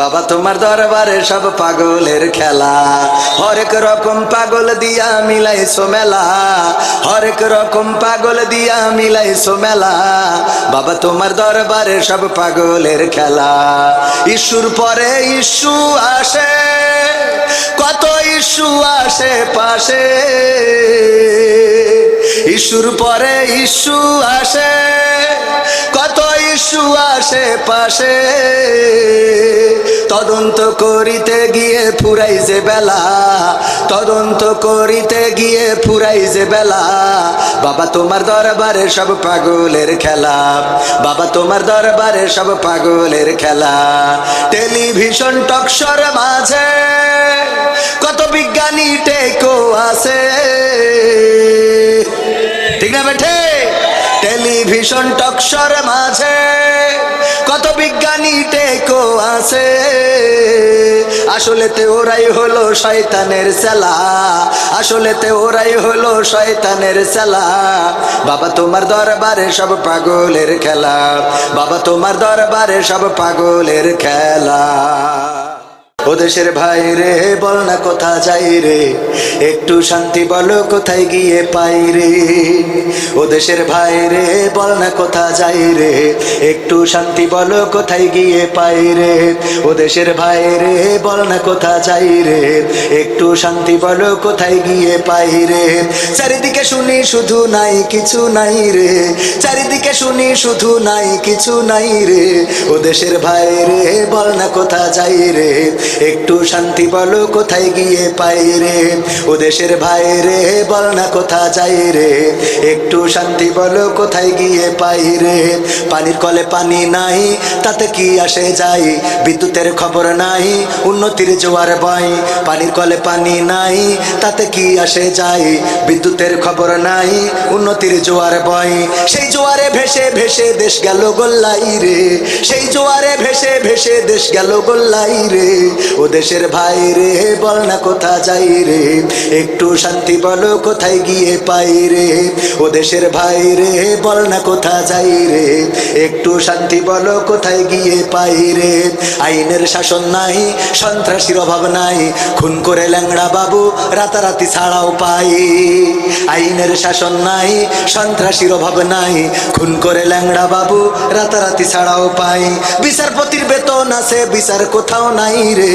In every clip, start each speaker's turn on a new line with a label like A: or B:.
A: বাবা তোমার দরবারে সব পাগলের খেলা, হরেক রকম পাগল দিয়া মিলাইছো মেলা, হরেক রকম পাগল দিয়া মিলাইছো মেলা। বাবা তোমার দরবারে সব পাগলের খেলা। ইস্যুর পরে ইস্যু আসে, কত ইস্যু আসে পাশে, ইস্যুর পরে ইস্যু আসে, কত ইস্যু আসে পাশে। তদন্ত করিতে গিয়ে ফুরাই যে বেলা, তদন্ত করিতে গিয়ে ফুরাই যে বেলা। বাবা তোমার দরবারে সব পাগলের খেলা, বাবা তোমার দরবারে সব পাগলের খেলা। টেলিভিশন টকশোর মাঝে কত বিজ্ঞানী টেকো আছে, ঠিক না বেঠে? টেলিভিশন টকশোর মাঝে কত বিজ্ঞানী টেকো আছে, আসলেতে ওরাই হলো শয়তানের চেলা, আসলেতে ওরাই হলো শয়তানের চেলা। বাবা তোমার দরবারে সব পাগলের খেলা, বাবা তোমার দরবারে সব পাগলের খেলা। ও দেশের ভাই রে বল না কোথা যাই রে, একটু শান্তি বলো কোথায় গিয়ে পাই রে। ও দেশের ভাই রে বল না কোথা যাই রে, একটু শান্তি বলো কোথায় গিয়ে পাই রে। ও দেশের ভাই রে বল না কোথা যাই রে, একটু শান্তি বলো কোথায় গিয়ে পাই রে। চারিদিকে শুনি শুধু নাই কিছু নাই রে, চারিদিকে শুনি শুধু নাই কিছু নাই রে। ও দেশের ভাই রে বল না কোথা যাই রে, একটু শান্তি বলো কোথায় গিয়ে পাই রে। ও দেশের ভাই রে বল না কোথা যাই রে, একটু শান্তি বলো কোথায় গিয়ে পাই রে। পানির কলে পানি নাই তাতে কি আসে যায়, বিদ্যুতের খবর নাই উন্নতির জোয়ার বয়। পানির কলে পানি নাই তাতে কি আসে যায়, বিদ্যুতের খবর নাই উন্নতির জোয়ার বয়। সেই জোয়ারে ভেসে ভেসে দেশ গেল গোল্লাই রে, সেই জোয়ারে ভেসে ভেসে দেশ গেল গোল্লাই রে। ও দেশের ভাই রে বল না কোথা যাই রে, একটু শান্তি বলো কোথায় গিয়ে পাই রে। ও দেশের ভাই রে বল না কোথা যাই রে, একটু শান্তি বলো কোথায় গিয়ে পাই রে। আইনের শাসন নাই, সন্ত্রাসীর অভাব নাই, খুন করে ল্যাংড়া বাবু রাতারাতি ছাড়াও পাই। আইনের শাসন নাই, সন্ত্রাসীর অভাব নাই, খুন করে ল্যাংড়া বাবু রাতারাতি ছাড়াও পাই। বিচারপতির বেতন আছে বিচার কোথাও নাই রে,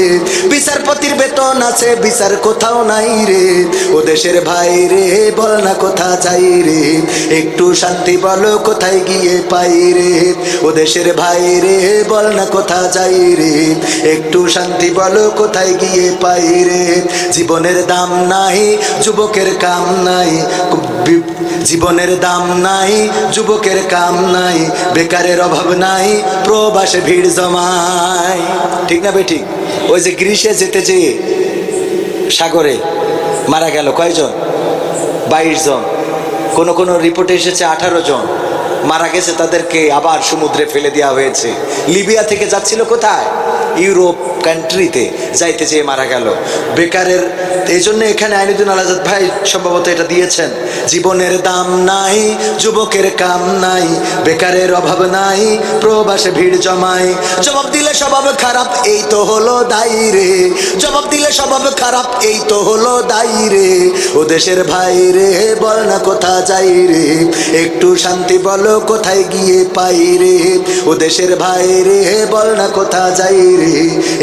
A: বিচারপতির বেতন আছে বিচার কোথাও নাই রে। ও দেশের ভাই রে বল না কোথা যাই রে, একটু শান্তি বলো কোথায় গিয়ে পাই রে। ও দেশের ভাই রে বল না কোথা যাই রে, একটু শান্তি বলো কোথায় গিয়ে পাই রে। জীবনের দাম নাই যুবকের কাম নাই, জীবনের দাম নাই যুবকের কাম নাই, বেকারের অভাব নাই প্রবাসে ভিড় জমায়, ঠিক না বেঠিক? ওই যে গ্রীষ্মে যেতে যেয়ে সাগরে মারা গেল কয়জন? 22 জন। কোন কোন রিপোর্টে এসেছে 18 জন মারা গেছে, তাদেরকে আবার সমুদ্রে ফেলে দেওয়া হয়েছে। লিবিয়া থেকে যাচ্ছিল কোথায়? ইউরোপ কান্ট্রিতে, যাইতে যেয়ে মারা গেল। বেকারের এই জন্য এখানে আইনুদ্দিন আল আজাদ ভাই সম্ভবত এটা দিয়েছেন, জীবনের দাম নাই যুবকের কাম নাই, বেকারের অভাব নাই প্রবাসে ভিড় জমায়। জবাব দিলে স্বভাব খারাপ এই তো হলো দায়ী রে, জবাব দিলে স্বভাব খারাপ এই তো হলো দায়ী রে। ও দেশের ভাই রে বল না কোথা যাই রে, একটু শান্তি বলো কোথায় গিয়ে পাই রে। ও দেশের ভাই রে বল না কোথা যাই রে,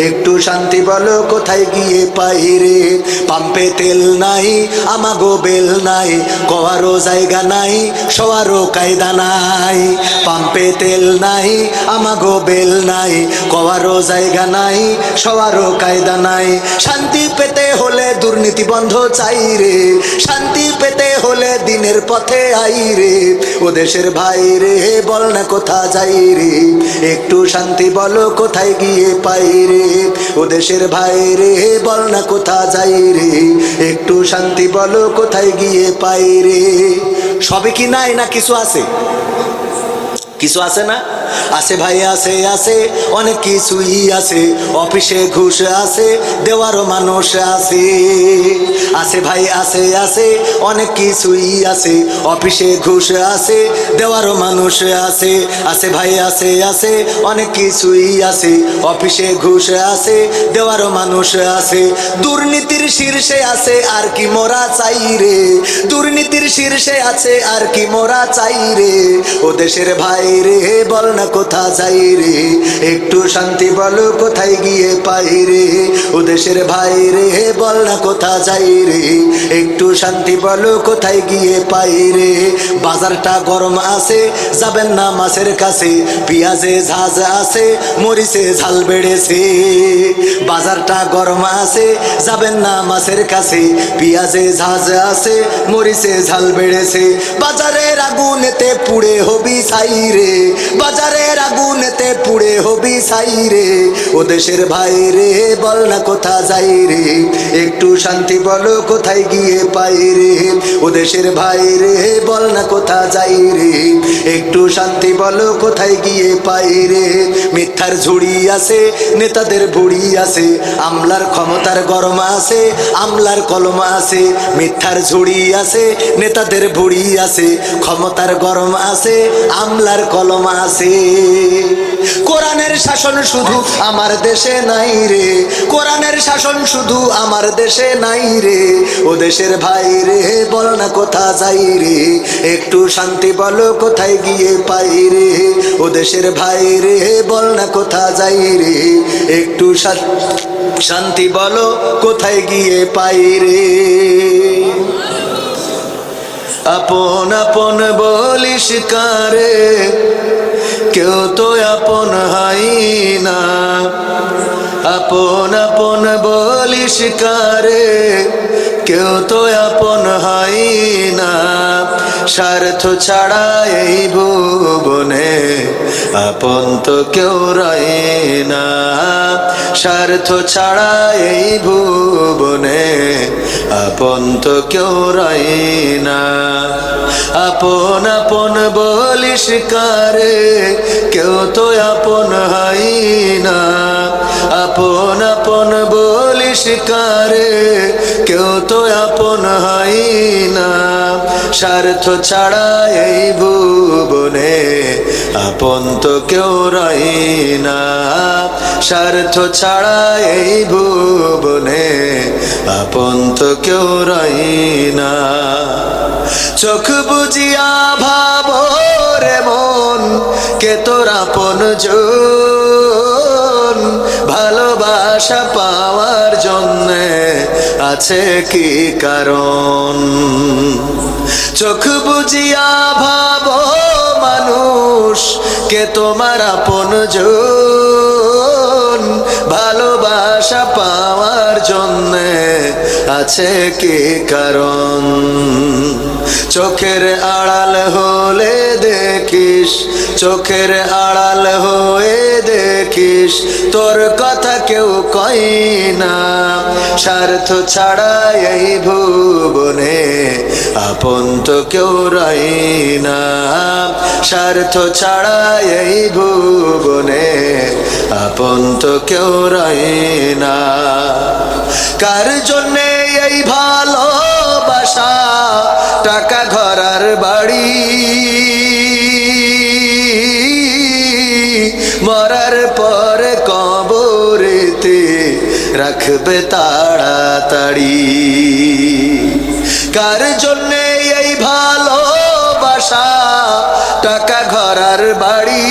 A: একটু শান্তি বলো কোথায় গিয়ে পাই রে। পাম্পে তেল নাই আমাগো বেল নাই, কোয়ারও জায়গা নাই শোয়ারও কায়দা নাই। পাম্পে তেল নাই আমাগো বেল নাই, কোয়ারও জায়গা নাই শোয়ারও কায়দা নাই। শান্তি পেতে হলে দুর্নীতি বন্ধ চাই রে, শান্তি পেতে হলে দিনের পথে আই রে। ও দেশের ভাই রে বল না কোথা যাই রে, একটু শান্তি বলো কোথায় গিয়ে পাই রে। ও দেশের ভাই রে বল না কোথা যাই রে, একটু শান্তি বলো কোথায় গিয়ে পাই রে। সবে কি নাই না কিছু আছে? কিছু আছে না? আছে ভাই আছে আছে অনেক কিছুই আছে, অফিসে ঘুষ আছে দেওয়ারও মানুষ আছে। আছে ভাই আছে আছে অনেক কিছুই আছে, অফিসে ঘুষ আছে দেওয়ারও মানুষ আছে। আছে ভাই আছে আছে অনেক কিছুই আছে, অফিসে ঘুষ আছে দেওয়ারও মানুষ আছে। দুর্নীতির শীর্ষে আছে আর কি মোরা চাই রে, দুর্নীতির শীর্ষে আছে আর কি মোরা চাই রে। ও দেশের ভাই রে বল না কোথা যাই রে, একটু শান্তি বলো কোথায় গিয়ে পাই রে। ও দেশের ভাই রে বল না কোথা যাই রে, একটু শান্তি বলো কোথায় গিয়ে পাই রে। বাজারটা গরম আছে যাবেন না মাছের কাছে, পেঁয়াজে ঝাঁজ আছে মরিচে ঝাল বেড়েছে। বাজারটা গরম আছে যাবেন না মাছের কাছে, পেঁয়াজে ঝাঁজ আছে মরিচে ঝাল বেড়েছে। বাজারের আগুনেতে পুড়ে হবি ছাই রে, বাজারের আগুনেতে পুড়ে হবি ছাই রে। ও দেশের ভাই রে বল না কোথা যাই রে, একটু শান্তি বলো কোথায় গিয়ে পাই রে। ও দেশের ভাই রে বল না কোথা যাই রে, একটু শান্তি বলো কোথায় গিয়ে পাই রে। মিথ্যার ঝুড়ি আছে নেতাদের বুড়ি আছে, আমলার ক্ষমতার গরম আছে আমলার কলম আছে। মিথ্যার ঝুড়ি আছে নেতাদের বুড়ি আছে, ক্ষমতার গরম আছে আমলার কলম আছে। কোরআনের শাসন শুধু আমার দেশে নাই রে, কোরআনের শাসন শুধু আমার দেশে নাই রে। ও দেশের ভাই রে বল না কোথা যাই রে, একটু শান্তি বলো কোথায় গিয়ে পাই রে। ও দেশের ভাই রে বল না কোথা যাই রে, একটু শান্তি বলো কোথায় গিয়ে পাই রে। আপন আপন বলিস কারে, কেউ তো আপন হয় না। আপন আপন বলিস কারে, কেউ তো আপন হয় না। স্বার্থ ছাড়া এই ভুবনে আপন তো কেউ রয় না। স্বার্থ ছাড়া এই ভুবনে আপন তো কেউ রয় না। আপন আপন বলিস কারে, কেউ তো আপন হয় না। আপন আপন বলিস কারে, কেউ তো আপন হয় না। স্বার্থ ছাড়া এই ভুবনে আপন তো কেউ রয় না। স্বার্থ ছাড়া এই ভুবনে আপন তো কেউ রয় না। চোখ বুঝিয়া ভাবো রে মন, কে তোর আপন জন। ভালোবাসা পাওয়ার জন্যে আছে কি কারণ। চোখ বুঝিয়া ভাবো মানুষ, কে তোমার আপন জন। ভালোবাসা পাওয়ার জন্যে আছে কি কারণ। চোখের আড়াল হলে দেখিস, চোখের আড়াল হয়ে দেখিস, তোর কথা কেউ কয় না। স্বার্থ ছাড়া এই ভুবনে আপন তো কেউ রয় না। স্বার্থ ছাড়া এই ভুবনে আপন তো কেউ রয় না। কার জন্যে এই ভালোবাসা, টাকা ঘরার বাড়ি, মরার পরে কবরেতে রাখবে তাড়াতাড়ি। কার জন্যে এই ভালোবাসা, টাকা ঘরার বাড়ি,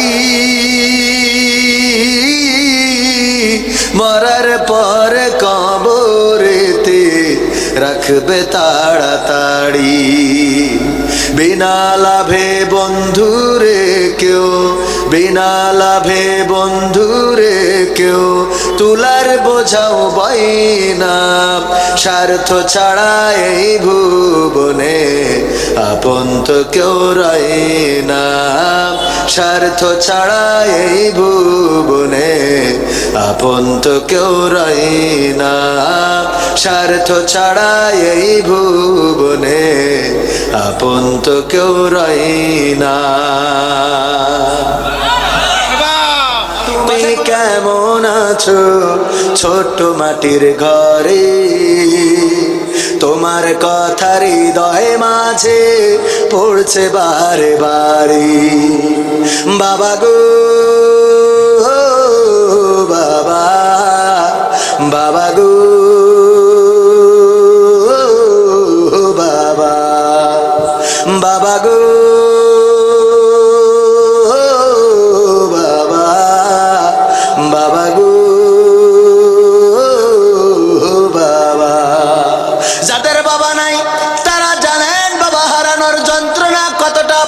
A: মরার পরে কবরেতে রাখবে তাড়াতাড়ি। বিনা লাভে বন্ধুরে কেউ, বিনা লাভে বন্ধুরে কেউ তুলার বোঝাও বয় না। স্বার্থ ছাড়া এই ভুবনে আপন তো কেউ রয় না। স্বার্থ ছাড়া এই ভুবনে আপন তো কেউ রয় না। স্বার্থ ছাড়া এই ভুবনে আপন তো কেউ রয় না। তুমি কেমন আছো ছোট্ট মাটির ঘরে, তোমার কথা হৃদয় মাঝে পড়ছে বারে বারে। বাবা গো বাবা, বাবা গো বাবা, বাবা গো বাবা, বাবা গো বাবা। যাদের বাবা নাই তারা জানেন বাবা হারানোর যন্ত্রণা কতটা,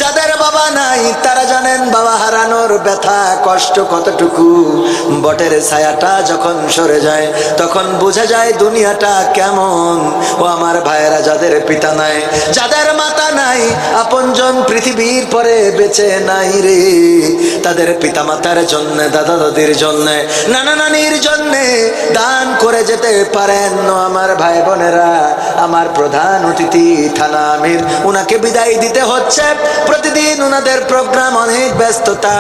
A: যাদের বাবা নাই তারা জানেন বাবা হারানোর ব্যথা কষ্ট কতটুকু। বটের ছায়াটা যখন সরে যায় তখন বোঝা যায় দুনিয়াটা কেমন। ও আমার ভাইয়েরা, যাদের পিতা নাই, যাদের মাতা নাই, আপনজন পৃথিবীর পরে বেঁচে নাই রে, তাদের পিতা মাতার জন্য, দাদা দাদির জন্য, নানা নানির জন্য দান করে যেতে পারেন। আমার ভাই বোনেরা, আমার প্রধান অতিথি থানা আমির, উনাকে বিদায় দিতে হচ্ছে। প্রতিদিন উনাদের প্রোগ্রাম, অনেক ব্যস্ততা।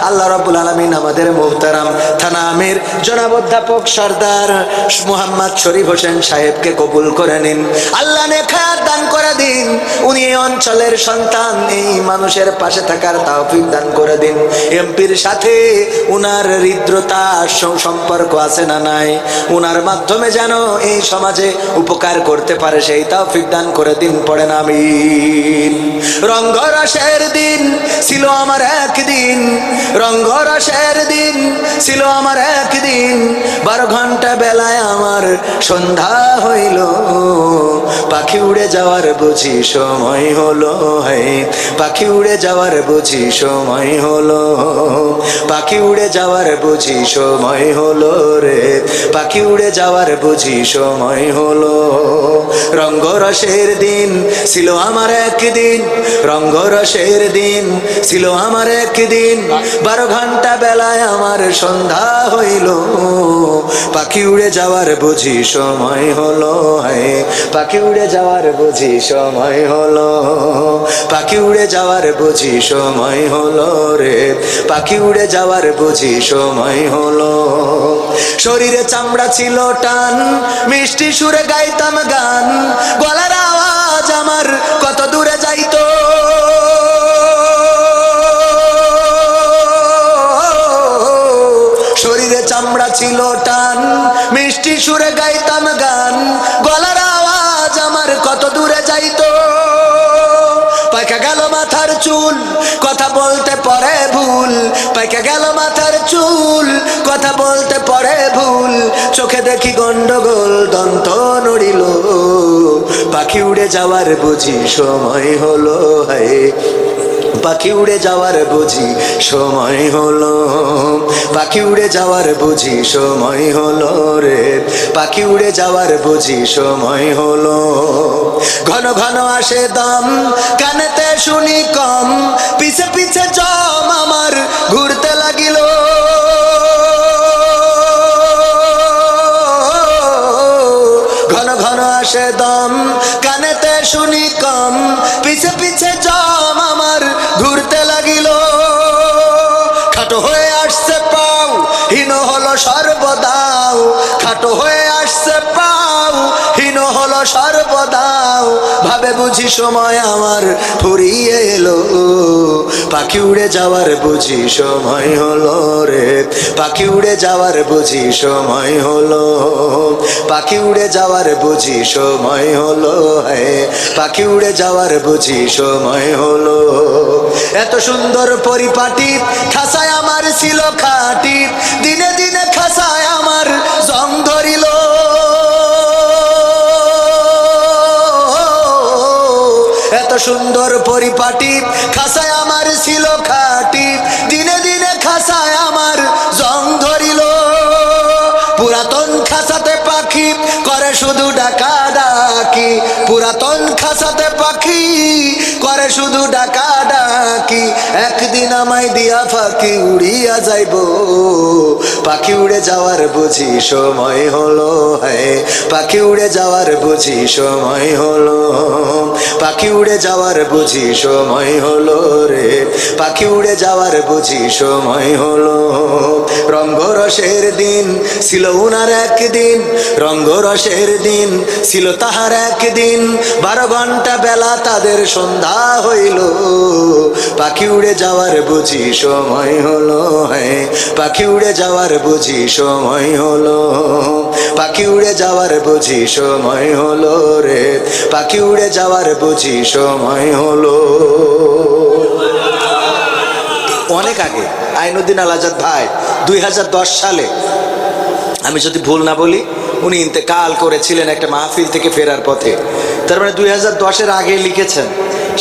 A: আল্লাহ রাব্বুল আলামিন আমাদের মুহতারাম থানা আমির জনাব অধ্যাপক সরদার মুহাম্মদ শরীফ হোসেন সাহেবকে কবুল করে নিন। আল্লাহ নেখায়াত দান করে দিন। উনি এই অঞ্চলের সন্তান, এই মানুষের পাশে থাকার তৌফিক দান করে দিন। এমপির সাথে উনার হৃদ্রতা সম্পর্ক আছে না নাই, উনার মাধ্যমে যেন এই সমাজে উপকার করতে পারে সেই তৌফিক দান করে দিন। পড়েন আমিন। রঙ্গরসের দিন ছিল আমার একদিন, রঙ্গরসের দিন ছিল আমার একদিন, 12 ঘন্টা বেলায় আমার সন্ধ্যা হইল, পাখি উড়ে যাওয়ার বুঝি সময় হলো। হে পাখি উড়ে যাওয়ার বুঝি সময় হলো, পাখি উড়ে যাওয়ার বুঝি সময় হলো রে, পাখি উড়ে যাওয়ার বুঝি সময় হলো। রঙ্গরসের দিন ছিল আমার একদিন, রঙ্গরসের দিন ছিল আমার একদিন, 12 ঘন্টা বেলায় আমার সন্ধ্যা হইল, পাখি উড়ে যাওয়ার বুঝি সময় হলো। হে পাখি উড়ে যাওয়ার বুঝি সময় হলো, পাখি উড়ে যাওয়ার বুঝি সময় হলো রে, পাখি উড়ে যাওয়ার বুঝি সময় হলো। শরীরে চামড়া ছিল টান, মিষ্টি সুরে গাইতাম গান, গলার আওয়াজ আমার কত দূরে যাইতো। শরীরে চামড়া ছিল টান, মিষ্টি সুরে গাইতাম গান, গলার আওয়াজ আমার কত দূরে যাইতো। পাইকা গেল মাথার চুল, কথা বলতে পরে ভুল, পাইকা গেল মাথার চুল, কথা বলতে পরে ভুল, চোখে দেখি গন্ডগোল, দন্ত নড়িল, পাখি উড়ে যাওয়ার বুঝি সময় হলো। হে পাখি উড়ে যাওয়ার বুঝি সময় হলো, পাখি উড়ে যাওয়ার বুঝি সময় হলো রে, পাখি উড়ে যাওয়ার বুঝি সময় হলো। ঘন ঘন আসে দম, কানেতে শুনি কম, পিছে পিছে জম আমার ঘুরতে লাগিল। ঘন ঘন আসে দম, কানেতে শুনি কম, পিছে পিছে জম আমার ঘুরতে লাগিল। খাটো হয়ে আসছে পাও, হীন হলো সর্বদাও, খাটো হয়ে আসছে পাও, হীন হলো সর্বদাও, ভাবে বুঝি সময় আমার ফুরিয়ে এলো, পাখি উড়ে যাওয়ার বুঝি সময় হলো রে, পাখি উড়ে যাওয়ার বুঝি সময় হলো, পাখি উড়ে যাওয়ার বুঝি সময় হলো। হে পাখি উড়ে যাওয়ার বুঝি সময় হলো। এত সুন্দর পরিপাটি খাসায় আমার ছিল খাটি, দিনে দিনে খাসায় আমার জং ধরিল। এত সুন্দর পরিপাটি খাসায় আমার ছিল খাটি, দিনে দিনে খাসায় আমার জং ধরিল। পুরাতন খাসাতে পাখি করে করে শুধু ডাকা ডাকি, পুরাতন খাসাতে পাখি করে শুধু ডাকা ডাকি, একদিন আমায় দিয়া ফাঁকি উড়িয়া যাইব, পাখি উড়ে যাওয়ার বুঝি সময় হলো, হ্যাঁ পাখি উড়ে যাওয়ার বুঝি সময় হলো, পাখি উড়ে যাওয়ার বুঝি সময় হলো রে, পাখি উড়ে যাওয়ার বুঝি সময় হলো। রঙ্গরসের দিন ছিল উনার একদিন, রঙ্গরসের দিন ছিল তাহার একদিন, 12 ঘন্টা বেলা তাদের সন্ধ্যা হইল, পাখি উড়ে যাওয়ার বুঝি সময় হলো, হ্যাঁ পাখি উড়ে যাওয়ার বুঝি সময় হলো, পাখি উড়ে যাওয়ার বুঝি সময় হলো রে, পাখি উড়ে যাওয়ার বুঝি সময় হলো। অনেক আগে আইনুদ্দিন আল আজাদ ভাই 2010 সালে, আমি যদি ভুল না বলি, উনি ইন্তেকাল করেছিলেন একটা মাহফিল থেকে ফেরার পথে। তার মানে 2010-এর আগে লিখেছেন।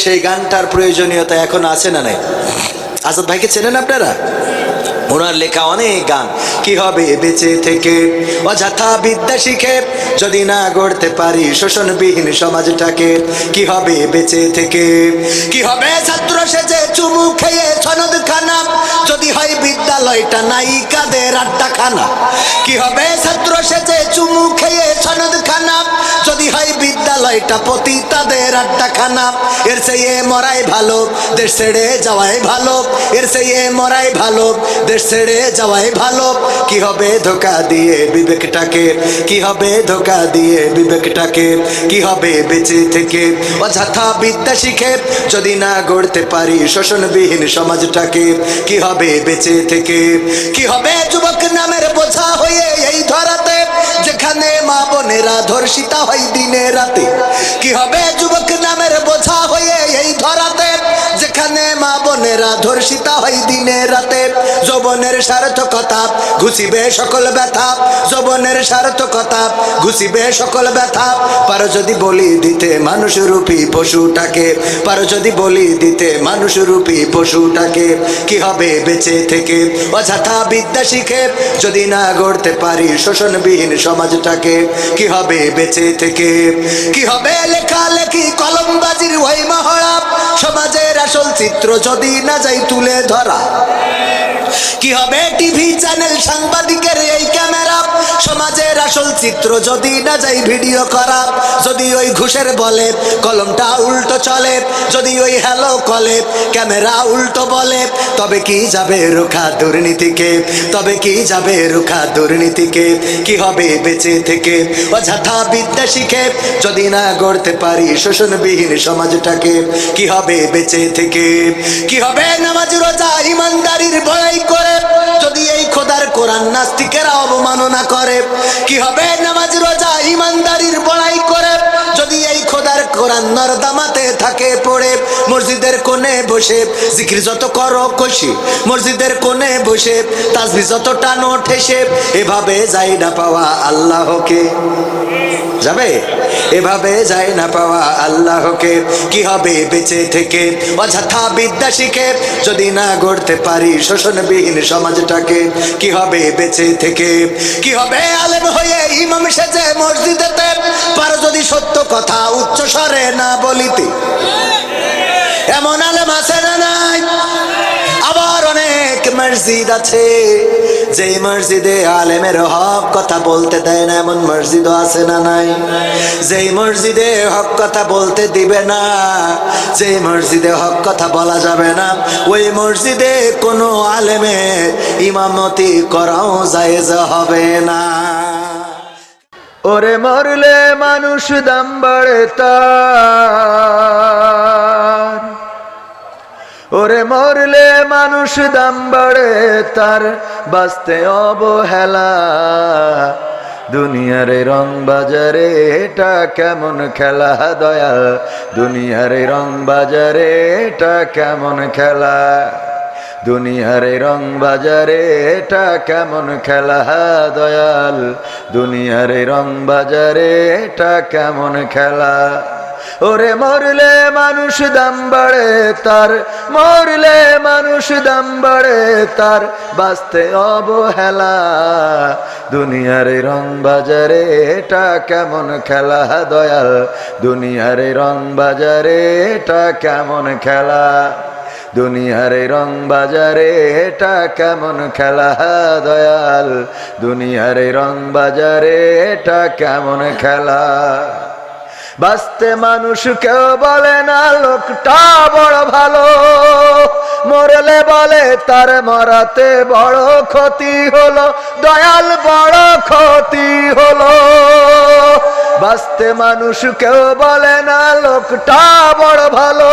A: সেই গানটার প্রয়োজনীয়তা এখন আছে না নাই? আজাদ ভাইকে চেনেন আপনারা? ওনার লেখা অনেক গান। কি হবে বেঁচে থেকে অযথা বিদ্যা শিখে যদি না গড়তে পারি শোষণবিহীন সমাজটাকে, কি হবে বেঁচে থেকে, কি হবে ছাত্র সেজে চুমু খেয়ে সনদ খানা যদি হয় বিদ্যালয়টা নায়িকাদের আড্ডাখানা, কি হবে ছাত্র সেজে চুমু খেয়ে সনদ খানা যদি হয় বিদ্যালয়টা পতিতাদের আড্ডাখানা, এর চেয়ে মরাই ভালো দেশ ছেড়ে যাওয়াই ভালো, এর চেয়ে মরাই ভালো দেশ ছেড়ে যাওয়াই ভালো, কি হবে ধোকা দিয়ে বিবেকটাকে, কি হবে ধোকা দিয়ে বিবেকটাকে, কি হবে বেঁচে থেকে অযথা বিদ্যা শিখে যদি না গড়তে পারি শোষণবিহীন সমাজটাকে, কি হবে বেঁচে থেকে, কি হবে যুবক নামের বোঝা হয়ে এই ধরাতে যেখানে মা বোনেরা ধর্ষিতা হয় দিনে রাতে, কি হবে যুবক নামের বোঝা হয়ে এই ধরাতে যেখানে মা বোনেরা ধর্ষিতা হয় দিনে রাতে, যৌবনের সার্থকতা ঘুষিবে সকল ব্যথা, যৌবনের সার্থকতা ঘুষিবে সকল ব্যথা, পারো যদি বলি দিতে মানুষরূপী পশুটাকে, পারো যদি বলি দিতে মানুষরূপী পশুটাকে, কি হবে বেঁচে থেকে অযথা বিদ্যা শিখে যদি না গড়তে পারি শোষণবিহীন সমাজটাকে, কি হবে বেঁচে থেকে, কি হবে লেখালেখি কলমবাজির ওই মহড়া সমাজের আসল চিত্র যদি না যাই তুলে ধরা, কি হবে টিভি চ্যানেল সাংবাদিকের এই ক্যামেরা সমাজের আসল চিত্র যদি না যাই ভিডিও করা, যদি ওই ঘুষের বলে কলমটা উল্টো চলে, যদি ওই হ্যালো কলে ক্যামেরা উল্টো বলে, তবে কি যাবে রোখা দুর্নীতিকে, তবে কি যাবে রোখা দুর্নীতিকে, কি হবে বেঁচে থেকে অযথা বিদ্যা শিখে যদি না গড়তে পারি শোষণবিহীন সমাজটাকে, কি হবে বেঁচে থেকে, কি হবে নামাজ রোজা ইমানদারির বড়াই করে যদি এই খোদার কোরআন নাস্তিকেরা অবমাননা করে, কি হবে নামাজ রোজা ইমানদারির বড়াই করে যদি এই খোদার কোরআন নরদামাতে থাকে পড়ে, মসজিদের কোণে বসে জিকির যত করো কষি, মসজিদের কোণে বসে তাসবিহ যত টানো ঠেসে, এভাবে যাই না পাওয়া আল্লাহকে, যাবে এভাবে যায় না পাওয়া আল্লাহকে, কি হবে বেঁচে থেকে অযথা বিদ্যা শিখে যদি না গড়তে পারি শোষণবিহীন সমাজটাকে, কি হবে বেঁচে থেকে, কি হবে আলেম হয়ে ইমাম সেজে মসজিদেতে পারো যদি সত্য কথা উচ্চ স্বরে না বলিতে, এমন আলেম আছে না নাই? আবার অনেক মসজিদ আছে যে মসজিদে আলেমের হক কথা বলতে দেয় না, এমন মসজিদও আছে না নাই? যেই মসজিদে হক কথা বলতে দিবে না, যে মসজিদে হক কথা বলা যাবে না, ওই মসজিদে কোনো আলেমের ইমামতি করাও জায়েজ হবে না। ওরে মরলে মানুষ দাম বাড়ে তার, ওরে মরলে মানুষ দাম বাড়ে তার, বাঁচতে অবহেলা, দুনিয়ার রং বাজারে এটা কেমন খেলা দয়াল, দুনিয়ার রং বাজারে এটা কেমন খেলা, দুনিয়ার রং বাজারে এটা কেমন খেলা দয়াল, দুনিয়ার রং বাজারে এটা কেমন খেলা। ওরে মরলে মানুষ দাম বাড়ে তার, মরলে মানুষ দাম বাড়ে তার, বাঁচতে অবহেলা, দুনিয়ার এই রং বাজারে এটা কেমন খেলা দয়াল, দুনিয়ার এই রং বাজারে এটা কেমন খেলা, দুনিয়ার এই রং বাজারে এটা কেমন খেলা দয়াল, দুনিয়ার এই রং বাজারে এটা কেমন খেলা। বাঁচতে মানুষ কেউ বলে না লোকটা বড় ভালো, মরলে বলে তার মরাতে বড় ক্ষতি হলো, দয়াল বড় ক্ষতি হলো। বাঁচতে মানুষ কেউ বলে না লোকটা বড় ভালো,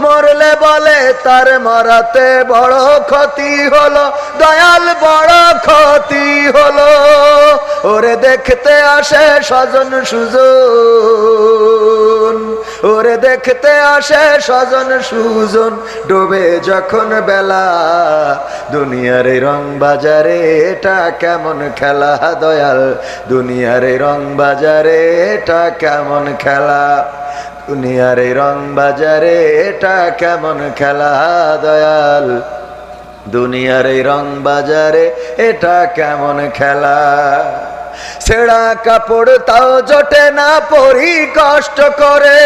A: মরলে বলে তার মরাতে বড় ক্ষতি হলো, দয়াল বড় ক্ষতি হলো। ওরে দেখতে আসে স্বজন সুজন, ওরে দেখতে আসে স্বজন সুজন, ডোবে যখন বেলা, দুনিয়ার এই রং বাজারে এটা কেমন খেলা দয়াল, দুনিয়ার এই রং বাজারে এটা কেমন খেলা, দুনিয়ার এই রং বাজারে এটা কেমন খেলা দয়াল, দুনিয়ার এই রং বাজারে এটা কেমন খেলা। ছেঁড়া কাপড় তাও জোটে না পরি কষ্ট করে,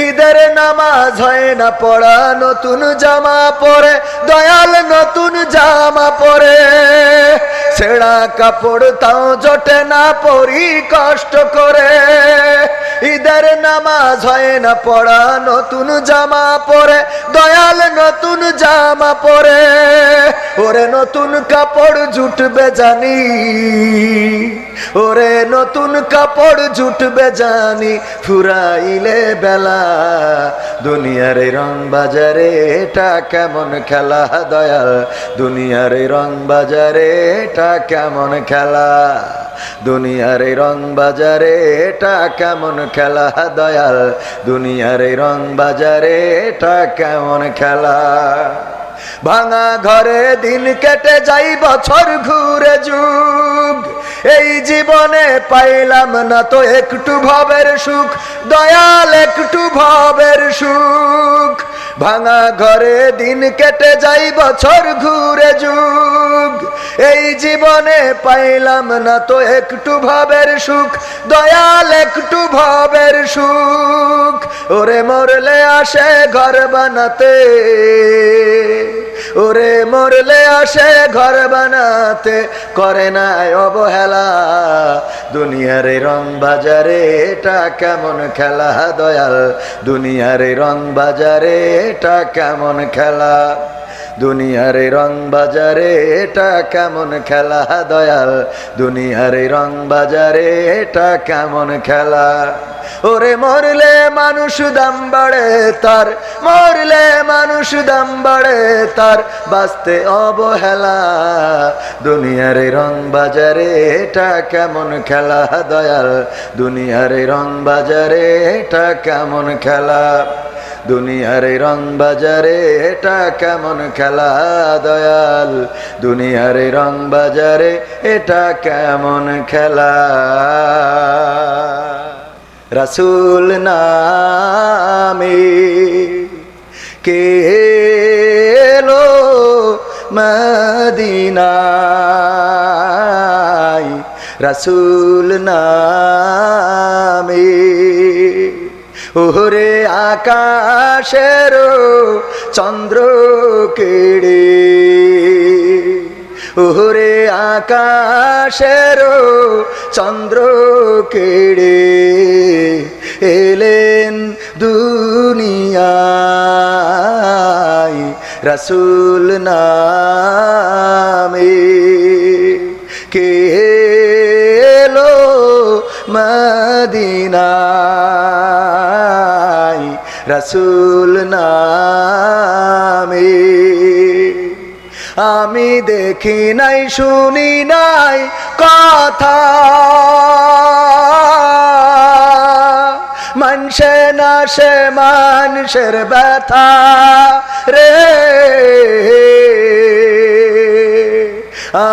A: ঈদের নামাজ হয় না পড়া, নতুন জামা পরে দয়াল নতুন জামা পরে। ছেঁড়া কাপড় তাও জোটে না পরি কষ্ট করে, ঈদের নামাজ হয় না পড়া, নতুন জামা পরে দয়াল নতুন জামা পরে। ওরে নতুন কাপড় জুটবে জানি, ওরে নতুন কাপড় জুটবে জানি, ফুরাইলে বেলা, দুনিয়ার এই রং বাজারে এটা কেমন খেলা দয়াল, দুনিয়ার এই রং বাজারে এটা কেমন খেলা, দুনিয়ার এই রং বাজারে এটা কেমন খেলা দয়াল, দুনিয়ার এই রং বাজারে এটা কেমন খেলা। ভাঙা ঘরে দিন কেটে যাই বছর ঘুরে যুগ, এই জীবনে পাইলাম না তো একটু ভবের সুখ, দয়াল একটু ভবের সুখ। ভাঙা ঘরে দিন কেটে যাই বছর ঘুরে যুগ, এই জীবনে পাইলাম না তো একটু ভবের সুখ, দয়াল একটু ভবের সুখ। ওরে মরলে আসে ঘর বানাতে, ওরে মরলে আসে ঘর বানাতে, করে না অবহেলা, দুনিয়ার এই রং বাজারে এটা কেমন খেলা দয়াল, দুনিয়ার এই রং বাজারে এটা কেমন খেলা, দুনিয়ার এই রং বাজারে এটা কেমন খেলা দয়াল, দুনিয়ার এই রং বাজারে এটা কেমন খেলা। ওরে মরলে মানুষ দাম বাড়ে তার, মরলে মানুষ দাম বাড়ে তার, বাঁচতে অবহেলা, দুনিয়ার এই রং বাজারে এটা কেমন খেলা দয়াল, দুনিয়ার এই রং বাজারে এটা কেমন খেলা, দুনিয়ার এই রং বাজারে এটা কেমন খেলা দয়াল, দুনিয়ার এই রং বাজারে এটা কেমন খেলা। রাসূল নামে কে এলো মদিনায়, রাসূল নামে ওরে আকাশের চন্দ্র কেড়ে, ওরে আকাশের চন্দ্র কেড়ে, এলেন দুনিয়ায় রাসূল নামে, কে এলো মদিনায় রাসূল নামে। আমি দেখি নাই শুনি নাই কথা, মানসে না সে মানুষের ব্যথা রে,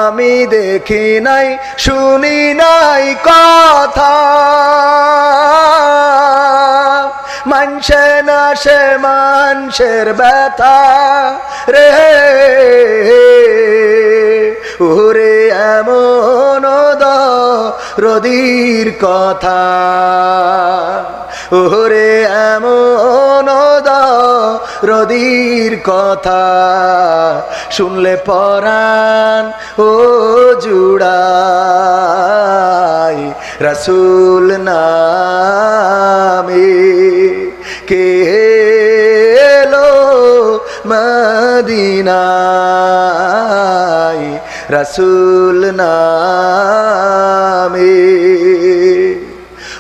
A: আমি দেখি নাই শুনি নাই কথা, মানছে না সে মানুষের ব্যথা রে ওরে এমন রদির কথা ওরে এমন রদির কথা শুনলে পরাণ ও জুড়াই রসুল নামে কে এলো মদিনায় রসুল নামে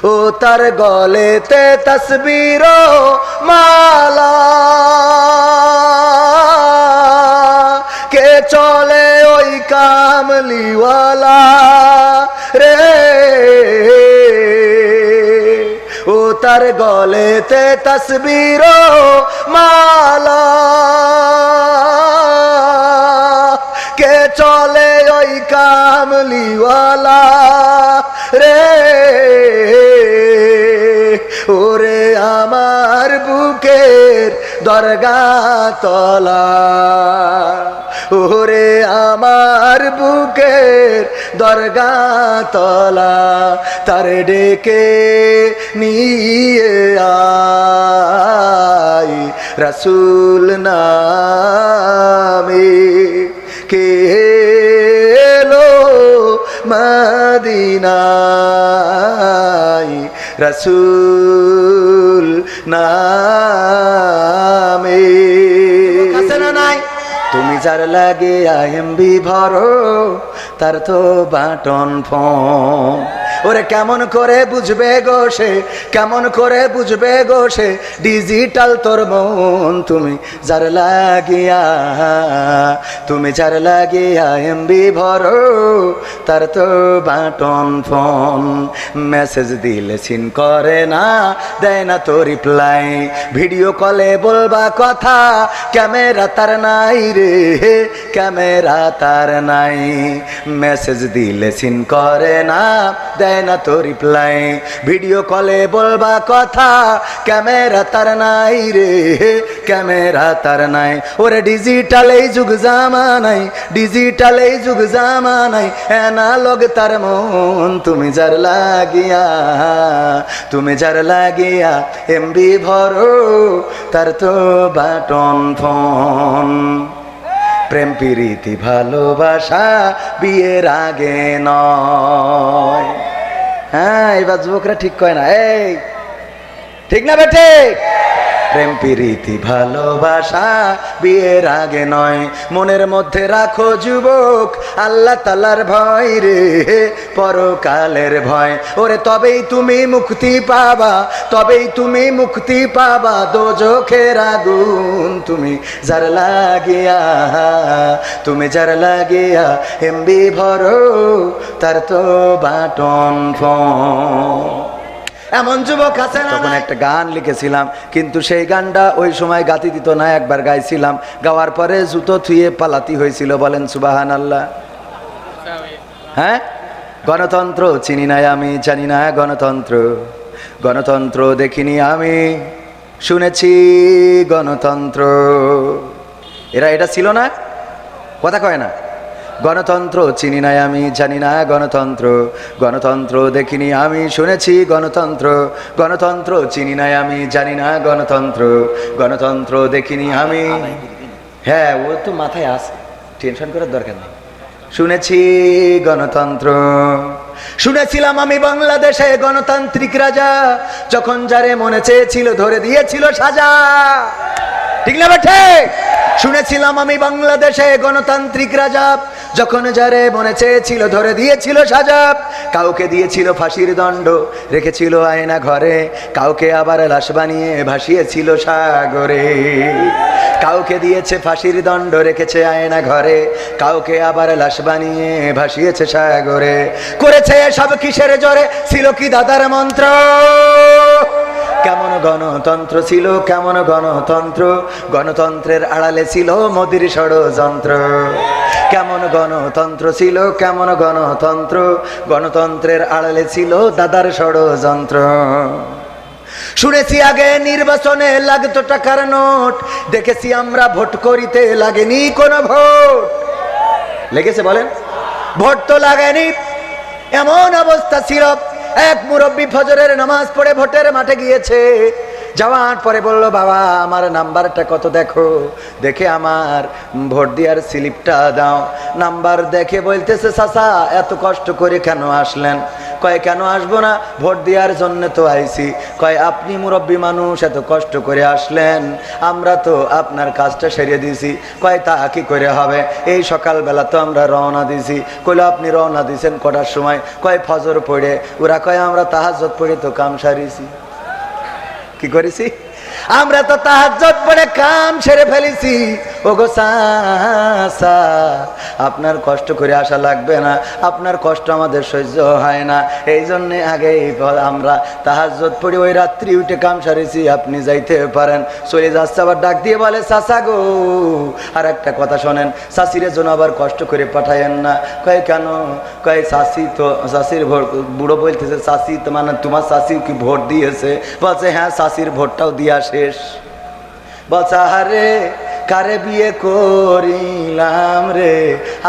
A: ও তার গলেতে তসবির মালা কে চলে ওই কামলিওয়ালা রে ও তার গলেতে তসবির মালা কে চলে ওই কামলিওয়ালা রে ওরে আমার বুকের দরগা তলা ওরে আমার বুকের দরগা তলা তার ডেকে নিয়ে আই রসুল নামে কে এলো মদিনায় রসুল নামে তুমি যার লাগে আইএমবি ভরো তার তো বাটন ফোন ওরে কেমন করে বুঝবে গো সে কেমন করে বুঝবে গো সে ডিজিটাল তোর মন তুমি যার লাগিয়া এমবি ভরো তার তো বাটন ফোন মেসেজ দিলে সিন করে না দেয় না তো রিপ্লাই ভিডিও কলে বলবা কথা ক্যামেরা তার নাই রে ক্যামেরা তার নাই মেসেজ দিলে সিন করে না দেয় না তো রিপ্লাই ভিডিও কলে বলবা কথা ক্যামেরা তার নাই রে ক্যামেরা তার নাই ওরে ডিজিটাল এই যুগ জামানাই ডিজিটাল এই যুগ জামানাই অ্যানালগ তার মন তুমি যার লাগিয়া এমবি ভরো তার তো বাটন ফোন প্রেম প্রীতি ভালোবাসা বিয়ের আগে নয় হ্যাঁ এবার যুবকরা ঠিক কয় না এই ঠিক না বেটে প্রেম প্রীতি ভালোবাসা বিয়ের আগে নয় মনের মধ্যে রাখো যুবক আল্লাহ তাআলার ভয় রে পরকালের ভয় ওরে তবেই তুমি মুক্তি পাবা দোজখের আগুন তুমি যার লাগিয়া এমবি ভরো তার তো বাটন ফোন এমন যুবক আছে না তখন একটা গান লিখেছিলাম কিন্তু সেই গানটা ওই সময় গাতি দিত না একবার গাইছিলাম গাওয়ার পরে জুতো থুয়ে পালাতি হয়েছিল বলেন সুবহানাল্লাহ হ্যাঁ গণতন্ত্র চিনি না আমি জানি না গণতন্ত্র দেখিনি আমি শুনেছি গণতন্ত্র এটা ছিল না কথা কয় না গণতন্ত্র চিনি না আমি জানি না গণতন্ত্র দেখিনি আমি শুনেছি গণতন্ত্র চিনি না আমি জানি না গণতন্ত্র দেখিনি আমি হ্যাঁ ও তো মাথায় আসে টেনশন করার দরকার নেই শুনেছি গণতন্ত্র শুনেছিলাম আমি বাংলাদেশে গণতান্ত্রিক রাজা যখন যারে মনে চেয়েছিল ধরে দিয়েছিল সাজা ঠিক না বেঠে শুনেছিলাম আমি বাংলাদেশে গণতান্ত্রিক রাজা যখন যারে মনে চেয়েছিল ধরে দিয়েছিল সাজা কাউকে দিয়েছিল ফাঁসির দণ্ড রেখেছিল আয়না ঘরে কাউকে আবার লাশ বানিয়ে ভাসিয়েছিল সাগরে কাউকে দিয়েছে ফাঁসির দণ্ড রেখেছে আয়না ঘরে কাউকে আবার লাশ বানিয়ে ভাসিয়েছে সাগরে করেছে সব কিসের জোরে ছিল কি দাদার মন্ত্র কেমন গণতন্ত্র ছিল গণতন্ত্রের আড়ালে ছিল মোদির ষড়যন্ত্র কেমন গণতন্ত্র ছিল গণতন্ত্রের আড়ালে ছিল দাদার ষড়যন্ত্র শুনেছি আগে নির্বাচনে লাগতো টাকার নোট, দেখেছি আমরা ভোট করিতে লাগেনি কোন ভোট। লেগেছে বলেন? ভোট তো লাগেনি। এমন অবস্থা ছিল, এক মুরব্বী ফজরের নামাজ পড়ে ভোটের মাঠে গিয়েছে। যাওয়ার পরে বলল, বাবা আমার নাম্বারটা কত দেখো, দেখে আমার ভোট দেওয়ার স্লিপটা দাও। নাম্বার দেখে বলতেছে, চাচা এত কষ্ট করে কেন আসলেন? কয় কেন আসবো না, ভোট দেওয়ার জন্য তো আইছি। কয় আপনি মুরব্বী মানুষ, এত কষ্ট করে আসলেন, আমরা তো আপনার কাজটা সেরে দিয়েছি। কয় তা কি করে হবে, এই সকালবেলা তো আমরা রওনা দিয়েছি। কইলো আপনি রওনা দিয়েছেন কটার সময়? কয় ফজর পড়ে। ওরা কয় আমরা তাহাজ্জুদ পড়ে তো কাম সারিছি। কি করেছি? আমরা তো তাহাজ্জুদ পড়ে কাম সেরে ফেলেছি। ওগো চাচা আপনার কষ্ট করে আসা লাগবে না, আপনার কষ্ট আমাদের সহ্য হয় না, এই জন্য আগেই আমরা তাহাজ্জুদ পড়ে ওই রাত্রি উঠে কাম সারিছি, আপনি যাইতে পারেন। চলে যাচ্ছে, আবার ডাক দিয়ে বলে, চাচা গো আর একটা কথা শোনেন, চাচির জন্য আবার কষ্ট করে পাঠায়েন না। কয় কেন? কয় চাচি তো, চাচির বুড়ো বলতেছে, চাচি তো মানে তোমার চাচি কি ভোট দিয়েছে? বলছে হ্যাঁ চাচির ভোটটাও দিয়া শেষ। বলছে আরে কারে বিয়ে করিলাম রে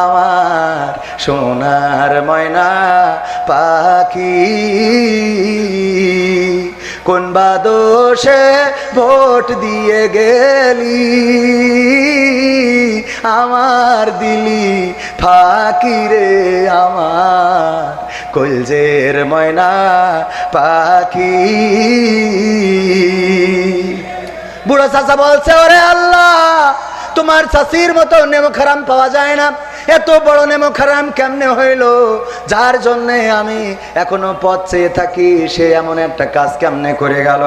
A: আমার সোনার ময়না পাখি, কোন বা দোষে ভোট দিয়ে গেলি আমার দিলি ফাঁকি রে আমার কলজের ময়না পাখি। বুড়ো চাচা বলছে, ওরে আল্লাহ তোমার চাচির মতো নেমো খারাম পাওয়া যায় না, এত বড় নেমো খারাম কেমনে হইল, যার জন্যে আমি এখনো পথ চেয়ে থাকি, সে এমন একটা কাজ কেমনে করে গেল।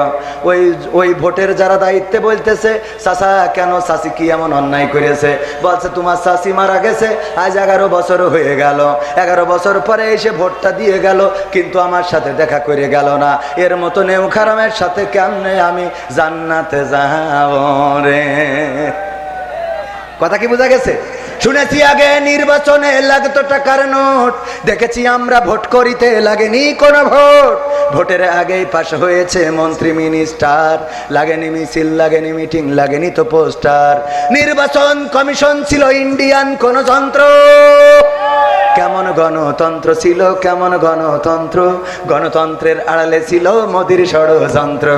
A: ওই ভোটের যারা দায়িত্বে বলতেছে, চাচা কেন, চাচি কি এমন অন্যায় করেছে? বলছে তোমার চাচি মারা গেছে আজ 11 বছর হয়ে গেল, 11 বছর পরে এসে ভোটটা দিয়ে গেল, কিন্তু আমার সাথে দেখা করে গেল না। এর মতো নেমো খারামের সাথে কেমনে আমি জান্নাতে যাব রে? কথা কি বোঝা গেছে? শুনেছি আগে নির্বাচনে লাগতো টাকার নোট, দেখেছি আমরা ভোট করিতে লাগেনি কোন ভোট। ভোটের আগেই পাশ হয়েছে মন্ত্রী মিনিস্টার, লাগেনি মিছিল, লাগেনি মিটিং, লাগেনি তো পোস্টার। নির্বাচন কমিশন ছিল ইন্ডিয়ান কোন যন্ত্র। কেমন গণতন্ত্র ছিল, কেমন গণতন্ত্র, গণতন্ত্রের আড়ালে ছিল মোদির ষড়যন্ত্র।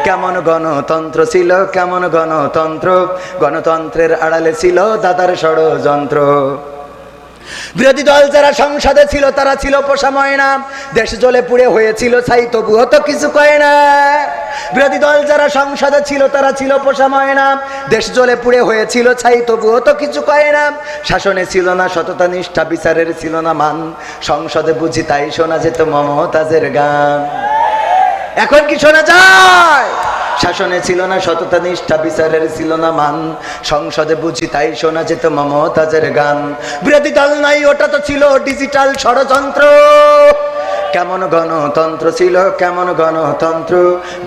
A: কেমন গণতন্ত্র ছিল, কেমন গণতন্ত্র, গণতন্ত্রের আড়ালে ছিল দাদার ষড়যন্ত্র। বিরোধী দল যারা সংসদে ছিল তারা ছিল পোষা ময়না, দেশ জ্বলে পুড়ে হয়েছিল ছাই তবুও তো কিছু কয় না। বিরোধী দল যারা সংসদে ছিল তারা ছিল পোষা ময়না, দেশ জ্বলে পুড়ে হয়েছিল ছাই তবুও তো কিছু কয় না। শাসনে ছিল না সততা নিষ্ঠা, বিচারের ছিল না মান, সংসদে বুঝি তাই শোনা যেত মমতাজের গান। এখন কি শোনা যায়? শাসনে ছিল না সততা নিষ্ঠা, বিচারের ছিল না মান, সংসদে বুঝি তাই শোনা যেত মমতাজের গান। বিরোধী দল নাই, ওটা তো ছিল ডিজিটাল ষড়যন্ত্র। কেমন গণতন্ত্র ছিল, কেমন গণতন্ত্র,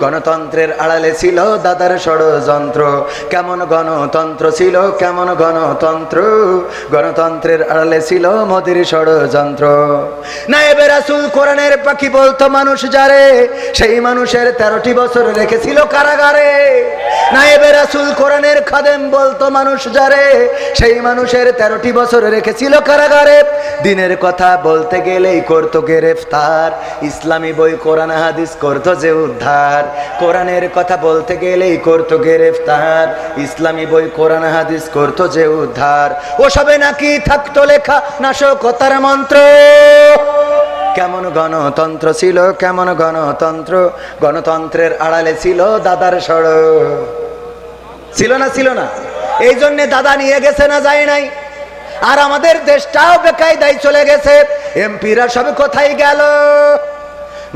A: গণতন্ত্রের আড়ালে ছিল দাদার ষড়যন্ত্র। কেমন গণতন্ত্র ছিল, কেমন গণতন্ত্র, গণতন্ত্রের আড়ালে ছিল মোদির ষড়যন্ত্র। নায়েবে রাসূল কোরআনের পাখি বলতো মানুষ যারে, সেই মানুষের 13টি বছর রেখেছিল কারাগারে। নায়েবে রাসূল কোরআনের খাদেম বলতো মানুষ যারে, সেই মানুষের 13টি বছর রেখেছিল কারাগারে। দিনের কথা বলতে গেলেই করতো গ্রেফতার, ইসলামী বই কোরআন হাদিস করতো যে উদ্ধার। কোরআনের কথা বলতে গেলেই করতো গ্রেফতার, ইসলামী বই কোরআন হাদিস করতো যে উদ্ধার। ওসবে নাকি থাকতো লেখা নাশকতার মন্ত্র। কেমন গণতন্ত্র ছিল, কেমন গণতন্ত্র, গণতন্ত্রের আড়ালে ছিল দাদার ষড়। ছিল না, ছিল না? এই জন্যে দাদা নিয়ে গেছে না যায় নাই। আর আমাদের দেশটাও বেকায়দায় চলে গেছে। এমপিরা সব কোথায় গেল,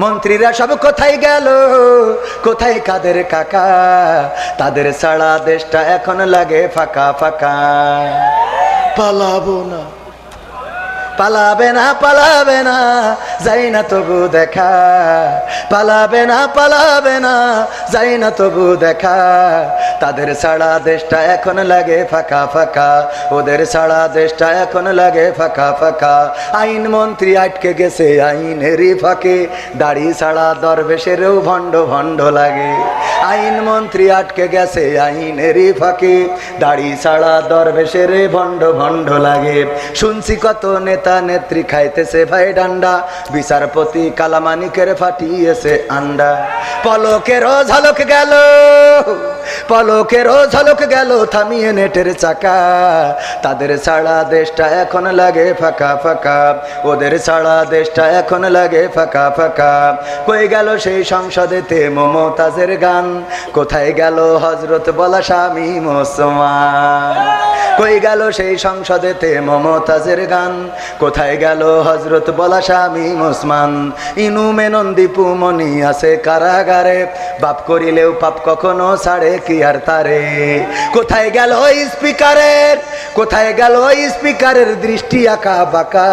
A: মন্ত্রীরা সব কোথায় গেল, কোথায় কাদের কাকা? তাদের ছাড়া দেশটা এখন লাগে ফাঁকা ফাঁকা। পালাবো না, পালাবে না পালাবে না যাই না তবু দেখা, পালাবে না পালাবে না যাই না তবু দেখা। তাদের ছাড়া দেশটা এখন লাগে ফাঁকা ফাঁকা, ওদের ছাড়া দেশটা এখন লাগে ফাঁকা ফাঁকা। আইন মন্ত্রী আটকে গেছে আইনেরই ফাঁকে, দাড়ি ছাড়া দরবেশেরও ভণ্ড ভণ্ড লাগে। আইন মন্ত্রী আটকে গেছে আইনেরই ফাঁকে, দাড়ি ছাড়া দরবেশের ভণ্ড ভণ্ড লাগে। শুনছি কত নেতা নেত্রী খাইতেছে ভাই ডান্ডা, বিচারপতি কালামানিকের ফাটিয়েছে আন্ডা। পলকেরও ঝলক গেল, পলকেরও ঝলক গেল থামিয়ে নেটের চাকা। তাদের ছাড়া দেশটা এখন লাগে ফাঁকা ফাঁকা, ওদের ছাড়া দেশটা এখন লাগে ফাঁকা ফাঁকা। কই গেল সেই সংসদেতে মমতাজের গান, কোথায় গেল হজরত বলা স্বামী মুসলমান। কই গেল সেই সংসদেতে মমতাজের গান, কোথায় গেল হজরত বলা স্বামী মুসলমান। ইনু মেনন দীপু মনি আছে কারাগারে, বাপ করিলেও পাপ কখনো ছাড়ে কি আর তারে। কোথায় গেল স্পিকারের, কোথায় গেল স্পিকারের দৃষ্টি আঁকা বাঁকা।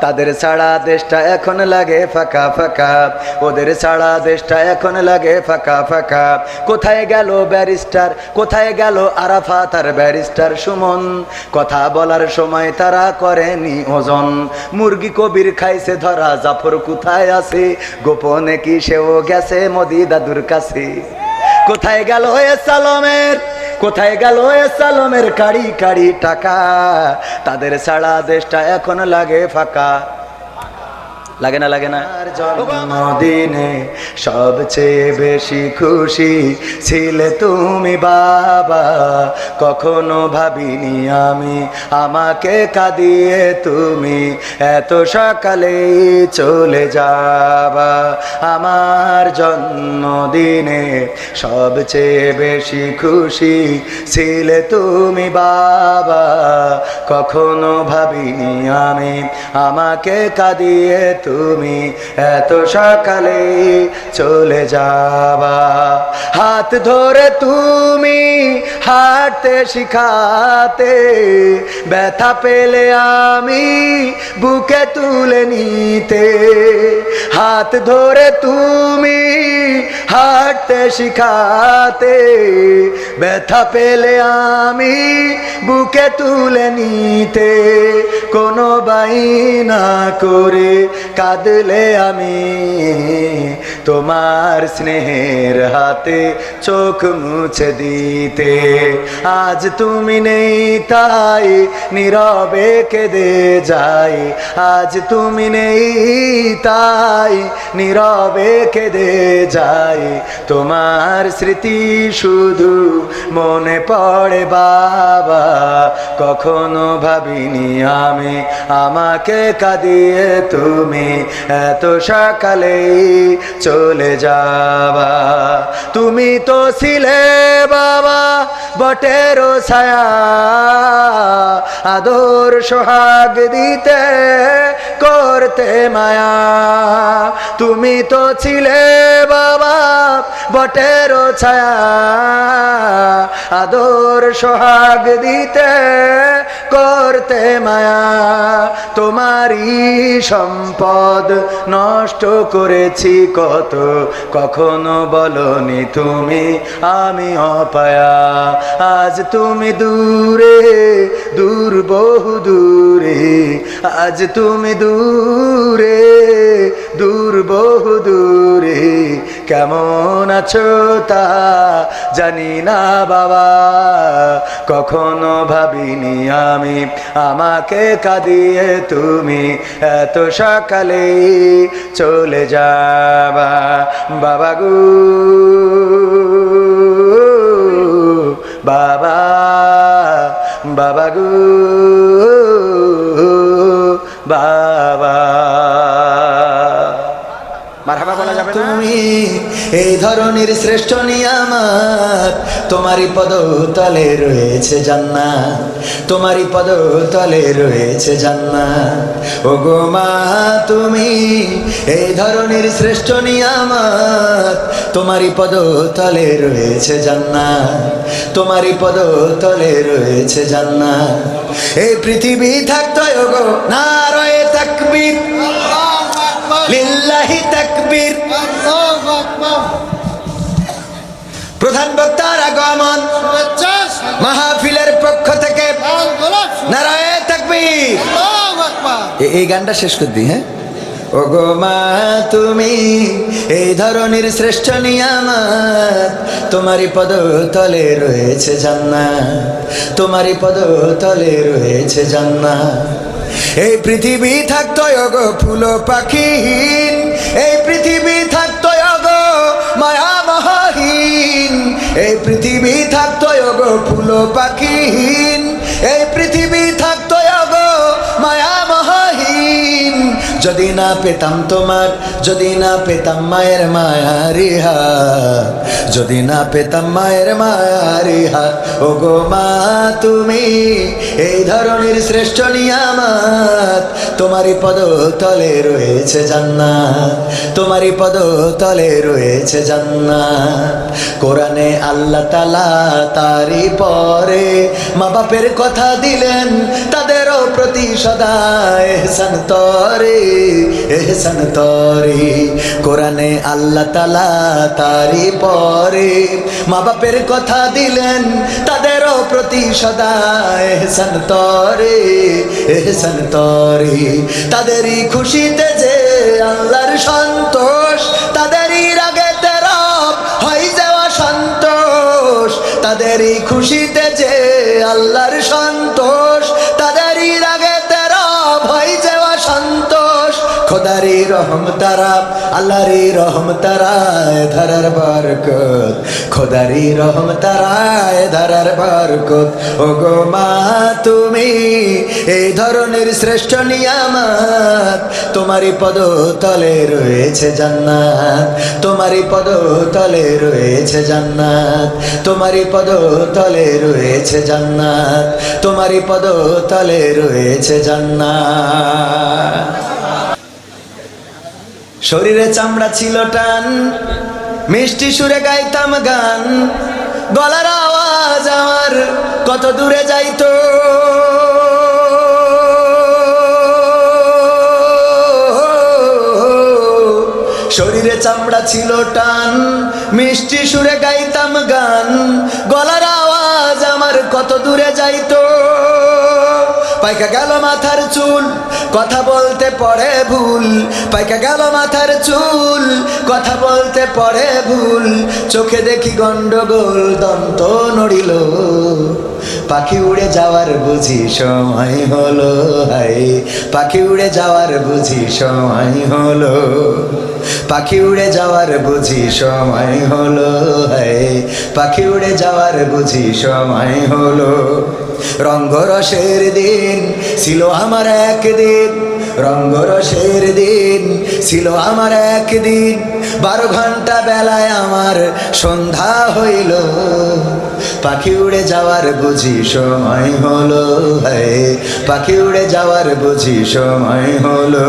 A: তাদের ছাড়া দেশটা এখন লাগে ফাঁকা ফাঁকা, ওদের ছাড়া দেশটা এখন লাগে ফাঁকা ফাঁকা। কোথায় গেল ব্যারিস্টার, কোথায় গেল আরাফাত আর ব্যারিস্টার সুমন, কথা বলার সময় তারা করেনি ওজন। মুরগি কবির খাইছে ধরা, জাফর কোথায় আছে, গোপনে কি সেও গেছে মোদি দাদুর কাছে। কোথায় গেল এ সালমের, কোথায় গেল এ সালমের কাড়ি কাড়ি টাকা। তাদের ছাড়া দেশটা এখন লাগে ফাঁকা, লাগে না লাগে না। জন্মদিনে সবচেয়ে বেশি খুশি ছিলে তুমি বাবা, কখনো ভাবিনি আমি আমাকে কাঁদিয়ে তুমি এত সকালে চলে যাবা। আমার জন্মদিনে সবচেয়ে বেশি খুশি ছিলে তুমি বাবা, কখনো ভাবিনি আমি আমাকে কাঁদিয়ে তুমি এত সকালে চলে যাবা। হাত ধরে তুমি হাঁটতে শিখাতে, ব্যথা পেলে আমি বুকে তুলে নিতে। হাত ধরে তুমি হাঁটতে শিখাতে, ব্যথা পেলে আমি বুকে তুলে নিতে। কোনো বাইনা করে কাঁদলে আমি তোমার স্নেহের হাতে চোখ মুছে দিতে। আজ তুমি নেই তাই নীরবে কেঁদে যাই, আজ তুমি নেই তাই নীরবে কেঁদে যাই। তোমার স্মৃতি শুধু মনে পড়ে বাবা, কখনো ভাবিনি আমি আমাকে কাঁদিয়ে তুমি এত সকালে চলে যাবা। তুমি তো ছিলে বাবা বটের ছায়া, আদর সোহাগ দিতে করতে মায়া। তুমি তো ছিলে বাবা বটের ছায়া, আদর সোহাগ দিতে করতে মায়া। তোমারই সম্পদ নষ্ট করেছি কত, কখনো বলনি তুমি আমি অপায়া। আজ তুমি দূরে দূর বহু দূরে, আজ তুমি দূরে দূর বহু দূরে। কেমন আছো তা জানি না বাবা, কখনো ভাবিনি আমি আমাকে কাঁদিয়ে তুমি এত সকালে চলে যাবা। বাবা গো বাবা, বাবা গো বাবা। মারহাবা বলা তুমি এই ধরনের শ্রেষ্ঠ নিয়ামত, তোমারই পদতলে রয়েছে জান্নাত, তোমারই পদতলে রয়েছে জান্নাত। ওগো মা তুমি এই ধরনের শ্রেষ্ঠ নিয়ামত, তোমারই পদতলে রয়েছে জান্নাত, তোমারই পদতলে রয়েছে জান্নাত। এই পৃথিবী থাকতো ওগো নারায়ে তাকবীর, লিল্লাহি তাকবীর। প্রধান বক্তার আগমন মাহফিলের পক্ষ থেকে নারায়ে তাকবীর। এই গানটা শেষ করে দিই। হ্যাঁ, ওগো মা তুমি এই ধরনের শ্রেষ্ঠ নিয়ামত, তোমারই পদতলে রয়েছে জান্নাত, তোমারই পদতলে রয়েছে জান্নাত। এই পৃথিবী থাকতো ওগো ফুল পাখিহীন, এই পৃথিবী থাকতো ওগো মায়া মহাহীন, এই পৃথিবী থাকতো ওগো ফুল পাখিহীন, এই পৃথিবী থাকতো ওগো মায়া মহাহীন। যদি না পেতাম তোমার, যদি না পেতাম মায়ের মায়ারি হাত, যদি না পেতাম মায়ের মায়ারি হাত। ওগো মা তুমি এই ধরনের শ্রেষ্ঠ নিয়ামত, তোমারই পদতলে রয়েছে জান্নাত, তোমারই পদতলে রয়েছে জান্নাত। কোরআনে আল্লাহ তাআলা তারই পরে মা বাপের কথা দিলেন, তাদেরও প্রতি সদা এহসান তরে, এহসান তরে। কোরআনে আল্লাহ তাআলা তারই পরে মা বাপের কথা দিলেন, তাদেরও প্রতি সদা এহসান তরে, এহসান তরে। তাদেরই খুশিতে যে আল্লাহর সন্তোষ, তাদেরই রাগেতে রব হয় যাওয়া সন্তোষ, তাদেরই খুশিতে যে আল্লাহর সন্তোষ, তাদেরই রাগেতে রব হয় যাওয়া সন্তোষ। খোদারি রহম তারা, আল্লাহরি রহম তারায় ধারার বরকত, খোদারি রহম তারায় ধারার বরকত। ওগো মা তুমি এই ধরনের শ্রেষ্ঠ নিয়ামত, তোমারই পদতলে রয়েছে জান্নাত, তোমারই পদতলে রয়েছে জান্নাত, তোমারই পদতলে রয়েছে জান্নাত, তোমারই পদতলে রয়েছে জান্নাত। শরীরে চামড়া ছিল টান, মিষ্টি সুরে গাইতাম গান, গলার আওয়াজ আমার কত দূরে যাইতো। শরীরে চামড়া ছিল টান, মিষ্টি সুরে গাইতাম গান, গলার আওয়াজ আমার কত দূরে যাইতো। পাইকা গেল মাথার চুল, কথা বলতে পড়ে ভুল, পাইকা গেল মাথার চুল, কথা বলতে পড়ে ভুল। চোখে দেখি গন্ডগোল, দন্ত নড়িল, পাখি উড়ে যাওয়ার বুঝি সময় হলো। হায় পাখি উড়ে যাওয়ার বুঝি সময় হলো, পাখি উড়ে যাওয়ার বুঝি সময় হলো। হায় পাখি উড়ে যাওয়ার বুঝি সময় হলো। রঙ্গরসের দিন ছিল আমার একদিন, রঙ্গরসের দিন ছিল আমার একদিন, 12 ঘন্টা বেলায় আমার সন্ধ্যা হইল। পাখি উড়ে যাওয়ার বুঝি সময় হলো। হায় পাখি উড়ে যাওয়ার বুঝি সময় হলো,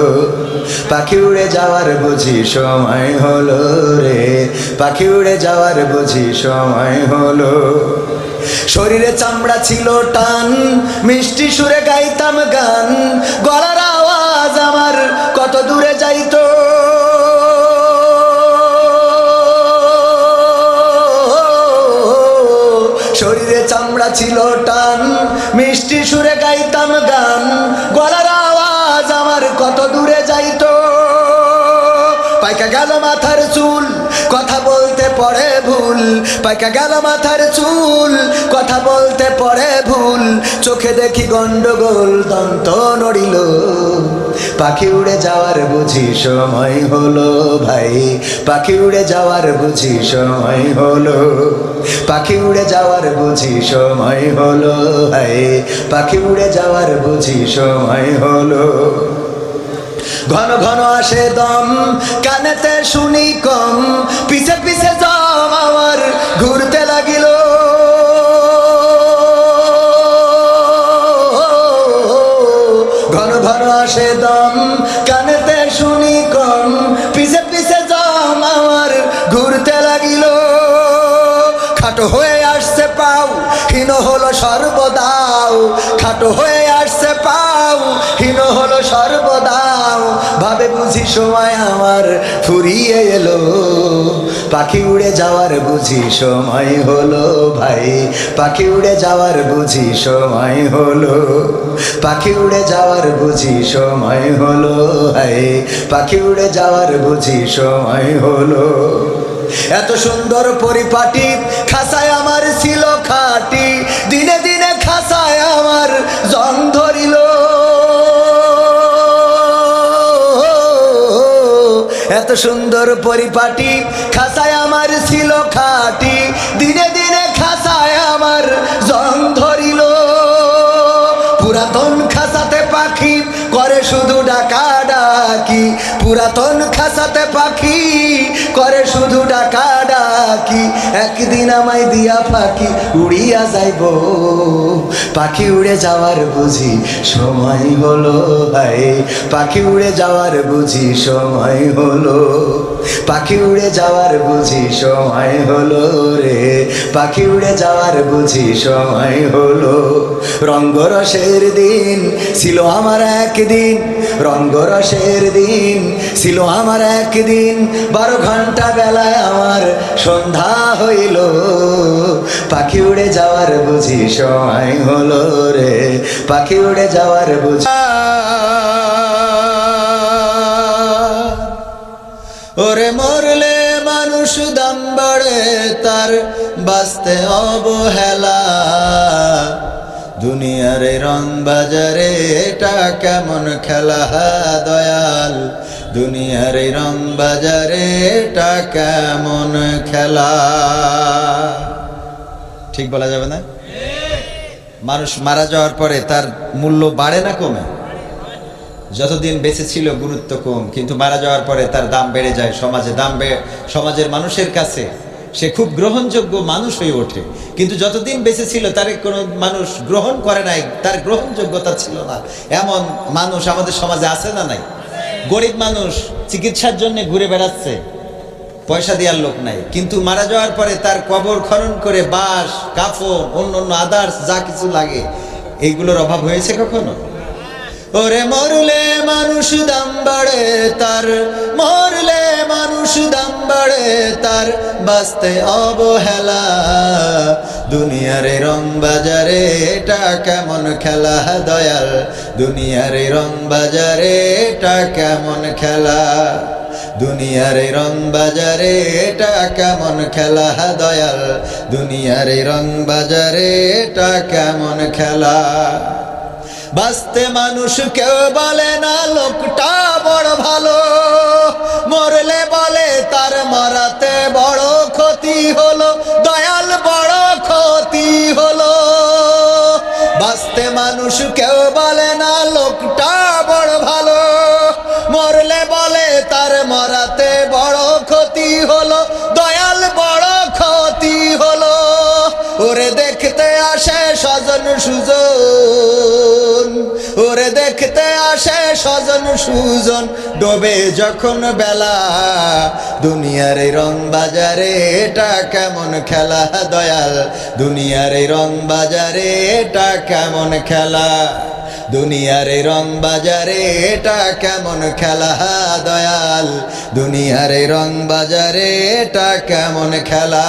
A: পাখি উড়ে যাওয়ার বুঝি সময় হলো রে, পাখি উড়ে যাওয়ার বুঝি সময় হলো। শরীরে চামড়া ছিল টান, মিষ্টি সুরে গাইতাম গান, গলার আওয়াজ আমার কত দূরে যাইতো। শরীরে চামড়া ছিল টান, মিষ্টি সুরে গাইতাম গান, গলার আওয়াজ আমার কত দূরে যাইতো। পাইকা গেল মাথার চুল, কথা বলতে পড়ে ভুল, পাইকা গেল মাথার চুল, কথা বলতে পড়ে ভুল। চোখে দেখি গন্ডগোল, দন্ত নড়িল, পাখি উড়ে যাওয়ার বুঝি সময় হলো। ভাই পাখি উড়ে যাওয়ার বুঝি সময় হলো, পাখি উড়ে যাওয়ার বুঝি সময় হলো। হায় পাখি উড়ে যাওয়ার বুঝি সময় হলো। ঘন ঘন আসে দম, কানেতে শুনি কম, পিছে পিছে জম আমার ঘুরতে লাগিল। ঘন ঘন আসে দম, কানেতে শুনি কম, পিছে পিছে জম আমার ঘুরতে লাগিল। খাটো হয়ে আসছে পাও, হীন হলো সর্বদাও, খাটো হয়ে আসছে পাও, হীন হলো সর্বদাও। ভাবে বুঝি সময় আমার ফুরিয়ে এলো, পাখি উড়ে যাওয়ার বুঝি সময় হলো ভাই, পাখি উড়ে যাওয়ার বুঝি সময় হলো, পাখি উড়ে যাওয়ার বুঝি সময় হলো ভাই, পাখি উড়ে যাওয়ার বুঝি সময় হলো। এত সুন্দর পরিপাটি খাসায় আমার ছিল খাটি, দিনে দিনে খাসায় আমার জং ধরিল। এত সুন্দর পরিপাটি খাসায় আমার ছিল খাটি, দিনে দিনে খাসায় আমার জং ধরিল। পুরাতন খাসাতে পাখি করে শুধু ডাকা ডাকি, পুরাতন খাসাতে পাখি করে শুধু ডাকা ডাকি। একদিন আমায় দিয়া পাখি উড়িয়া যাইব, পাখি উড়ে যাওয়ার বুঝি সময় হলো ভাই, পাখি উড়ে যাওয়ার বুঝি সময় হলো, পাখি উড়ে যাওয়ার বুঝি সময় হলো রে, পাখি উড়ে যাওয়ার বুঝি সময় হলো। রঙ্গরসের দিন ছিল আমার একদিন, রঙ্গরসের দিন ছিল আমার একদিন, 12 ঘন্টা বেলায় আমার সন্ধ্যা হইল, পাখি উড়ে যাওয়ার বুঝি সময় হলো রে, পাখি উড়ে যাওয়ার বুঝি। ওরে মরলে মানুষ দাম বাড়ে তার, বাঁচতে অবহেলা, দুনিয়ার রং বাজারে এটা কেমন খেলা দয়াল, দুনিয়ার রং বাজারে এটা কেমন খেলা। ঠিক বলা যাবে না? মানুষ মারা যাওয়ার পরে তার মূল্য বাড়ে না কমে? যতদিন বেঁচে ছিল গুরুত্ব কম, কিন্তু মারা যাওয়ার পরে তার দাম বেড়ে যায়, সমাজে দাম সমাজের মানুষের কাছে সে খুব গ্রহণযোগ্য মানুষ হয়ে ওঠে। কিন্তু যতদিন বেঁচে ছিল তার কোনো মানুষ গ্রহণ করে নাই, তার গ্রহণযোগ্যতা ছিল না, এমন মানুষ আমাদের সমাজে আছে না নাই? গরিব মানুষ চিকিৎসার জন্য ঘুরে বেড়াচ্ছে, পয়সা দেওয়ার লোক নাই, কিন্তু মারা যাওয়ার পরে তার কবর খনন করে বাঁশ কাফন অন্য অন্য আদার্স যা কিছু লাগে এইগুলোর অভাব হয়েছে কখনো? ওরে মরলে মানুষ দাম বাড়ে তার, মরলে মানুষ দাম বাড়ে তার, বাঁচতে অবহেলা, দুনিয়ার রং বাজারে এটা কেমন খেলা দয়াল, দুনিয়ার রং বাজারে এটা কেমন খেলা, দুনিয়ার রং বাজারে এটা কেমন খেলা দয়াল, দুনিয়ার রং বাজারে এটা কেমন খেলা। বাঁচতে মানুষ কেউ বলে না লোকটা বড় ভালো, মরলে বলে তার মরাতে বড় ক্ষতি হলো দয়াল, বড় ক্ষতি হলো। বাঁচতে মানুষ কেউ বলে না লোকটা বড় ভালো, মরলে বলে তার মরাতে বড় ক্ষতি হলো দয়াল, বড় ক্ষতি হলো। ওরে দেখতে আসে স্বজন সুজন, ওরে দেখতে আসে স্বজন সুজন, ডোবে যখন বেলা, দুনিয়ার রং বাজারে এটা কেমন খেলা দয়াল, দুনিয়ার রং বাজারে এটা কেমন খেলা, দুনিয়ার রং বাজারে এটা কেমন খেলা দয়াল, দুনিয়ার রং বাজারে এটা কেমন খেলা।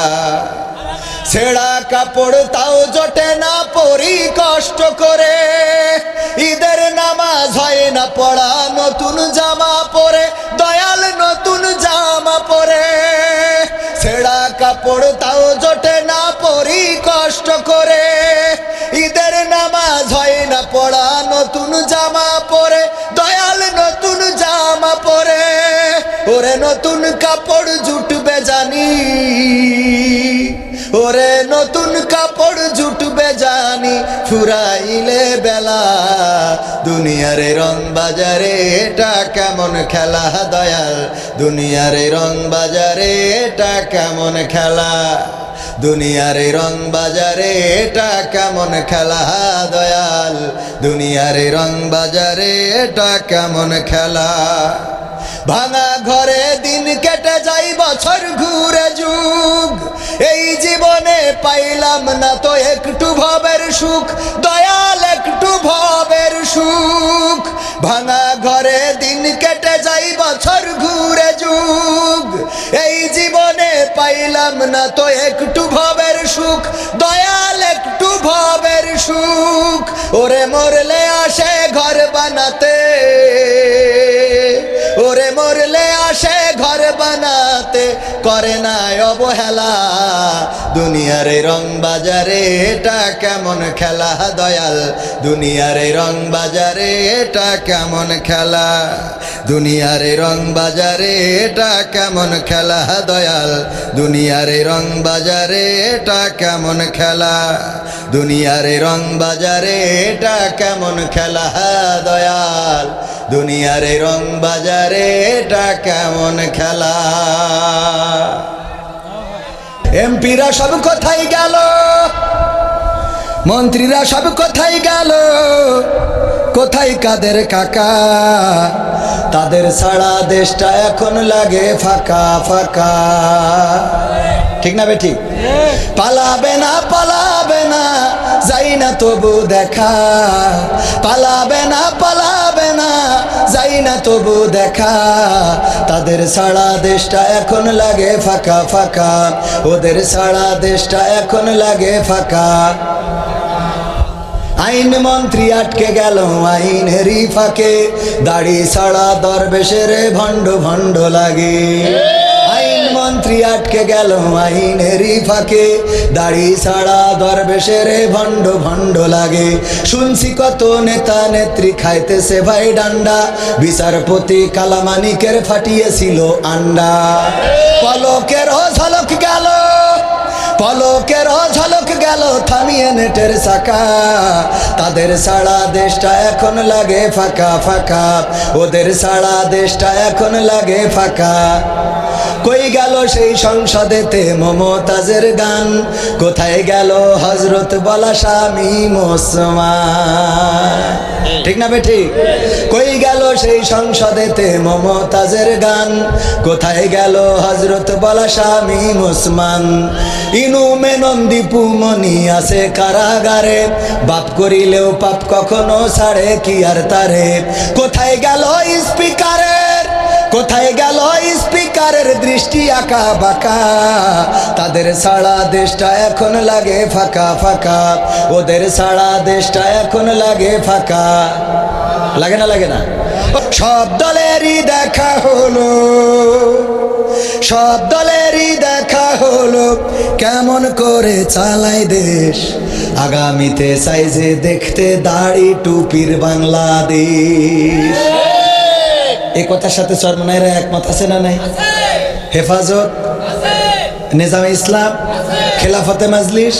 A: ছেঁড়া কাপড় তাও জোটে না পরি কষ্ট করে, ঈদের নামাজ হয় না পড়া নতুন জামা পরে দয়াল, নতুন জামা পরে। ছেঁড়া কাপড় তাও জোটে না পরি কষ্ট করে, ঈদের নামাজ হয় না পড়া নতুন জামা পরে দয়াল, নতুন জামা পরে। ওরে নতুন কাপড় জুটবে জানি, ওরে নতুন কাপড় জুটবে জানি, জানি ফুরাইলে বেলা, দুনিয়ার রং বাজারে এটা কেমন খেলা দয়াল, দুনিয়ার রং বাজারে এটা কেমন খেলা, দুনিয়ার রং বাজারে এটা কেমন খেলা দয়াল, দুনিয়ার রং বাজারে এটা কেমন খেলা। ভাঙা ঘরে দিন কেটে যাই বছর ঘুরে যুগ, এই জীবনে পাইলাম না তো একটু ভবের সুখ দয়াল, একটু ভবের সুখ। ভাঙা ঘরে দিন কেটে যাই বছর ঘুরে যুগ, এই জীবনে পাইলাম না তো একটু ভবের সুখ দয়াল, একটু ভবের সুখ। ওরে মরলে আসে ঘর বানাতে, ওরে মরলে আসে ঘর বানাতে, করে না অবহেলা, দুনিয়ার রং বাজারে এটা কেমন খেলা দয়াল, দুনিয়ার রং বাজারে এটা কেমন খেলা, দুনিয়ার রং বাজারে এটা কেমন খেলা দয়াল, দুনিয়ার রং বাজারে এটা কেমন খেলা, দুনিয়ার রং বাজারে এটা কেমন খেলা দয়াল, দুনিয়ার রং বাজারে এটা কেমন খেলা। এমপিরা সব কোথায় গেল, মন্ত্রীরা সব কোথায় গেল, কোথায় কাদের কাকা, তাদের ছাড়া দেশটা এখন লাগে ফাঁকা ফাঁকা, ঠিক না বেঠিক? পালাবে না পালাবে না যাই না তবু দেখা, পালাবে না পালাবে না যাই না তবু দেখা, তাদের ছাড়া দেশটা এখন লাগে ফাঁকা ফাঁকা, ওদের ছাড়া দেশটা এখন লাগে ফাঁকা। আইন মন্ত্রী আটকে গেল আইনেরই ফাঁকে, দাড়ি ছাড়া দরবেশের ভণ্ড ভণ্ড লাগে, আইন মন্ত্রী আটকে গেল আইনেরই ফাঁকে, দাড়ি ছাড়া দরবেশের ভণ্ড ভণ্ড লাগে। শুনছি কত নেতা নেত্রী খাইতেছে ভাই ডান্ডা, বিচারপতি কালামানিকের ফাটিয়েছিল আন্ডা, পলকের ঝলক গেল, পলকের ঝলক গেল থামিয়ে নেটের চাকা, তাদের ছাড়া দেশটা এখন লাগে ফাঁকা ফাঁকা, ওদের ছাড়া দেশটা এখন লাগে ফাঁকা। কই গেল সেই সংসদেতে মমতাজের গান, কোথায় গেল হজরত বলা স্বামী মুসলমান, ঠিক না বেঠিক? কই গেল সেই সংসদেতে মমতাজের গান, কোথায় গেল হজরত বলা স্বামী মুসলমান। ইনু মেনন দীপু মনি আছে কারাগারে, বাপ করিলেও পাপ কখনো ছাড়ে কি আর তারে, কোথায় গেল স্পিকারের, কোথায় গেল স্পিকারের দৃষ্টি আঁকা বাঁকা, তাদের ছাড়া দেশটা এখন লাগে ফাঁকা ফাঁকা, ওদের ছাড়া দেশটা এখন লাগে ফাঁকা, লাগে না লাগে না? সব দলেরই দেখা হলো, সব দলেরই দেখা হলো, কেমন করে চালায় দেশ, আগামীতে চাইছে দেখতে দাড়ি টুপির বাংলাদেশ। এই কথার সাথে চরমনাইরা একমত আছে না নাই? হেফাজত, নিজামে ইসলাম, খেলাফতে মজলিস,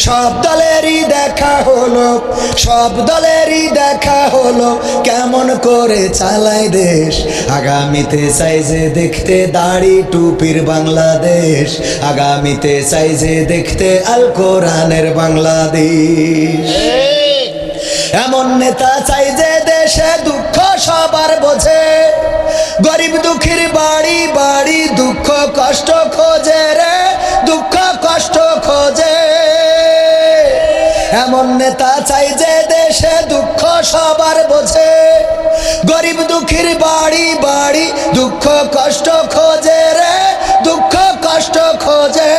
A: সব দলেরই দেখা হলো, সব দলেরই দেখা হলো, কেমন করে চালায় দেশ, আগামীতে চাইছে দেখতে দাড়ি টুপির বাংলাদেশ, আগামীতে চাইছে দেখতে আল কোরআনের বাংলাদেশ। এমন নেতা চাই যে দেশে দুঃখ সবার বোঝে, গরিব দুঃখীর বাড়ি বাড়ি দুঃখ কষ্ট খোঁজে রে, দুঃখ কষ্ট খোঁজে। এমন নেতা চাই যে দেশে দুঃখ সবার বোঝে, গরিব দুঃখীর বাড়ি বাড়ি দুঃখ কষ্ট খোঁজে রে, দুঃখ কষ্ট খোঁজে।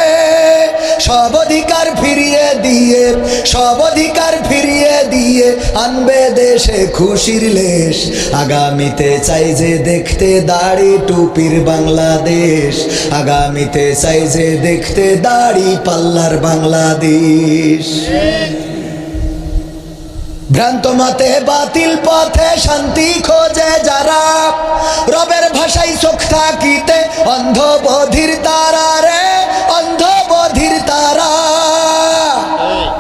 A: সব অধিকার ফিরিয়ে দিয়ে, সব অধিকার ফিরিয়ে দিয়ে আনবে দেশে খুশির লেশ, আগামীতে চাই যে দেখতে দাড়ি টুপির বাংলাদেশ, আগামীতে চাই যে দেখতে দাড়ি পাল্লার বাংলাদেশ। ভ্রান্ত মতে বাতিল পথে শান্তি খোঁজে যারা, রবের ভাষায় চোখ থাকিতে অন্ধ বধির তারা রে, অন্ধ বধির তারা,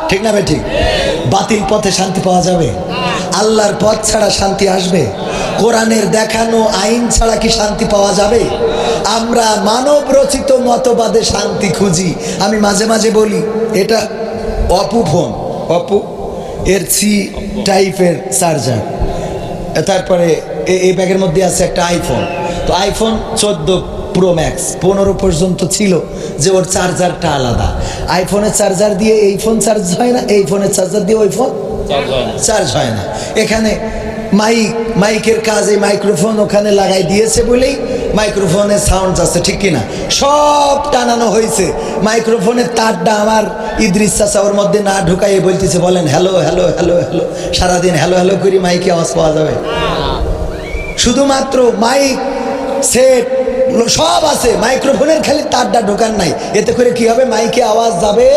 A: ঠিক না ভাই? ঠিক। বাতিল পথে শান্তি পাওয়া যাবে? আল্লাহর পথ ছাড়া শান্তি আসবে? কোরআনের দেখানো আইন ছাড়া কি শান্তি পাওয়া যাবে? আমরা মানব রচিত মতবাদে শান্তি খুঁজি। আমি মাঝে মাঝে বলি এটা অপু ফোন, অপু এর সি টাইপের চার্জার, তারপরে এই ব্যাগের মধ্যে আছে একটা আইফোন। তো আইফোন 14 প্রো ম্যাক্স 15 পর্যন্ত ছিল যে ওর চার্জারটা আলাদা। আইফোনের চার্জার দিয়ে এই ফোন চার্জ হয় না, এই ফোনের চার্জার দিয়ে ওই ফোন চার্জ হয় না। এখানে মাইকের কাজ, এই মাইক্রোফোন ওখানে লাগাই দিয়েছে বলেই মাইক্রোফোনের সাউন্ড আছে, ঠিক কিনা? সব টানানো হয়েছে। মাইক্রোফোনের তারটা আমার ইদ্রিস চাচা ওর মধ্যে না ঢুকাইয়ে বলতেছে, বলেন হ্যালো হ্যালো হ্যালো হ্যালো। সারাদিন হ্যালো হ্যালো করি মাইকে আওয়াজ পাওয়া যাবে? শুধুমাত্র মাইক সেট সব আছে, মাইক্রোফোনের খালি তারটা ঢোকান নাই। এতে করে কি হবে? মাইকে আওয়াজ যাবে।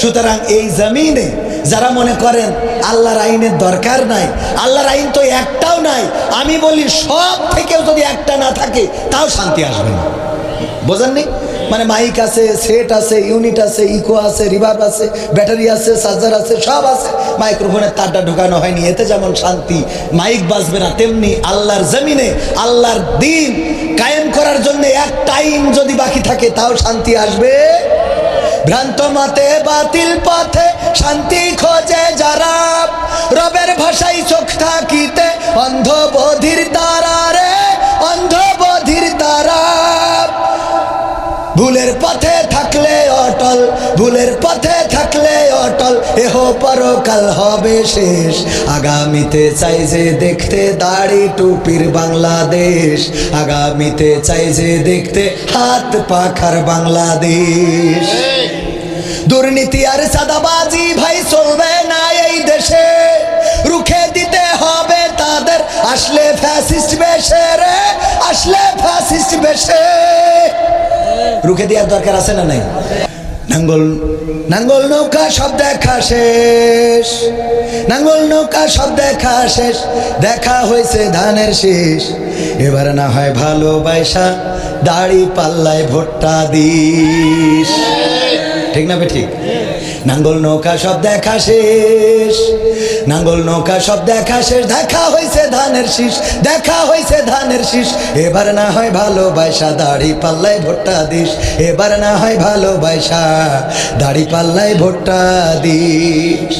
A: সুতরাং এই জমিনে যারা মনে করেন আল্লাহর আইনের দরকার নাই, আল্লাহর আইন তো একটাও নাই, আমি বলি সব থেকেও যদি একটা না থাকে তাও শান্তি আসবে না। বোঝেননি? মানে মাইক আছে, সেট আছে, ইউনিট আছে, ইকো আছে, রিভার্ব আছে, ব্যাটারি আছে, চার্জার আছে, সব আছে, মাইক্রোফোনের তারটা ঢোকানো হয়নি। এতে যেমন শান্তি, মাইক বাজবে না, তেমনি আল্লাহর জমিনে আল্লাহর দিন কায়েম করার জন্য একটা আইন যদি বাকি থাকে তাও শান্তি আসবে। ভ্রান্ত মতে বাতিল পথে শান্তি খোঁজে যারা, রবের ভাষায় চোখ থাকিতে অন্ধ বধির তারা রে, অন্ধ বধির তারা। ভুলের পথে থাকলে অটল, ভুলের পথে থাকলে অটল, এহ পরকাল হবে শেষ। আগামীতে চাই যে দেখতে দাড়ি টুপির বাংলাদেশ, আগামীতে চাই যে দেখতে হাত পাখার বাংলাদেশ। দুর্নীতি আর চাঁদাবাজি ভাই চলবে না এই দেশে, রুখে দিতে হবে তাদের আসলে ফ্যাসিস্ট বেশে রে, আসলে ফ্যাসিস্ট বেশে। রুখে দেওয়ার দরকার আছে না নাই? নাঙ্গল নাঙ্গল নৌকা সব দেখা শেষ, নাঙ্গল নৌকা সব দেখা শেষ, দেখা হয়েছে ধানের শীষ। এবার না হয় ভালোবাসা দাড়ি পাল্লায় ভোটটা দিস, ঠিক না ঠিক? নাঙ্গল নৌকা সব দেখা শেষ, নাঙ্গল নৌকা সব দেখা শেষ, দেখা হয়েছে ধানের শীষ, দেখা হয়েছে ধানের শীষ। এবার না হয় ভালোবাসা দাড়ি পাল্লায় ভোটটা দিস, এবার না হয় ভালোবাসা দাড়ি পাল্লায় ভোটটা দিস।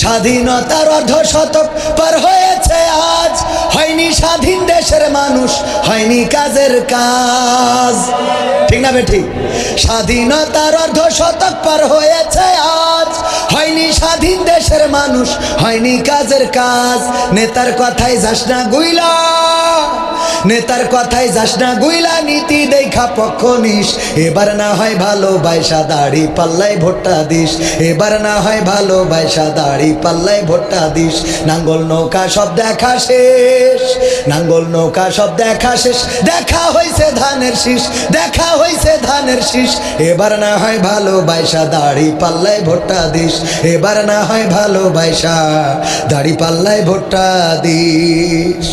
A: স্বাধীনতার অর্ধশতক পার হয়েছে আজ, হয়নি স্বাধীন দেশের মানুষ, হয়নি কাজের কাজ, ঠিক না ঠিক? স্বাধীনতার অর্ধশতক পার হয়েছে আজ, হয়নি স্বাধীন দেশের মানুষ, হয়নি কাজের কাজ। নেতার কথায় যাস না গুইলা, নেতার কথায় যাস না গুইলা, নীতি দেখা পক্ষ নিস। এবার না হয় ভালোবাসা দাড়ি পাল্লায় ভোটটা দিস, এবার না হয় ভালোবাসা দাড়ি পাল্লায় ভোটটা দিস। নাঙ্গল নৌকা সব দেখা শেষ, নাঙ্গল নৌকা সব দেখা শেষ, দেখা হয়েছে ধানের শীষ, দেখা হয়েছে ধানের শীষ। এবার না হয় ভালোবাসা দাড়ি পাল্লায় ভোটটা দিস, এবার না হয় ভালোবাসা দাড়ি পাল্লায় ভোটটা দিস।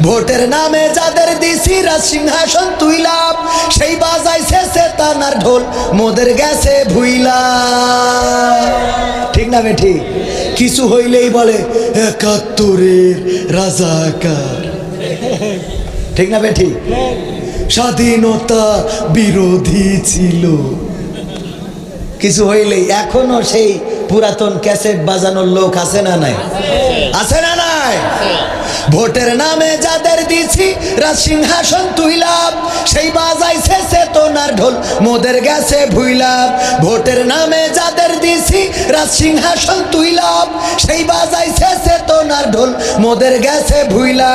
A: ভোটের নামে যাদের দিছি রাজ সিংহাসন তুইলা, সেই বাজাইছে সেতানার ঢোল, মোদের গেছে ভুইলা, ঠিক না ঠিক? কিছু হইলেই বলে ৭১-এর রাজাকার, ঠিক না ঠিক? স্বাধীনতা বিরোধী ছিল, কিছু হইলেই। এখনো সেই পুরাতন ক্যাসেট বাজানোর লোক আছে না নাই? আছে না নাই? ভোটের নামে যাদের দিছি রাজ সিংহাসন তুইলা, সেই বাজাইছে চেতনার ঢোল, মোদের গেছে ভুইলা। ভোটের নামে যাদের দিছি রাজ সিংহাসন তুইলা, সেই বাজাইছে চেতনার ঢোল, মোদের গেছে ভুইলা।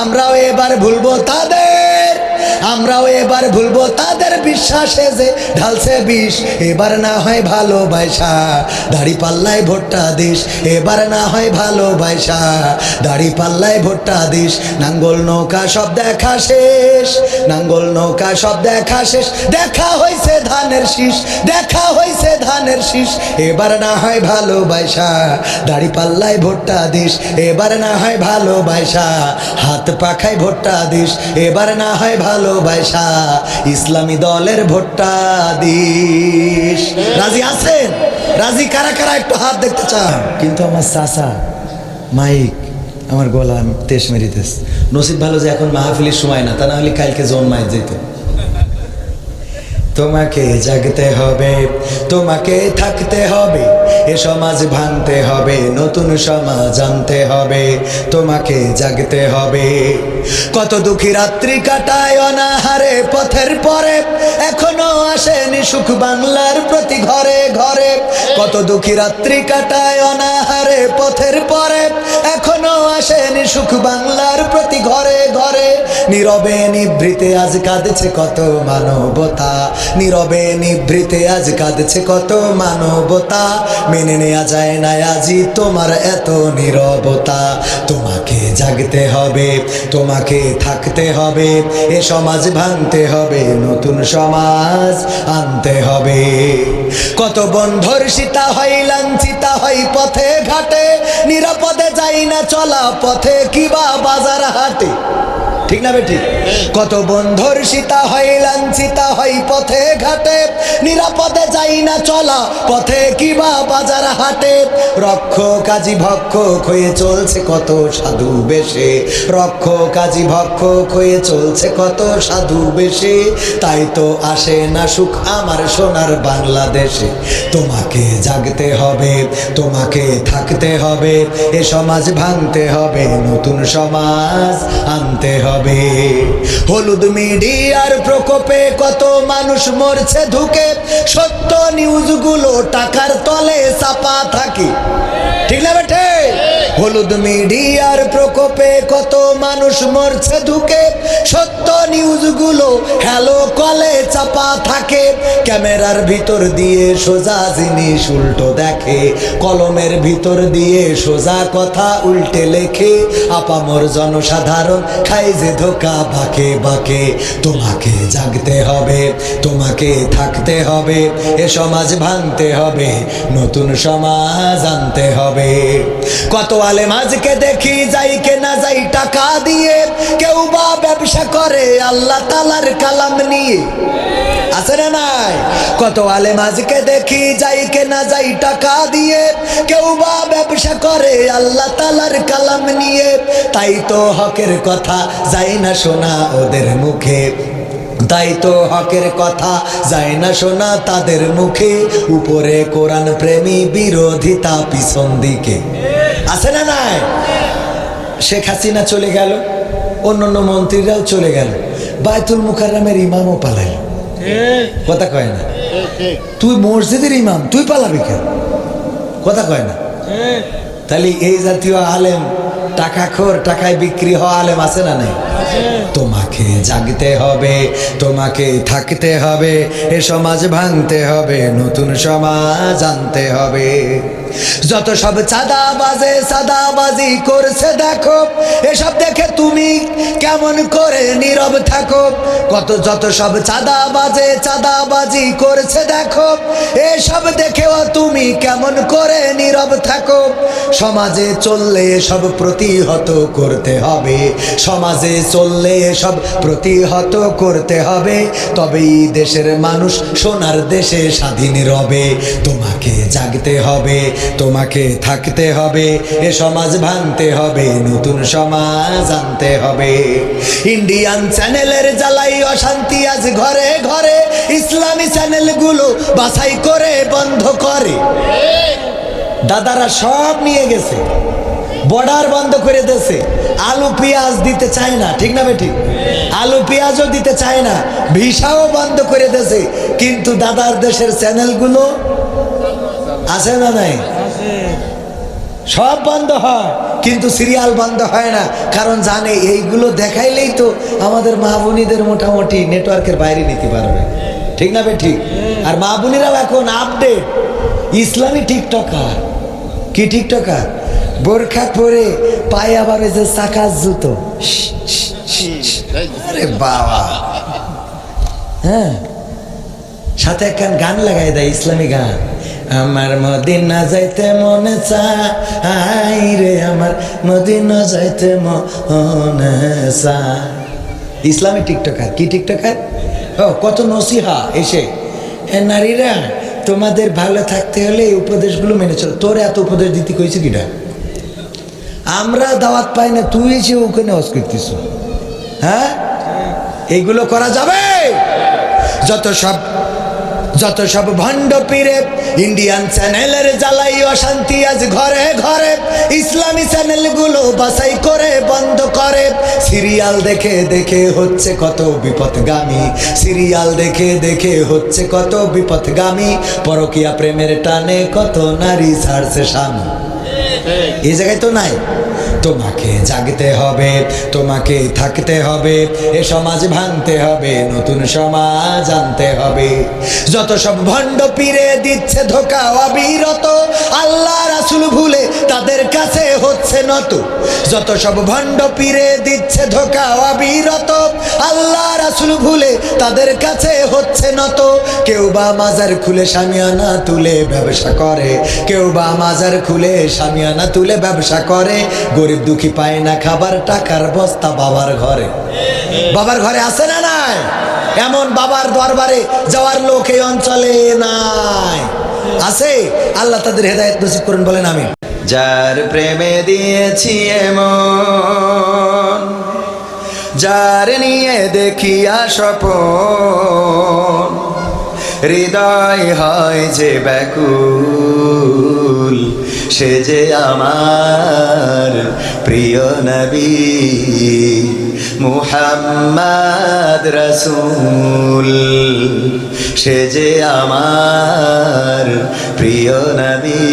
A: আমরাও এবার ভুলবো তাদের, আমরাও এবার ভুলবো তাদের বিশ্বাসে যে ঢালছে বিষ। এবার না হয় ভালোবাসা দাড়ি পাল্লায় ভোটটা দিস, এবার না হয় ভালোবাসা দাড়ি পাল্লায় ভোটটা দিস। নাঙ্গল নৌকা সব দেখা শেষ, নাঙ্গল নৌকা সব দেখা শেষ, দেখা হয়েছে ধানের শীষ, দেখা হয়েছে ধানের শীষ। এবার না হয় ভালোবাসা দাড়ি পাল্লায় ভোটটা দিস, এবার না হয় ভালোবাসা হাত পাখায় ভোটটা দিস, এবার না হয় ভালোবাসা ভালোবাসা ইসলামী দলের ভোটটা দিস। রাজি আছেন? রাজি কারা কারা একটু হাত দেখতে চান? কিন্তু আমার চাচা মাইক আমার গলা তেস মেরিতেস। নসিব ভালো যে এখন মাহফিলের সময় না, তা না হলে কালকে জন মাইক যেত। তোমাকে জাগতে হবে, তোমাকে থাকতে হবে, এ সমাজ ভাঙতে হবে, নতুন সমাজ আনতে হবে, তোমাকে জাগতে হবে। কত দুঃখী রাত্রি কাটায় অনাহারে পথের পরে, এখনো আসেনি সুখ বাংলার প্রতি ঘরে ঘরে। কত দুঃখী রাত্রি কাটায় অনাহারে পথের পরে, এখনো আসেনি সুখ বাংলার প্রতি ঘরে ঘরে। নীরবে নিভৃতে আজ কাঁদছে কত মানবতা, নীরবে নিভৃতে আজ কাঁদছে কত মানবতা। মেনে নেওয়া যায় না আজি তোমার এত নীরবতা। তোমাকে জাগতে হবে, তোমাকে থাকতে হবে, এ সমাজ ভাঙতে হবে, নতুন সমাজ আনতে হবে। কত বন্ধুর সীতা হয় লাঞ্ছিতা হয় পথে ঘাটে, নিরাপদে যাই না চলা পথে কিবা বাজার হাটে। ঠিক না বেটি? কত বন্ধুর সীতা হয় লাঞ্ছিতা হয় পথে ঘাটে, নিরাপদে যাই না চলা পথে কিবা বাজার হাটে। রক্ষ কাজী ভক্ষক হয়ে চলছে কত সাধু বেশে, রক্ষ কাজী ভক্ষক হয়ে চলছে কত সাধু বেশে। তাই তো আসে না সুখ আমার সোনার বাংলাদেশে। তোমাকে জাগতে হবে, তোমাকে থাকতে হবে, এ সমাজ ভাঙতে হবে, নতুন সমাজ আনতে হবে। হলুদ মিডিয়ার প্রকোপে কত মানুষ মরছে ধুকে, সত্য নিউজগুলো টাকার তলে চাপা থাকে। ঠিক না বেটে? হলুদ মিডিয়ার প্রকোপে কত মানুষ মরছে ধুকে, সত্য নিউজগুলো হ্যালো কলে চাপা থাকে। ক্যামেরার ভিতর দিয়ে সোজা জিনিস উল্টো দেখে, কলমের ভিতর দিয়ে সোজা কথা উল্টে লেখে। আপামর জনসাধারণ খাই যে ধোকা বাঁকে বাঁকে। তোমাকে জাগতে হবে, তোমাকে থাকতে হবে, এ সমাজ ভাঙতে হবে, নতুন সমাজ আনতে হবে। কত আলেম আজকে দেখি যাই কে না যাই টাকা দিয়ে, কেউ বা ব্যবসা করে আল্লাহ তাআলার কালাম নিয়ে। আছে না নাই? কত আলেম আজকে দেখি যাই কে না যাই টাকা দিয়ে, কেউ বা ব্যবসা করে আল্লাহ তাআলার কালাম নিয়ে। তাই তো হকের কথা যায় না শোনা ওদের মুখে, তাই তো হকের কথা যায় না শোনা তাদের মুখে। উপরে কোরআন প্রেমী, বিরোধিতা পিছন দিকে। আছে না নাই? শেখ হাসিনা চলে গেল, অন্যান্য মন্ত্রীরাও চলে গেল, বায়তুল মুকাররমের ইমামও পালাইল। কথা কয় না? তুই মসজিদের ইমাম, তুই পালাবি কেন? কথা কয় না? তাহলে এই জাতীয় আলেম, টাকাখোর, টাকায় বিক্রি হওয়া আলেম আছে না নাই? তোমাকে জাগতে হবে, তোমাকে থাকতে হবে, এ সমাজ ভাঙতে হবে, নতুন সমাজ আনতে হবে। যত সব চাঁদাবাজে চাঁদাবাজি করছে দেখো, এসব দেখে তুমি কেমন করে নীরব থাকো। যত সব চাঁদাবাজে চাঁদাবাজি করছে দেখো, এসব দেখেও তুমি কেমন করে নীরব থাকো। সমাজে চললে এসব প্রতিহত করতে হবে, সমাজে চললে এসব প্রতিহত করতে হবে, তবেই দেশের মানুষ সোনার দেশে স্বাধীন রবে। তোমাকে জাগতে হবে, তোমাকে থাকতে হবে, এ সমাজ ভাঙতে হবে, নতুন সমাজ আনতে হবে। ইন্ডিয়ান চ্যানেলের জ্বালাই অশান্তি আজ ঘরে ঘরে, ইসলামী চ্যানেলগুলো বাছাই করে বন্ধ করে। দাদারা সব নিয়ে গেছে, বর্ডার বন্ধ করে দিয়েছে, আলু পেঁয়াজ দিতে চায় না। ঠিক না বেঠিক? আলু পেঁয়াজও দিতে চায় না, ভিসাও বন্ধ করে দিয়েছে। কিন্তু দাদার দেশের চ্যানেলগুলো আছে না নাই? সব বন্ধ হয়, কিন্তু সিরিয়াল বন্ধ হয় না, কারণ জানে এইগুলো দেখাইলেই তো আমাদের মা বোনীদের মোটামুটি নেটওয়ার্কের বাইরে নিতে পারবে। ঠিক না বেঠিক? আর মা বোনেরাও এখন আপডেট, ইসলামী টিকটকার। কি টিকটকার? বোরখা পরে পায়ে আবার ওই যে চাকার জুতো। আরে বাবা, হ্যাঁ, সাথে একখান গান লাগাই দেয়, ইসলামী গান। আমার মদিনা যাইতে মনে চায় রে, আমার মদিনা যাইতে মনে চায়।
B: ইসলামী টিকটকার। কি টিকটকার? ও কত নসিহা এসে, নারীরা তোমাদের ভালো থাকতে হলে এই উপদেশগুলো মেনে চলো। তোর এত উপদেশ দিতে কইছে কিটা? আমরা দাওয়াত পাই না, তুই এসে ওখানে হজ করতিস। হ্যাঁ, এইগুলো করা যাবে? যত সব ভণ্ড পীরে ইন্ডিয়ান চ্যানেলের জ্বালাই অশান্তি আজ ঘরে ঘরে। ইসলামী চ্যানেলগুলো বাছাই করে বন্ধ করে। সিরিয়াল দেখে দেখে হচ্ছে কত বিপথগামী, সিরিয়াল দেখে দেখে হচ্ছে কত বিপথগামী। পরকীয়া প্রেমের টানে কত নারী ছাড়ছে স্বামী। এই জায়গায় তো নাই। তোমাকে জাগতে হবে, তোমাকে থাকতে হবে, এ সমাজ ভাঙতে হবে, নতুন সমাজ আনতে হবে। যত সব ভণ্ড পীরে দিচ্ছে ধোকা অবিরত, আল্লাহ রাসূল ভুলে তাদের কাছে হচ্ছে নত। যত সব ভণ্ড পীরে দিচ্ছে ধোকা অবিরত, আল্লাহ রাসূল ভুলে তাদের কাছে হচ্ছে নত। কেউ বা মাজার খুলে শামিয়ানা তুলে ব্যবসা করে, কেউ বা মাজার খুলে শামিয়ানা তুলে ব্যবসা করে। গরিব দুঃখী পায় না খাবার, টাকার বস্তা বাবার ঘরে। বাবার ঘরে আছে না নাই? এমন বাবার দরবারে যাওয়ার লোক এই অঞ্চলে নাই। আছে? আল্লাহ তাদের হেদায়েত নসিব করুন, বলেন আমিন।
A: যার প্রেমে দিয়েছি এমন, যার নিয়ে দেখিয়া স্বপন, হৃদয় হয় যে ব্যাকুল, সে যে আমার প্রিয় নবী মুহাম্মদ রাসূল। সে যে আমার প্রিয় নবী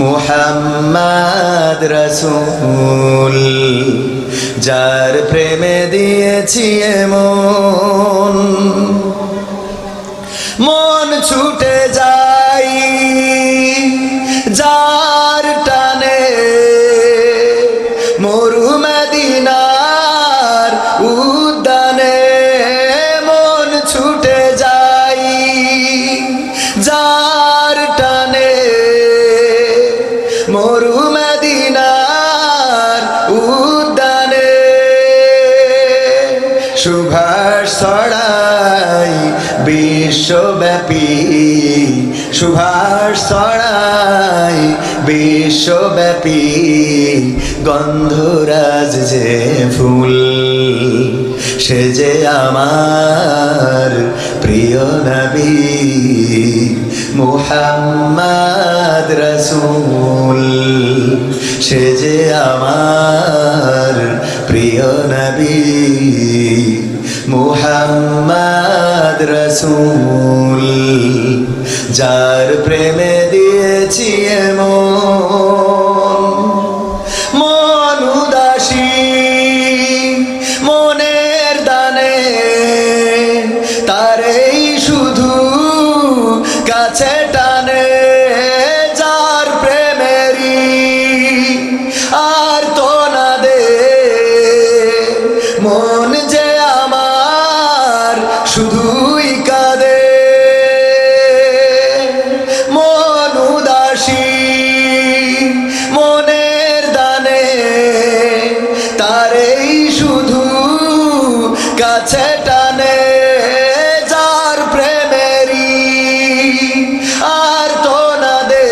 A: মুহাম্মদ রাসূল। যার প্রেমে দিয়েছি এমন, মন ছুটে যাই যার টানে, মরু মদিনার উদ্যানে। মন ছুটে যাই যার টানে, মরু মদিনার উদ্যানে। সুভাষ ছড়াই বিশ্বব্যাপী, সুভাষ ছড়াই বিশ্বব্যাপী, গন্ধরাজ যে ফুল, সে যে আমার প্রিয় নবী মুহাম্মদ রাসূল। সে যে আমার প্রিয় নবী মুহাম্মদ রাসূল। যার প্রেমে দিয়েছি এমন, মন উদাসী মনের দানে, তারেই শুধু কাছে টানে। যার প্রেমেরই আর তো না দে, মন যে আমার শুধুই কাঁদে। মন উদাসী মনের দানে, তারেই শুধু কাছে টানে। যার প্রেমেরই আর তো না দে,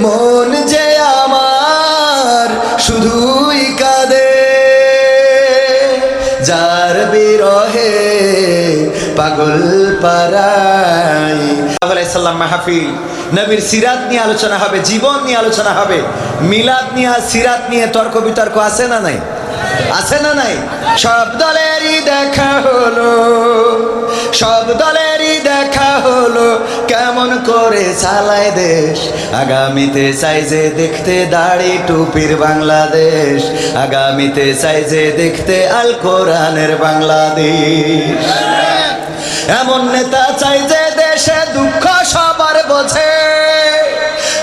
A: মন যে আমার শুধুই কাঁদে। যার বিরহে পাগল পারাই। আলাইহিসসালাম মাহফিল, নবীর সিরাত নিয়ে আলোচনা হবে, জীবন নিয়ে আলোচনা হবে। মিলাদ নিয়ে সিরাত নিয়ে তর্ক বিতর্ক আছে না নাই? আছে না নাই? সব দলেরই দেখা হলো, সব দলেরই দেখা হলো, কেমন করে চালায় দেশ। আগামীতে চাই যে দেখতে দাড়ি টুপির বাংলাদেশ, আগামীতে চাই যে দেখতে আল কোরআনের বাংলাদেশ। এমন নেতা চাই যে দেশে দুঃখ সবার বোঝে,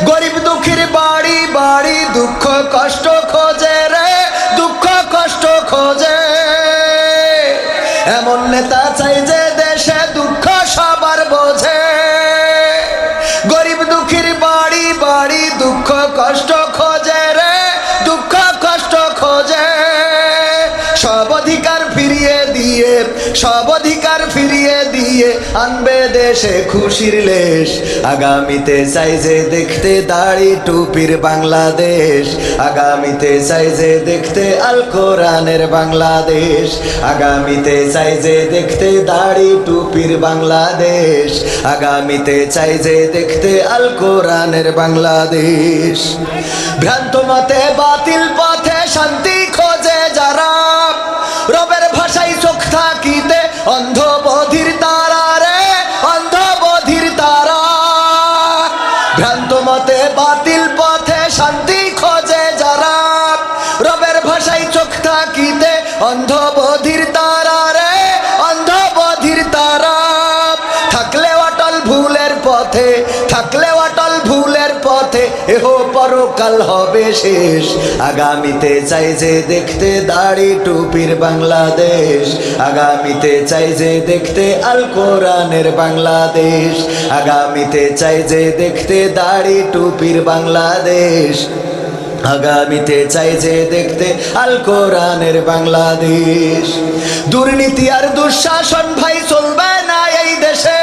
A: গরিব দুঃখীর বাড়ি বাড়ি দুঃখ কষ্ট খোঁজে রে, দুঃখ কষ্ট খোঁজে। এমন নেতা চাই যে দেশে দুঃখ সবার বোঝে, গরিব দুঃখীর বাড়ি বাড়ি দুঃখ কষ্ট খোঁজে রে, দুঃখ কষ্ট খোঁজে। সব অধিকার ফিরিয়ে দিয়ে আনবে দেশে খুশির লেশ। আগামীতে চাই যে দেখতে দাড়ি টুপির বাংলাদেশ, আগামীতে চাই যে দেখতে আল কোরআনের বাংলাদেশ, আগামীতে চাই যে দেখতে দাড়ি টুপির বাংলাদেশ, আগামীতে চাই যে দেখতে আল কোরআনের বাংলাদেশ। ভ্রান্ত মতে বাতিল পথে শান্তি খোঁজে যারা, রবের ভাষায় চোখ থাকিতে অন্ধ বধির তারা রে, অন্ধ বধির তারা। ভ্রান্ত মতে বাতিল পথে শান্তি খোঁজে যারা, রবের ভাষায় চোখ থাকিতে অন্ধ বধির তারা রে, অন্ধ বধির তারা। থাকলে অটল ভুলের পথে, থাকলে অটল ভুলের পথে, এহ পরকাল হবে শেষ। আগামীতে চাই যে দেখতে দাড়ি টুপির বাংলাদেশ, আগামীতে চাই যে দেখতে আল কোরআনের বাংলাদেশ, আগামীতে চাই যে দেখতে দাড়ি টুপির বাংলাদেশ, আগামীতে চাই যে দেখতে আল কোরআনের বাংলাদেশ। দুর্নীতি আর দুঃশাসন ভাই চলবে না এই দেশে,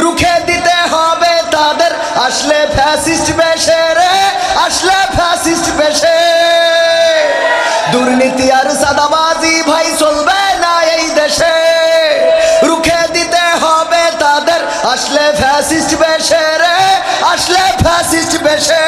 A: রুখে দিতে হবে তাদের আসলে ফ্যাসিস্ট বেশে রে, আসলে ফ্যাসিস্ট বেশে। দুর্নীতি আর সাদাবাজি ভাই চলবে না এই দেশে, রুখে দিতে হবে তাদের আসলে ফ্যাসিস্ট বেশে রে, আসলে ফ্যাসিস্ট বেশে।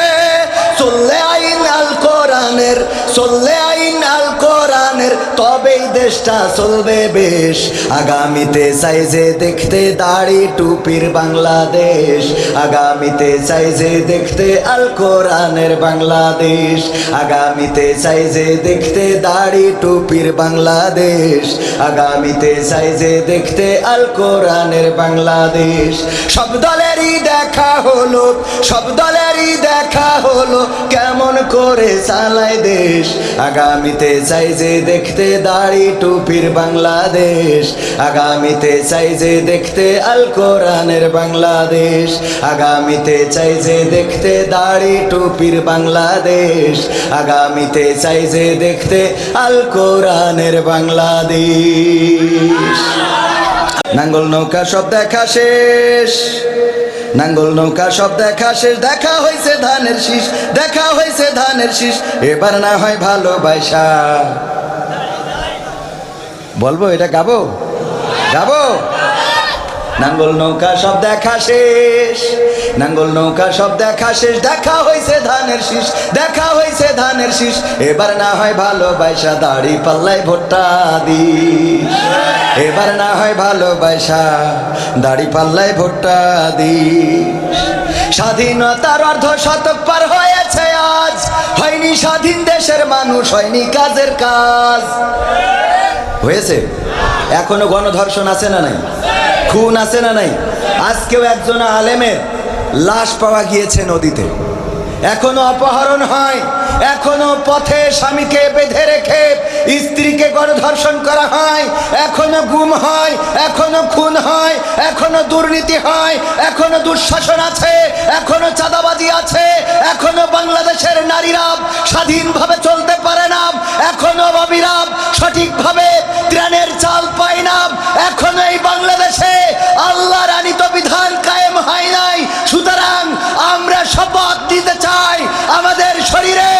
A: চললে আইন আল কোরআনের, চললে আইন আল কোরআনের, তবেই দেশটা চলবে বেশ। আগামীতে চাই যে দেখতে দাড়ি টুপির বাংলাদেশ, আগামীতে চাই যে দেখতে আল কোরআনের বাংলাদেশ, আগামীতে চাই যে দেখতে দাড়ি টুপির বাংলাদেশ, আগামীতে চাই যে দেখতে আল কোরআনের বাংলাদেশ। সব দলেরই দেখা হলো, সব দলেরই দেখা হলো কেমন করে চালায় দেশ। আগামীতে চাই যে দেখতে দাড়ি টুপির বাংলাদেশ, আগামীতে চাই যে দেখতে আল কোরআনের বাংলাদেশ, আগামীতে চাই যে দেখতে দাড়ি টুপির বাংলাদেশ, আগামীতে চাই যে দেখতে আল কোরআনের বাংলাদেশ। নাঙ্গল নৌকা সব দেখা শেষ, নাঙ্গল নৌকা সব দেখা শেষ, দেখা হয়েছে ধানের শীষ, দেখা হয়েছে ধানের শীষ, এবার না হয় ভালোবাসা। বলবো এটা গাবো, গাবো। নাঙ্গল নৌকা সব দেখা শেষ, নাঙ্গল নৌকা সব দেখা শেষ, দেখা হয়েছে ধানের শীষ, দেখা হয়েছে ধানের শীষ, এবার না হয় ভালোবাসা, দাড়ি পাল্লাই ভোটটা দিস। এবার না হয় ভালোবাসা, দাড়ি পাল্লাই ভোটটা দিস। স্বাধীনতার অর্ধ শতক পার হয়েছে আজ, হয়নি স্বাধীন দেশের মানুষ, হয়নি কাজের কাজ। হয়েছে? এখনো গণধর্ষণ আছে না নাই? খুন আছে না নাই? আজকেও একজন আলেমের লাশ পাওয়া গিয়েছে নদীতে, এখনো অপহরণ হয়, এখনো পথে স্বামীকে বেঁধে রেখে স্ত্রীকে গণধর্ষণ করা হয়, এখনো গুম হয়, এখনো খুন হয়, এখনো দুর্নীতি হয়, এখনো দুঃশাসন আছে, এখনো চাঁদাবাজি আছে, এখনো বাংলাদেশের নারীরা স্বাধীনভাবে চলতে পারে না, এখনো বাবিরা সঠিকভাবে ত্রাণের চাল পায় না, এখনো এই বাংলাদেশে আল্লাহর আনীত বিধান কায়েম হয় নাই। সুতরাং আমরা শপথ দিতে চাই, আমাদের শরীরে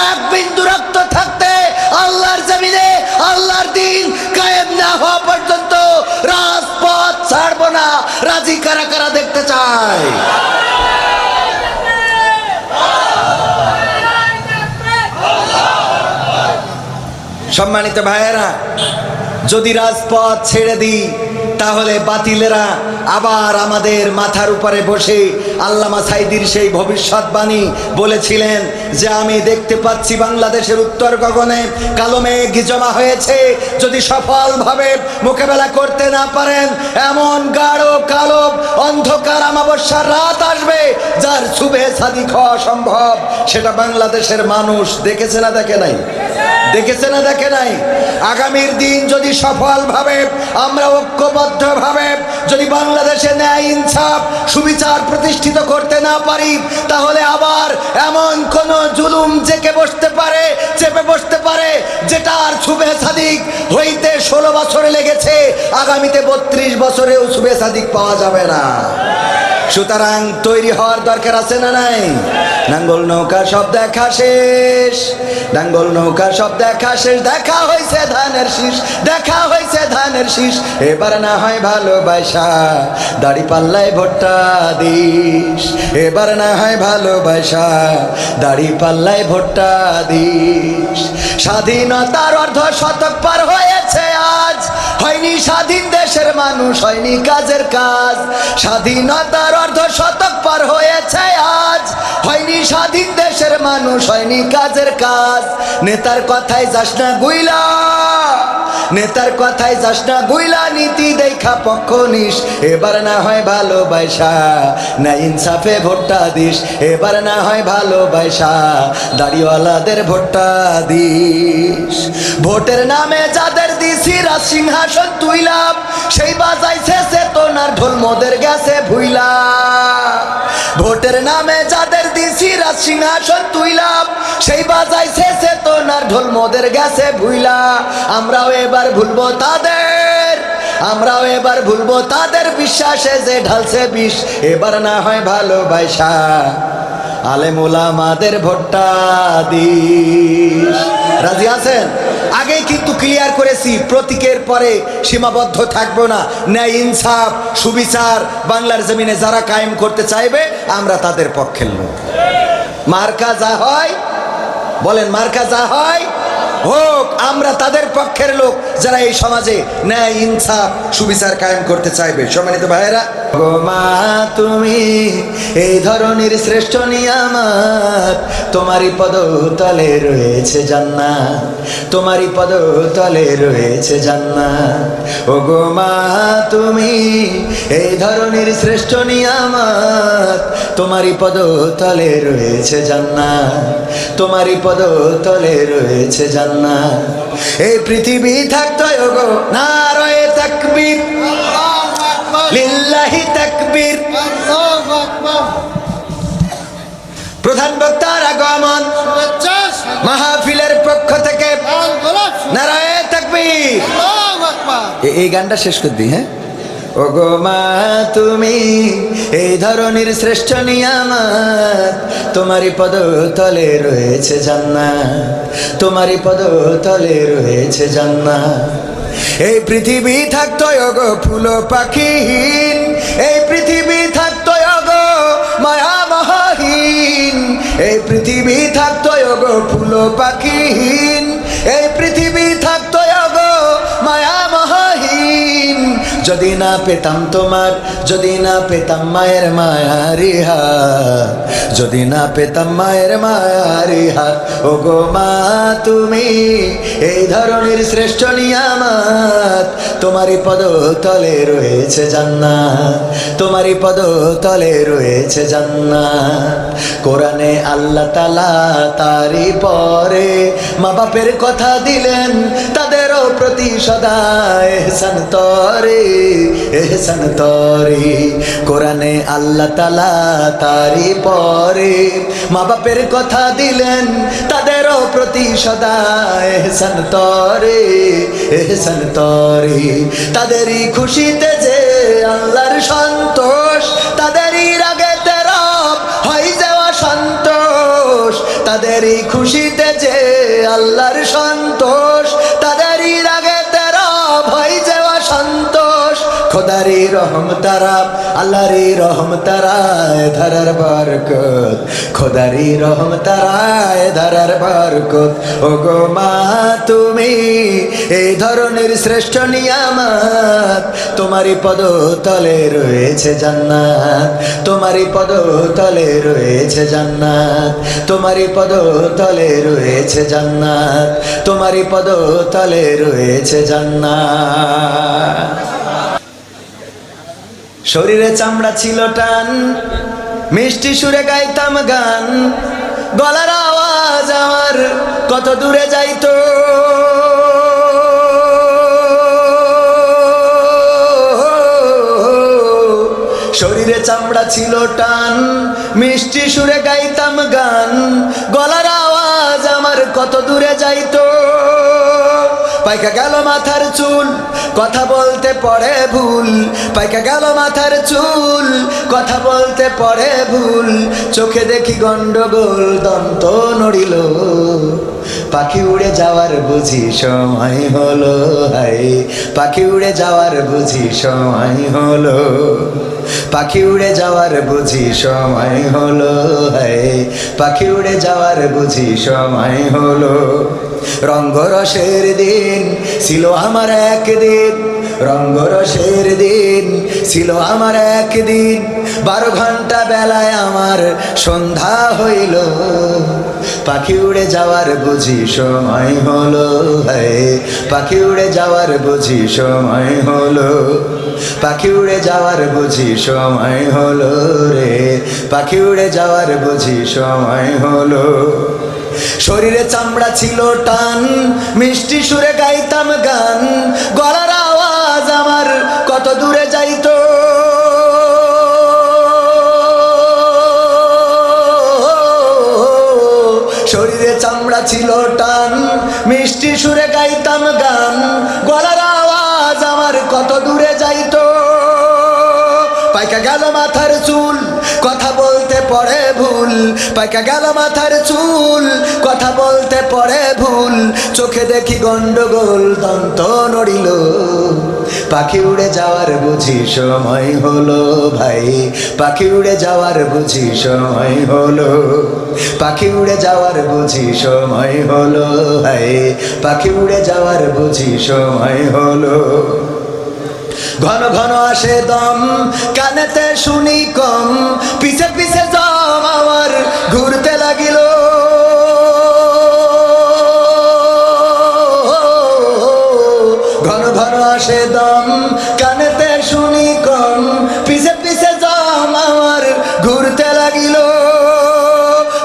A: এক বিন্দু রক্ত থাকতে আল্লাহর জমিনে আল্লাহর দিন কায়েম না হওয়া পর্যন্ত রাজপথ ছাড়বো না। রাজি কারা কারা দেখতে চাই? সম্মানিত ভাইয়েরা, যদি রাজপথ ছেড়ে দিই তাহলে বাতিলেরা আবার আমাদের মাথার উপরে বসে আল্লামা সাইদির সেই ভবিষ্যৎবাণী বলেছিলেন যে আমি দেখতে পাচ্ছি বাংলাদেশের উত্তর গগনে কালো মেঘ জমা হয়েছে, যদি সফলভাবে মোকাবেলা করতে না পারেন এমন গাঢ় কালো অন্ধকার অমাবস্যার রাত আসবে যার ছুবে সাদিক হওয়া সম্ভব। সেটা বাংলাদেশের মানুষ দেখেছে না দেখে নাই?
B: দেখেছে না দেখে নাই? আগামীর দিন যদি সফলভাবে আমরা ঐক্যবদ্ধভাবে যদি বাংলাদেশে ন্যায় ইনসাফ সুবিচার প্রতিষ্ঠিত করতে না পারি, তাহলে আবার এমন কোন জুলুম জেকে বসতে পারে, চেপে বসতে পারে, যেটার শুভে সাদিক হইতে 16 বছর লেগেছে, আগামীতে 32 বছরেও শুভে সাদিক পাওয়া যাবে না। সুতরাং তৈরি হওয়ার দরকার আছে না নাই? নাঙ্গল নৌকা সব দেখা শেষ, নাঙ্গল নৌকা সব দেখা শেষ, দেখা হয়েছে ধানের শীষ, দেখা হয়েছে ধানের শীষ, এবার না হয় ভালোবাসা দাড়ি পাল্লায় ভোটটা দিস, এবার না হয় ভালোবাসা দাড়ি পাল্লায় ভোটটা দিস। স্বাধীনতার অর্ধ শতক পার হয়েছে আজ, হয়নি স্বাধীন দেশের মানুষ, হয়নি কাজের কাজ। স্বাধীনতার অর্ধ শতক পার হয়েছে আজ, হয়নি স্বাধীন দেশের মানুষ, হয়নি কাজের কাজ। নেতার কথায় যাস না গুইলা, নেতার কথায় যাস না গুইলা, নীতি দেখা পক্ষ নিস, এবার না হয় ভালোবাসা না ইনসাফে ভোটটা দিস, এবার না হয় ভালোবাসা দাড়িওয়ালাদের ভোটটা দিস। ভোটের নামে যাদের দিছি রাজ সিংহাসন তুইলা, সেই বাজাইছে চেতনার ঢোল মোদের গেছে ভুইলা। ভোটের নামে যাদের দিছি রাজ সিংহাসন তুইলা, সেই বাজাইছে চেতনার ঢোল মোদের গেছে ভুইলা। আমরাও এবার ভুলবো তাদের, আমরাও এবার ভুলবো তাদের বিশ্বাসে যে ঢালছে বিষ, এবার না হয় ভালোবাসা আলেম ওলামাদের ভোটটা দিস। রাজি আছেন? আগেই কিন্তু ক্লিয়ার করেছি, প্রতীকের পরে সীমাবদ্ধ থাকবো না। ন্যায় ইনসাফ সুবিচার বাংলার জমিনে যারা কায়েম করতে চাইবে, আমরা তাদের পক্ষের লোক। মার্কা যা হয় বলেন, মার্কা যা হয় হোক, আমরা তাদের পক্ষের লোক যারা এই সমাজে ন্যায় ইনসাফ সুবিচার কায়েম করতে চাইবে। সম্মানিত ভাইয়েরা, গো মা তুমি এই ধরনের শ্রেষ্ঠ নিয়ামত, তোমারই পদতলে রয়েছে জান্নাত, তোমারই পদতলে রয়েছে জান্নাত। ও গো মা তুমি এই ধরনের শ্রেষ্ঠ নিয়ামত, তোমারই পদতলে রয়েছে জান্নাত, তোমারই পদতলে রয়েছে জান্নাত। এই পৃথিবী থাকতো গো নারায়ে তাকবীর, লিল্লাহি তাকবীর। প্রধান বক্তার আগমন মাহফিলের পক্ষ থেকে নারায়ে তাকবীর। এই গানটা শেষ করে দিই। হ্যাঁ, ও গো মা তুমি এই ধরনের শ্রেষ্ঠ নিয়ামত, তোমারই পদতলে রয়েছে জান্নাত, তোমারই পদতলে রয়েছে জান্নাত। এই পৃথিবী থাকতো গো ফুল পাখিহীন, এই পৃথিবী থাকতো গো মায়া মহাহীন, এই পৃথিবী থাকতো গো ফুল পাখিহীন, এই পৃথিবী থাকতো গো মায়া মহাহীন। যদি না পেতাম তোমার, যদি না পেতাম মায়ের মায়ারি হাত, যদি না পেতাম মায়ের মায়ারি হাত। ও গো মা তুমি এই ধরনের শ্রেষ্ঠ নিয়ামত, তোমারই পদতলে রয়েছে জান্নাত, তোমারই পদতলে রয়েছে জান্নাত। কোরআনে আল্লাহ তাআলা তারই পরে মা বাপের কথা দিলেন, তাদেরও প্রতি সদা এহসান তরে, এহসান তরে। কোরআনে আল্লাহ তাআলা তারই পরে মা বাপের কথা দিলেন, তাদেরও প্রতি সদা এহসান তরে, এহসান তরে। তাদেরই খুশিতে যে আল্লাহর সন্তোষ, তাদেরই রাগেতে রব হয় যাওয়া সন্তোষ। তাদেরই খুশিতে যে আল্লাহর সন্তোষ, তাদেরই রাগেতে রব হয় যাওয়া সন্তোষ। খোদারি রহম তারা, আল্লাহরি রহম তারায় ধারার বরকত, খোদারি রহম তারায় ধারার বরকত। ও গো মা তুমি এই ধরনের শ্রেষ্ঠ নিয়ামত, তোমারই পদতলে রয়েছে জান্নাত, তোমারই পদতলে রয়েছে জান্নাত, তোমারই পদতলে রয়েছে জান্নাত, তোমারই পদতলে রয়েছে জান্নাত। শরীরে চামড়া ছিল টান, মিষ্টি সুরে গাইতাম গান,
A: গলার আওয়াজ আমার কত দূরে যাইতো। শরীরে চামড়া ছিল টান, মিষ্টি সুরে গাইতাম গান, গলার আওয়াজ আমার কত দূরে যাইতো। পাইকা গেল মাথার চুল, কথা বলতে পড়ে ভুল, পাইকা গেল মাথার চুল, কথা বলতে পড়ে ভুল, চোখে দেখি গন্ডগোল, দন্ত নড়িল, পাখি উড়ে যাওয়ার বুঝি সময় হলো, হাই পাখি উড়ে যাওয়ার বুঝি সময় হলো, পাখি উড়ে যাওয়ার বুঝি সময় হলো, হাই পাখি উড়ে যাওয়ার বুঝি সময় হলো। রঙ্গরসের দিন ছিল আমার একদিন, রঙ্গরসের দিন ছিল আমার একদিন, 12 ঘন্টা বেলায় আমার সন্ধ্যা হইল, পাখি উড়ে যাওয়ার বুঝি সময় হলো, হায় পাখি উড়ে যাওয়ার বুঝি সময় হলো, পাখি উড়ে যাওয়ার বুঝি সময় হলো রে, পাখি উড়ে যাওয়ার বুঝি সময় হলো। শরীরে চামড়া ছিল টান, মিষ্টি সুরে গাইতাম গান, গলার আওয়াজ আমার কত দূরে যাইতো। শরীরে চামড়া ছিল টান, মিষ্টি সুরে গাইতাম গান, গলার আওয়াজ আমার কত দূরে যাইতো। পাইকা গেল মাথার চুল, কথা বলতে পড়ে ভুল, পাইকা গেল মাথার চুল, কথা বলতে পড়ে ভুল, চোখে দেখি গন্ডগোল, দন্ত নড়িল, পাখি উড়ে যাওয়ার বুঝি সময় হলো, ভাই পাখি উড়ে যাওয়ার বুঝি সময় হলো, পাখি উড়ে যাওয়ার বুঝি সময় হলো, ভাই পাখি উড়ে যাওয়ার বুঝি সময় হলো। ঘন ঘন আসে দম, কানেতে শুনি কম, পিছে পিছে জম আমার ঘুরতে লাগিল, ঘন ঘন আসে দম, কানেতে শুনি কম, পিছে পিছে জম আমার ঘুরতে লাগিল।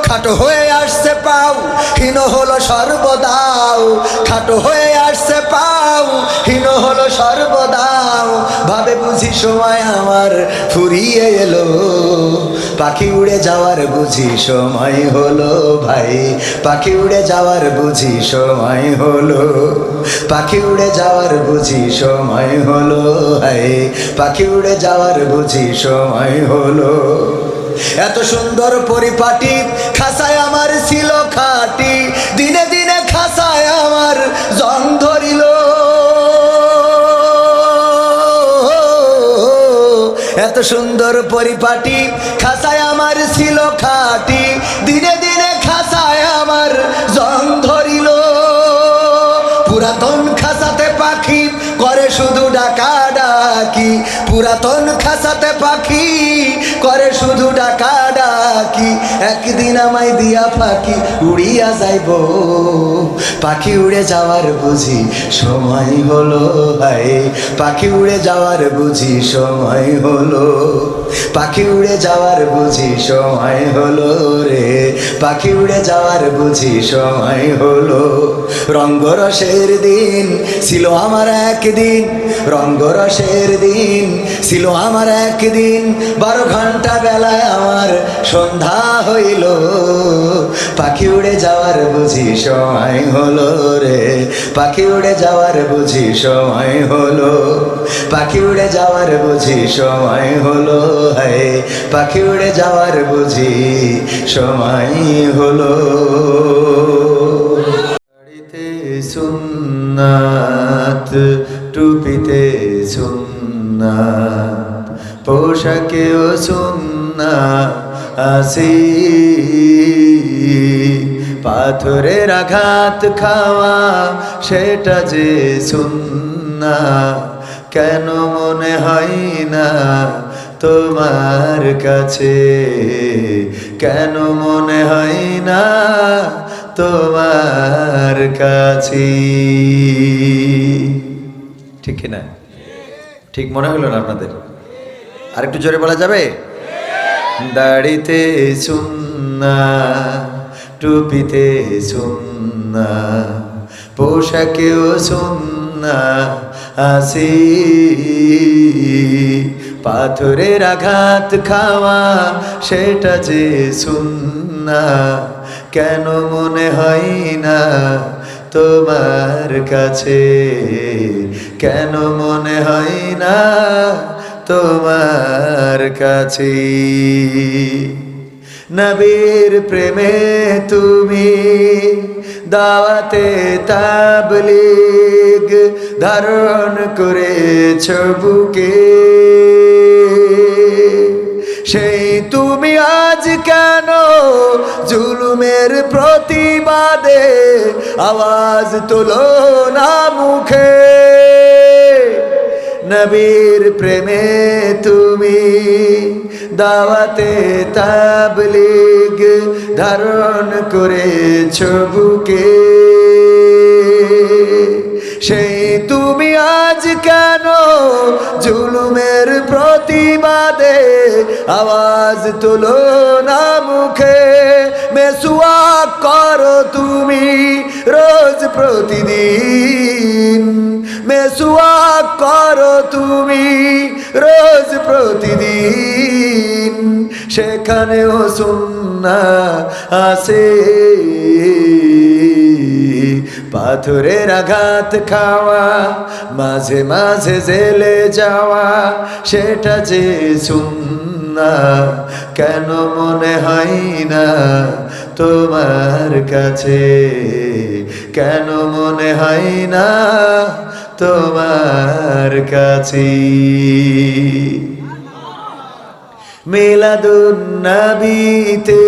A: খাটো হয়ে আসছে পাও, হীন হলো সর্বদাও, খাটো হয়ে আসছে পাও, হীন হলো সর্বদাও, ভাবে বুঝি সময় আমার ফুরিয়ে এলো, পাখি উড়ে যাওয়ার বুঝি সময় হলো, ভাই পাখি উড়ে যাওয়ার বুঝি সময় হলো, পাখি উড়ে যাওয়ার বুঝি সময় হলো, হাই পাখি উড়ে যাওয়ার বুঝি সময় হলো। এত সুন্দর পরিপাটি খাসায় আমার ছিল খাটি, দিনে দিনে খাসায় আমার জং ধরিল, এত সুন্দর পরিপাটি খাসায় আমার ছিল খাটি, দিনে দিনে খাসায় আমার জং ধরিল। পুরাতন খাসাতে পাখি করে শুধু ডাকা ডাকি, পুরাতন খাসাতে পাখি করে শুধু ডাকা ডাকি, একদিন আমায় দিয়া পাখি উড়িয়া যাইব, পাখি উড়ে যাওয়ার বুঝি সময় হলো, ভাই পাখি উড়ে যাওয়ার বুঝি সময় হলো, পাখি উড়ে যাওয়ার বুঝি সময় হলো রে, পাখি উড়ে যাওয়ার বুঝি সময় হলো। রঙ্গরসের দিন ছিল আমার একদিন, রঙ্গরসের দিন ছিল আমার একদিন, 12 ঘন্টা বেলায় আমার সন্ধ্যা হইল, পাখি উড়ে যাওয়ার বুঝি সময় হলো রে, পাখি উড়ে যাওয়ার বুঝি সময় হলো, পাখি উড়ে যাওয়ার বুঝি সময় হলো, হায় পাখি উড়ে যাওয়ার বুঝি সময় হলো। সুন্নাত টুপিতে সুন্নাত, পোশাকেও সুন্নাত আসি, পাথরের আঘাত খাওয়া সেটা যে সুন্নাত, কেন মনে হয় না তোমার কাছে, কেন মনে হয় না তোমার কাছে? ঠিক কিনা? ঠিক মনে হলো না আপনাদের? আরেকটু জোরে বলা যাবে? দাড়িতে সুন্নাত টুপিতে সুন্না, পোশাকেও সুন্না আসি, পাথরের আঘাত খাওয়া সেটা যে সুন্না, কেন মনে হয় না তোমার কাছে, কেন মনে হয় না তোমার কাছে। নবীর প্রেমে তুমি দাওয়াতে তাবলীগ ধারণ করেছ বুকে, সেই তুমি আজ কেন জুলুমের প্রতিবাদে আওয়াজ তোলো না মুখে। নবীর প্রেমে তুমি দাওয়াতে তাবলীগ ধারণ করেছ বুকে, সেই তুমি আজ কেন জুলুমের প্রতিবাদে আওয়াজ তুলো না মুখে। মেসওয়াক করো তুমি রোজ প্রতিদিন, মেসওয়াক করো তুমি রোজ প্রতিদিন, সেখানেও সুন্নাহ আছে। পাথরের আঘাত খাওয়া, মাঝে মাঝে জেলে যাওয়া, সেটা যে সুন্নাহ, কেন মনে হয় না তোমার কাছে, কেন মনে হয় না তোমার কাছে। মিলাদুন নবীতে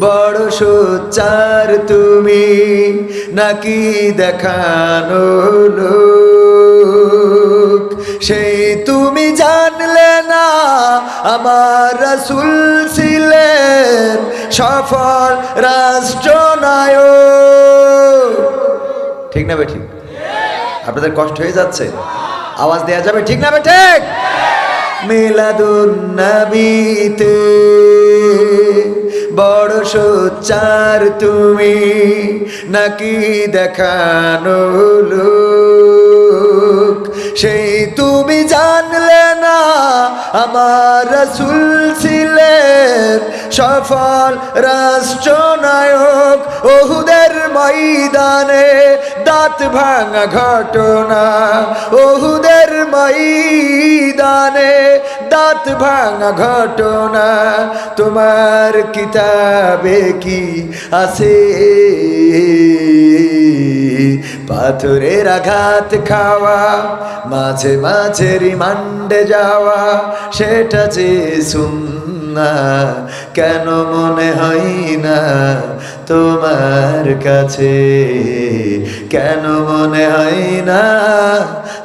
A: বড় সোচ্চার তুমি, নাকি দেখানো লোক, সেই তুমি জানলে না আমার রাসূল ছিলেন সফল রাষ্ট্রনায়ক। ঠিক না বেঠিক? আপনাদের কষ্ট হয়ে যাচ্ছে, আওয়াজ দেয়া যাবে ঠিক না বেঠিক? মিলাদুন নবীতে বড় সোচ্চার তুমি, নাকি দেখানো লোক, সেই তুমি জানলে না আমার রাসূল ছিলেন সফল রাষ্ট্রনায়ক। ওহুদের ময়দানে দাঁত ভাঙা ঘটনা, ওহুদের ময়দানে দাঁত ভাঙা ঘটনা, তোমার কিতাবে কি আছে? পাথরের আঘাত খাওয়া, মাঝে মাঝে রিমান্ডে যাওয়া, সেটা যে সুন্নাহ, কেন মনে হয় না তোমার কাছে, কেন মনে হয় না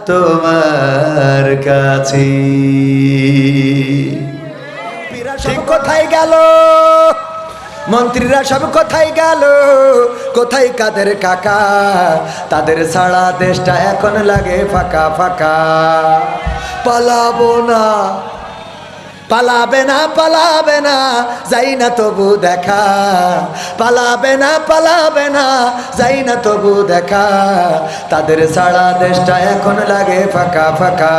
A: তোমার কাছে। ঠিক কোথায় গেল? মন্ত্রীরা সব কোথায় গেল? কোথায় কাদের কাকা? তাদের ছাড়া দেশটা এখন লাগে ফাঁকা ফাঁকা। পালাবো না, পালাবে না, পালাবে না, যাই না তবু দেখা, পালাবে না, পালাবে না, যাই না তবু দেখা। তাদের ছাড়া দেশটা এখন লাগে ফাঁকা ফাঁকা,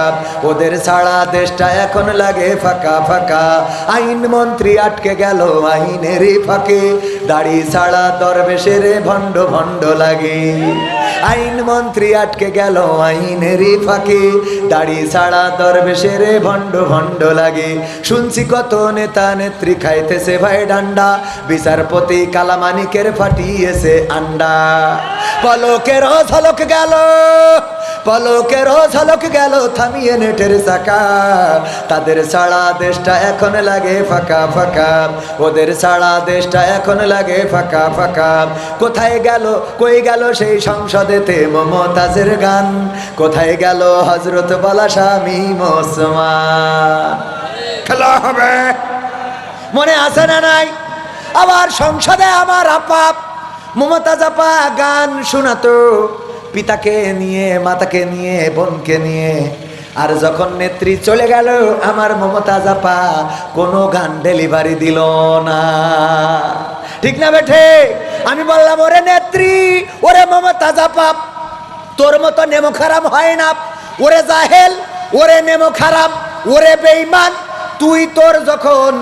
A: ওদের ছাড়া দেশটা এখন লাগে ফাঁকা ফাঁকা। আইন মন্ত্রী আটকে গেল আইনেরই ফাঁকে, দাড়ি ছাড়া দরবেশের ভণ্ড ভণ্ড লাগে। আইন মন্ত্রী আটকে গেল আইনেরই ফাঁকে, দাড়ি ছাড়া দরবেশের ভণ্ড ভণ্ড লাগে। শুনছি কত নেতা নেত্রী খাইতেছে ভাই ডান্ডা, বিচারপতি কালামানিকের ফাটিয়েছে আন্ডা। পলকের ঝলক গেল, পলকের ঝলক গেল থামিয়ে নেটের চাকা। তাদের ছাড়া দেশটা এখন লাগে ফাঁকা ফাঁকা, ওদের ছাড়া দেশটা এখন লাগে ফাঁকা ফাঁকা। কোথায় গেল, কই গেল সেই সংসদেতে মমতাজের গান? কোথায় গেল হযরত বলা স্বামী ওসমান? খেলা হবে, মনে আছে না নাই? আবার সংসদে আমার আপা মমতাজ আপা গান শোনাতো, পিতাকে নিয়ে, মাতাকে নিয়ে, বোনকে নিয়ে। আর যখন নেত্রী চলে গেল আমার মমতাজ আপা কোনো গান ডেলিভারি দিল না। ঠিক না বেঠে? আমি বললাম ওরে নেত্রী, ওরে মমতাজ আপা, তোর মতো নেমো খারাপ হয় না। ওরে জাহেল, ওরে নেমো খারাপ, ওরে বেঈমান, তুই তোর যখন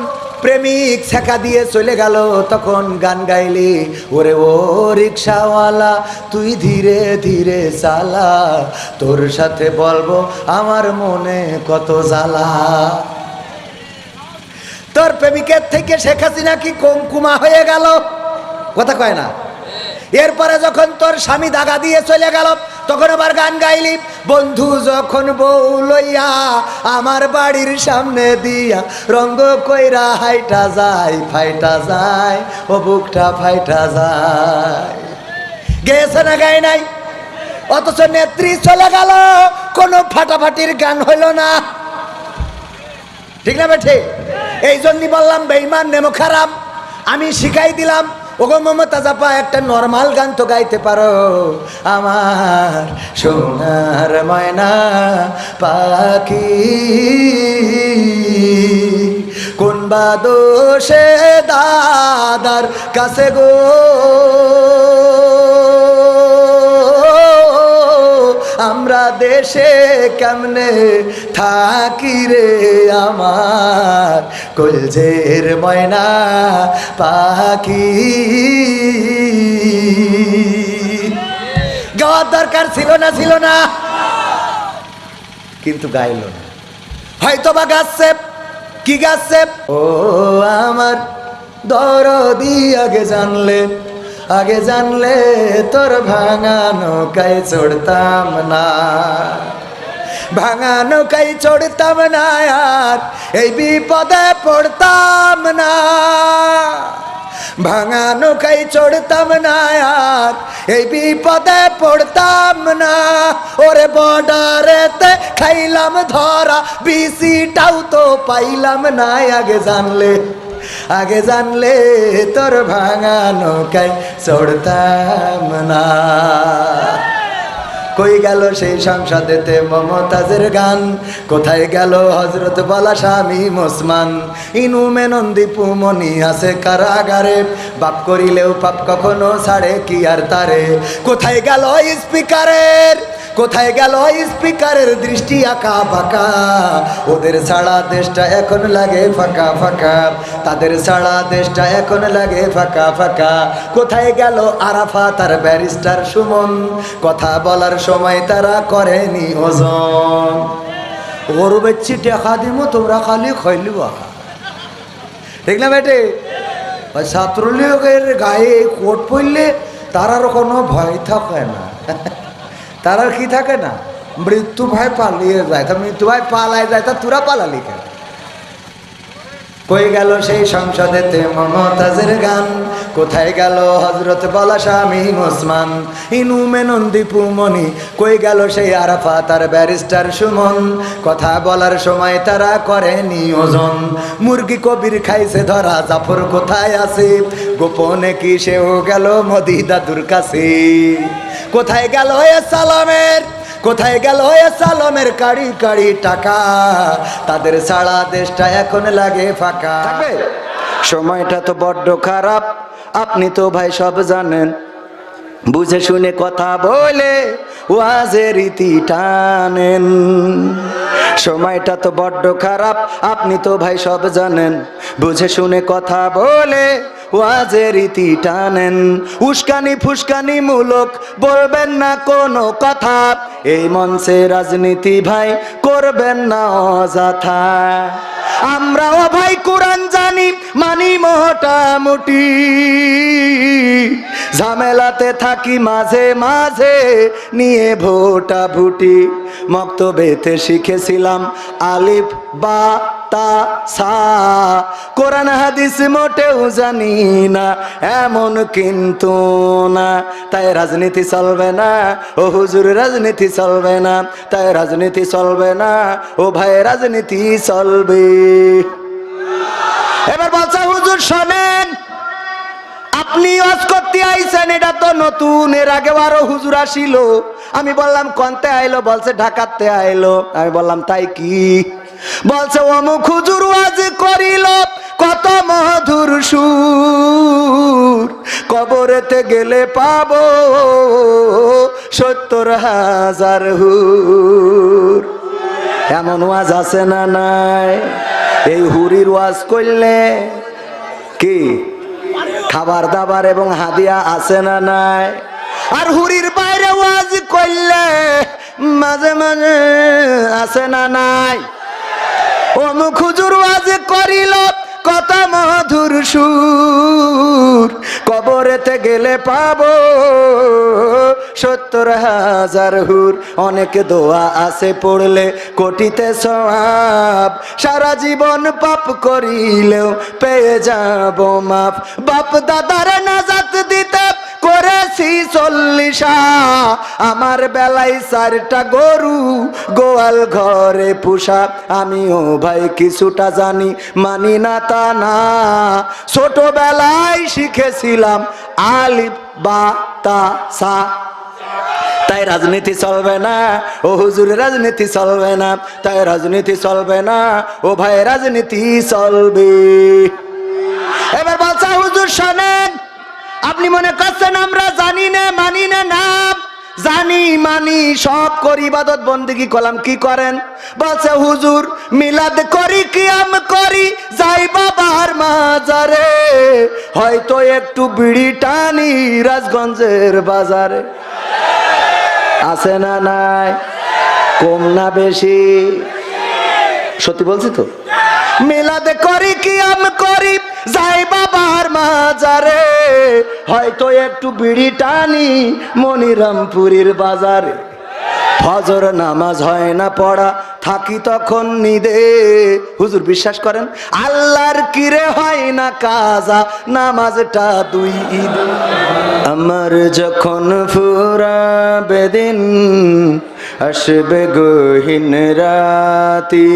A: প্রেমিক ছেকা দিয়ে চলে গেল তখন গান গাইলি, ওরে ও রিক্সাওয়ালা তুই ধীরে ধীরে চালা, তোর সাথে বলবো আমার মনে কত জ্বালা। তোর প্রেমিকের থেকে শেখ হাসিনা কি কুমকুমা হয়ে গেল? কথা কয় না। এরপরে যখন তোর স্বামী দাগা দিয়ে চলে গেল তখন আবার গান গাইলি, বন্ধু যখন বউ লইয়া আমার বাড়ির সামনে দিয়া রঙ্গ কইরা হাইটা যায় ফাইটা যায়, ও বুকটা ফাইটা যায়। গেছে না গায় নাই? অথচ নেত্রী চলে গেল, কোনো ফাটাফাটির গান হইল না। ঠিক না বেঠে? এই জন্যই বললাম বেঈমান নেমো খারাপ। আমি শিখাই দিলাম, ওগো মমতাজ আপা একটা নরমাল গান তো গাইতে পারো। আমার সোনার ময়না পাখি কোন বা দোষে দাদার কাছে গো, আমরা দেশে কেমনে থাকি রে আমার কলজের ময়না পাখি। গাওয়ার দরকার ছিল না, ছিল না, কিন্তু গাইল না। হয়তো বা গাচ্ছে, কি গাচ্ছে? ও আমার দরদি আগে জানলে, আগে জানলে তোর ভাঙা নৌকায় চড়তাম না, ভাঙা নৌকায় চড়তাম না, আর এই বিপদে পড়তাম না। ভাঙা নৌকায় চড়তাম না, আর এই বিপদে পড়তাম না। ওরে বর্ডারেতে খাইলাম ধরা, বিসিটাও তো পাইলাম না। আগে জানলে, আগে জানলে তোর ভাঙা নৌকায় চড়তাম না। কই গেল সেই সংসদেতে মমতাজের গান? কোথায় গেল হজরত বলা শামীম ওসমান? ইনু মেনন দীপু মনি আছে কারাগারে, বাপ করিলেও পাপ কখনো ছাড়ে কি আর তারে। কোথায় গেল স্পিকারের, কোথায় গেল স্পিকারের দৃষ্টি আঁকা বাঁকা? ওদের ছাড়া দেশটা এখন লাগে ফাঁকা ফাঁকা, তাদের ছাড়া দেশটা এখন লাগে ফাঁকা ফাঁকা। কোথায় গেল আরাফাত আর ব্যারিস্টার সুমন? কথা বলার সময় তারা করেনি ওজন। ওর বেচ্ছি টেকা দিমো, তোমরা খালি খৈলু আঁকা। ঠিক না বেটে? ওই ছাত্রলীগের গায়ে কোট পরলে তারার কোনো ভয় থাকে না। তার আর কি থাকে না? মৃত্যু ভাই পালিয়ে যায়। তা মৃত্যু ভাই পালায় যায়, তা তোরা পালালি কেন? কই গেল সেই সংসদেতে মমতাজের গান? কোথায় গেল হজরত বলা শামীম ওসমান? ইনু মেনন দীপু মনি? কই গেল সেই আরাফাত আর ব্যারিস্টার সুমন? কথা বলার সময় তারা করেনি ওজন। মুরগি কবির খাইছে ধরা, জাফর কোথায় আছে? গোপনে কি সেও গেল মোদি দাদুর কাছে? কোথায় গেল এ সালামের, কোথায় গেল এ সালামের কাড়ি কাড়ি টাকা? তাদের ছাড়া দেশটা এখন লাগে ফাঁকা। সময়টা তো বড্ড খারাপ, আপনি তো ভাই সব জানেন। বুঝে শুনে কথা বলে ওয়াজের রীতি টানেন। সময়টা তো বড্ড খারাপ, আপনি তো ভাই সব জানেন। বুঝে শুনে কথা বলে ওয়াজের রীতি টানেন। উস্কানি ফুসকানি মূলক বলবেন না কোনো কথা, এই মঞ্চে রাজনীতি ভাই করবেন না অযথা। আমরাও ভাই কোরআন জানি, মানি মোটামুটি, ঝামেলাতে থাকি মাঝে মাঝে নিয়ে ভোটা ভুটি। মক্তবেতে শিখেছিলাম আলিফ বা তা সা, কোরআন হাদিস মোটেও জানি না এমন কিন্তু না। তাই রাজনীতি চলবে না ও হুজুর, রাজনীতি চলবে না, তাই রাজনীতি চলবে না ও ভাই, রাজনীতি চলবে। এবার বলছে হুজুর শোনেন, আপনি ওয়াজ করতে আইছেন এটা তো নতুন, এর আগে আরো হুজুর আসিল। আমি বললাম কোনতে আইলো, বলছে ঢাকাতে আইলো। আমি বললাম তাই কি? বলছে অমুক হুজুর ওয়াজ করিল, কত মধুর সুর, কবরেতে গেলে পাবো ৭০,০০০ হুর। এমন ওয়াজ আছে না নাই? এই হুরির ওয়াজ করলে কি খাবার দাবার এবং হাদিয়া আছে না নাই? আর হুরির বাইরে ওয়াজ করলে মাঝে মাঝে আছে না নাই? অমুক হুজুর ওয়াজ করিল, কত মধুর সুর, কবরেতে গেলে পাবো ৭০,০০০ হুর। অনেক দোয়া আছে পড়লে কোটিতে সওয়াব, সারা জীবন পাপ করিলেও পেয়ে যাব মাফ। বাপ দাদার নাজাত দিতে করেছি ৪০, আমার বেলায় ৪টা গরু গোয়াল ঘরে পুষা। আমিও ভাই কিছুটা জানি, মানি না তা না, ছোটবেলায় শিখেছিলাম আলিফ বা তা সা। তাই রাজনীতি চলবে না ও হুজুর, রাজনীতি চলবে না, তাই রাজনীতি চলবে না ও ভাই, রাজনীতি চলবে। এবার বলছে হুজুর শোনেন, আপনি মনে করছেন আমরা জানি না মানি না? নাম জানি মানি সব করি, ইবাদত বন্দেগী করলাম। কি করেন? বলছে হুজুর মিলাদ করি, কিয়াম করি, যাই বাবার মাজারে, হয়তো একটু বিড়ি টানি রাজগঞ্জের বাজারে। আছে না নাই? কম না বেশি? সত্যি বলছি তো। মিলাদ করি, কিয়াম করি, যাই বাবার মাজারে, হয়তো একটু বিড়ি টানি মনিরামপুরীর বাজারে। ফজর নামাজ হয় না পড়া, থাকি তখন নিদে। হুজুর বিশ্বাস করেন আল্লাহর কিরে হয় না কাজা, নামাজটা 2 ঈদ। আমার যখন ফুরাবে দিন, আসবে গহীন রাতি,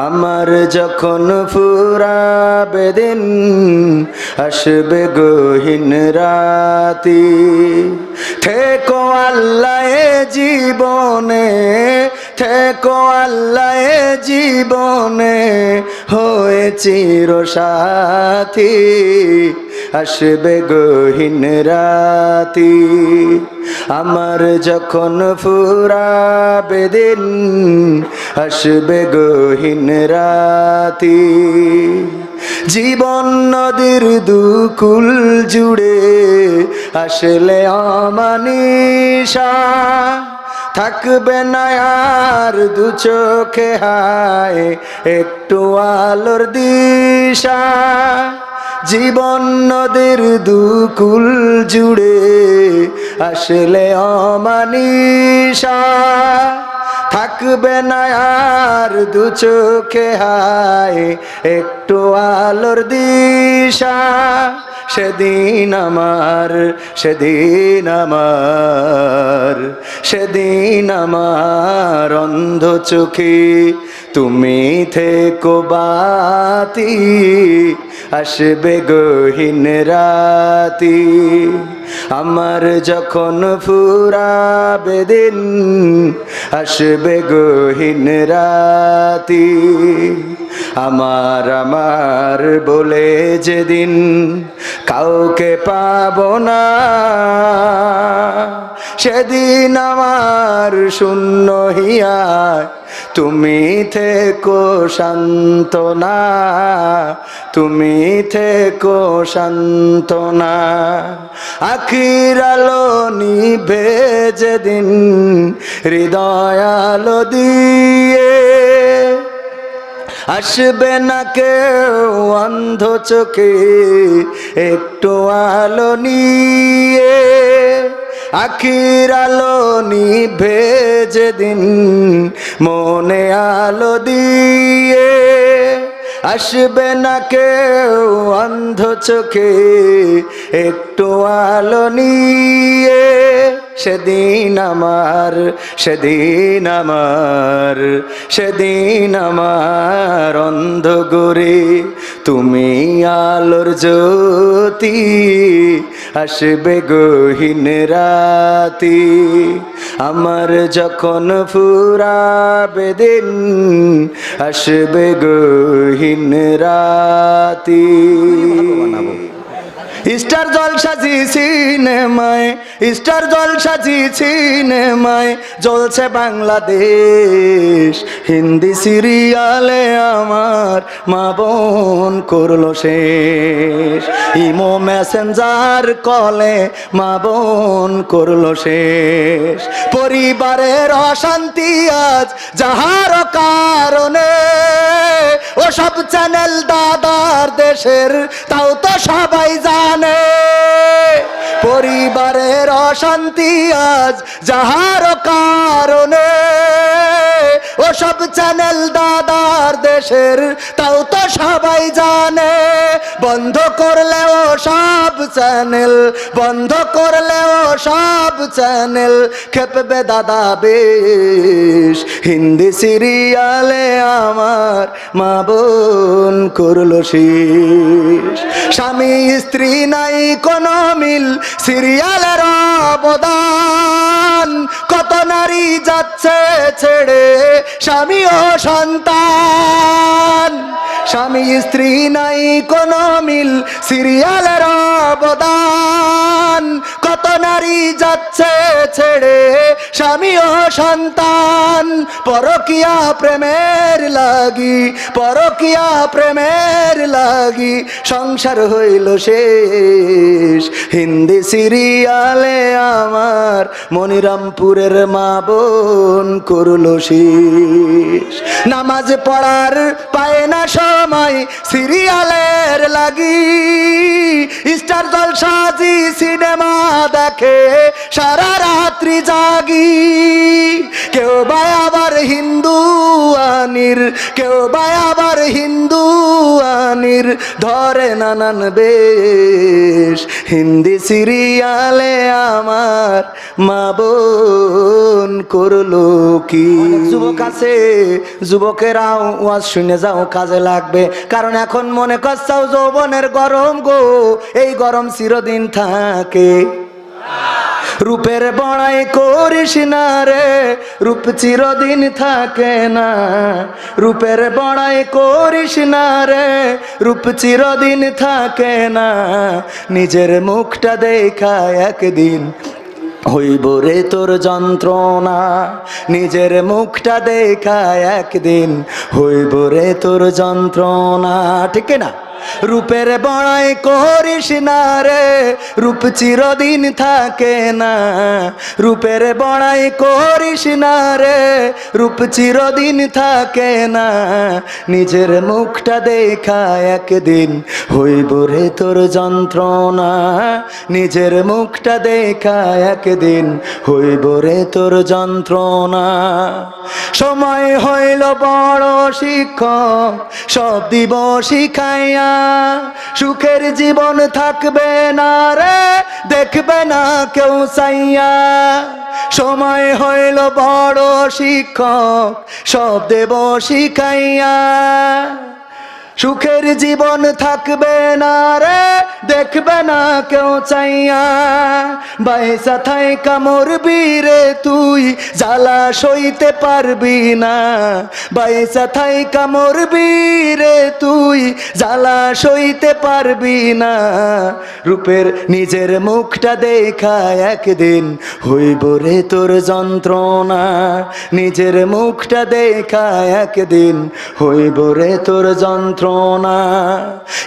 A: আমার যখন ফুরাবে দিন, আসবে গহীন রাতি। থেকো আল্লাহ এ জীবনে, থেকো আল্লাহ এ জীবনে, হয়ে চির সাথী, আসবে গহীন রাতি। আমার যখন ফুরাবে দিন, আসবে গহীন রাতি। জীবন নদীর দুকুল জুড়ে আসলে অমানিসা, থাকবে না আর 2 চোখে হায় একটু আলোর দিশা। জীবন নদীর দুকুল জুড়ে আসলে অমানিসা, থাকবে না আর 2 চোখে হায় একটু আলোর দিশা। সেদিন আমার, সেদিন আমার, সেদিন আমার অন্ধ চোখে তুমি থেকো বাতি, আসবে গহীন রাতি। আমার যখন ফুরাবে দিন, আসবে গহীন রাতি। আমার আমার বলে যেদিন কাউকে পাবো না, সেদিন আমার শূন্য হিয়ায় তুমি থেকো সান্ত্বনা, তুমি থেকো সান্ত্বনা। আখির আলো নিভে যেদিন হৃদয় আলো দিয়ে, আসবে না কেউ অন্ধ চোখে একটু আলো নিয়ে। আখির আলো নিভে যেদিন মনে আলো দিয়ে, আসবে না কেউ অন্ধ চোখে একটু আলো নিয়ে। সেদিন আমার, সেদিন আমার, সেদিন আমার অন্ধকারে তুমি আলোর জ্যোতি, আসবে গহীন রাতি, আমার যখন ফুরাবে দিন, আসবে গহীন রাতি। স্টার জলসাজি সিনেমায়, স্টার জলসাজি সিনেমায় জ্বলছে বাংলাদেশ, হিন্দি সিরিয়ালে আমার মা বোন করলো শেষ, ইমো মেসেঞ্জার কলে মা বোন করলো শেষ, পরিবারের অশান্তি আজ যাহার কারণে, ও সব চ্যানেল দাদার দেশের তাও তো সবাই জানে, পরিবারের অশান্তি আজ যাহার কারণে, ও সব চ্যানেল দাদার দেশের তাও তো সবাই জানে, বন্ধ করলেও সব চ্যানেল, বন্ধ করলেও সব চ্যানেল খেপবে দাদা বেশ, হিন্দি সিরিয়ালে আমার মা বোন করলো শেষ, স্বামী স্ত্রী নাই কোনো মিল, সিরিয়ালের অবদান, কত নারী যাচ্ছে ছেড়ে স্বামী ও সন্তান, স্বামী স্ত্রী নাই কোনো মিল, সিরিয়ালের অবদান, কত নারী যাচ্ছে ছেড়ে স্বামী ও সন্তান, পরকিয়া প্রেমের লাগি, পরকিয়া প্রেমের লাগি সংসার হইল শেষ, হিন্দি সিরিয়ালে আমার মনিরামপুরের মা বোন করলো শেষ, নামাজ পড়ার পায় না সময় সিরিয়ালের লাগি, স্টার জলসাজি সিনেমা দেখে সারা রাত্রি জাগি, কেউ বা আবার হিন্দু আনির, কেউ বা আবার হিন্দু আনির ধরে নানান বেশ, হিন্দি সিরিয়ালে আমার মা বোন করলো কি। যুবক আছে, যুবকেরাও ওয়াজ শুনে যাও, কাজে লাগবে, কারণ এখন মনে করছাও যৌবনের গরম গো, এই গরম চিরদিন থাকে, রূপের বড়াই করিস না রে, রূপ চিরদিন থাকে না, রূপের বড়াই করিস না রে, রূপ চিরদিন থাকে না, নিজের মুখটা দেখা একদিন হইব রে তোর যন্ত্রণা, নিজের মুখটা দেখা একদিন হইব রে তোর যন্ত্রণা, ঠিক না? রূপের বড়াই করিস না রে, রূপ চিরদিন থাকে না, রূপের বড়াই করিস না রে, রূপ চিরদিন থাকে না, নিজের মুখটা দেখা একদিন হইব রে তোর যন্ত্রণা, নিজের মুখটা দেখা একদিন হইব রে তোর যন্ত্রণা, সময় হইল বড় শিক্ষক সব দিব শিখাইয়া, সুখের জীবন থাকবে না রে, দেখবে না কেউ চাইয়া, সময় হইল বড় শিক্ষক সব দেব শিখাইয়া, সুখের জীবন থাকবে না রে, দেখবে না কেউ চাইয়া, বাইসা থাইকা মরবি রে তুই, জ্বালা সইতে পারবি না, বাইসা থাইকা মরবি রে তুই, জ্বালা সইতে পারবি না, রূপের নিজের মুখটা দেখা একদিন হইব রে তোর যন্ত্রণা, নিজের মুখটা দেখা একদিন হইব রে তোর যন্ত্রণা,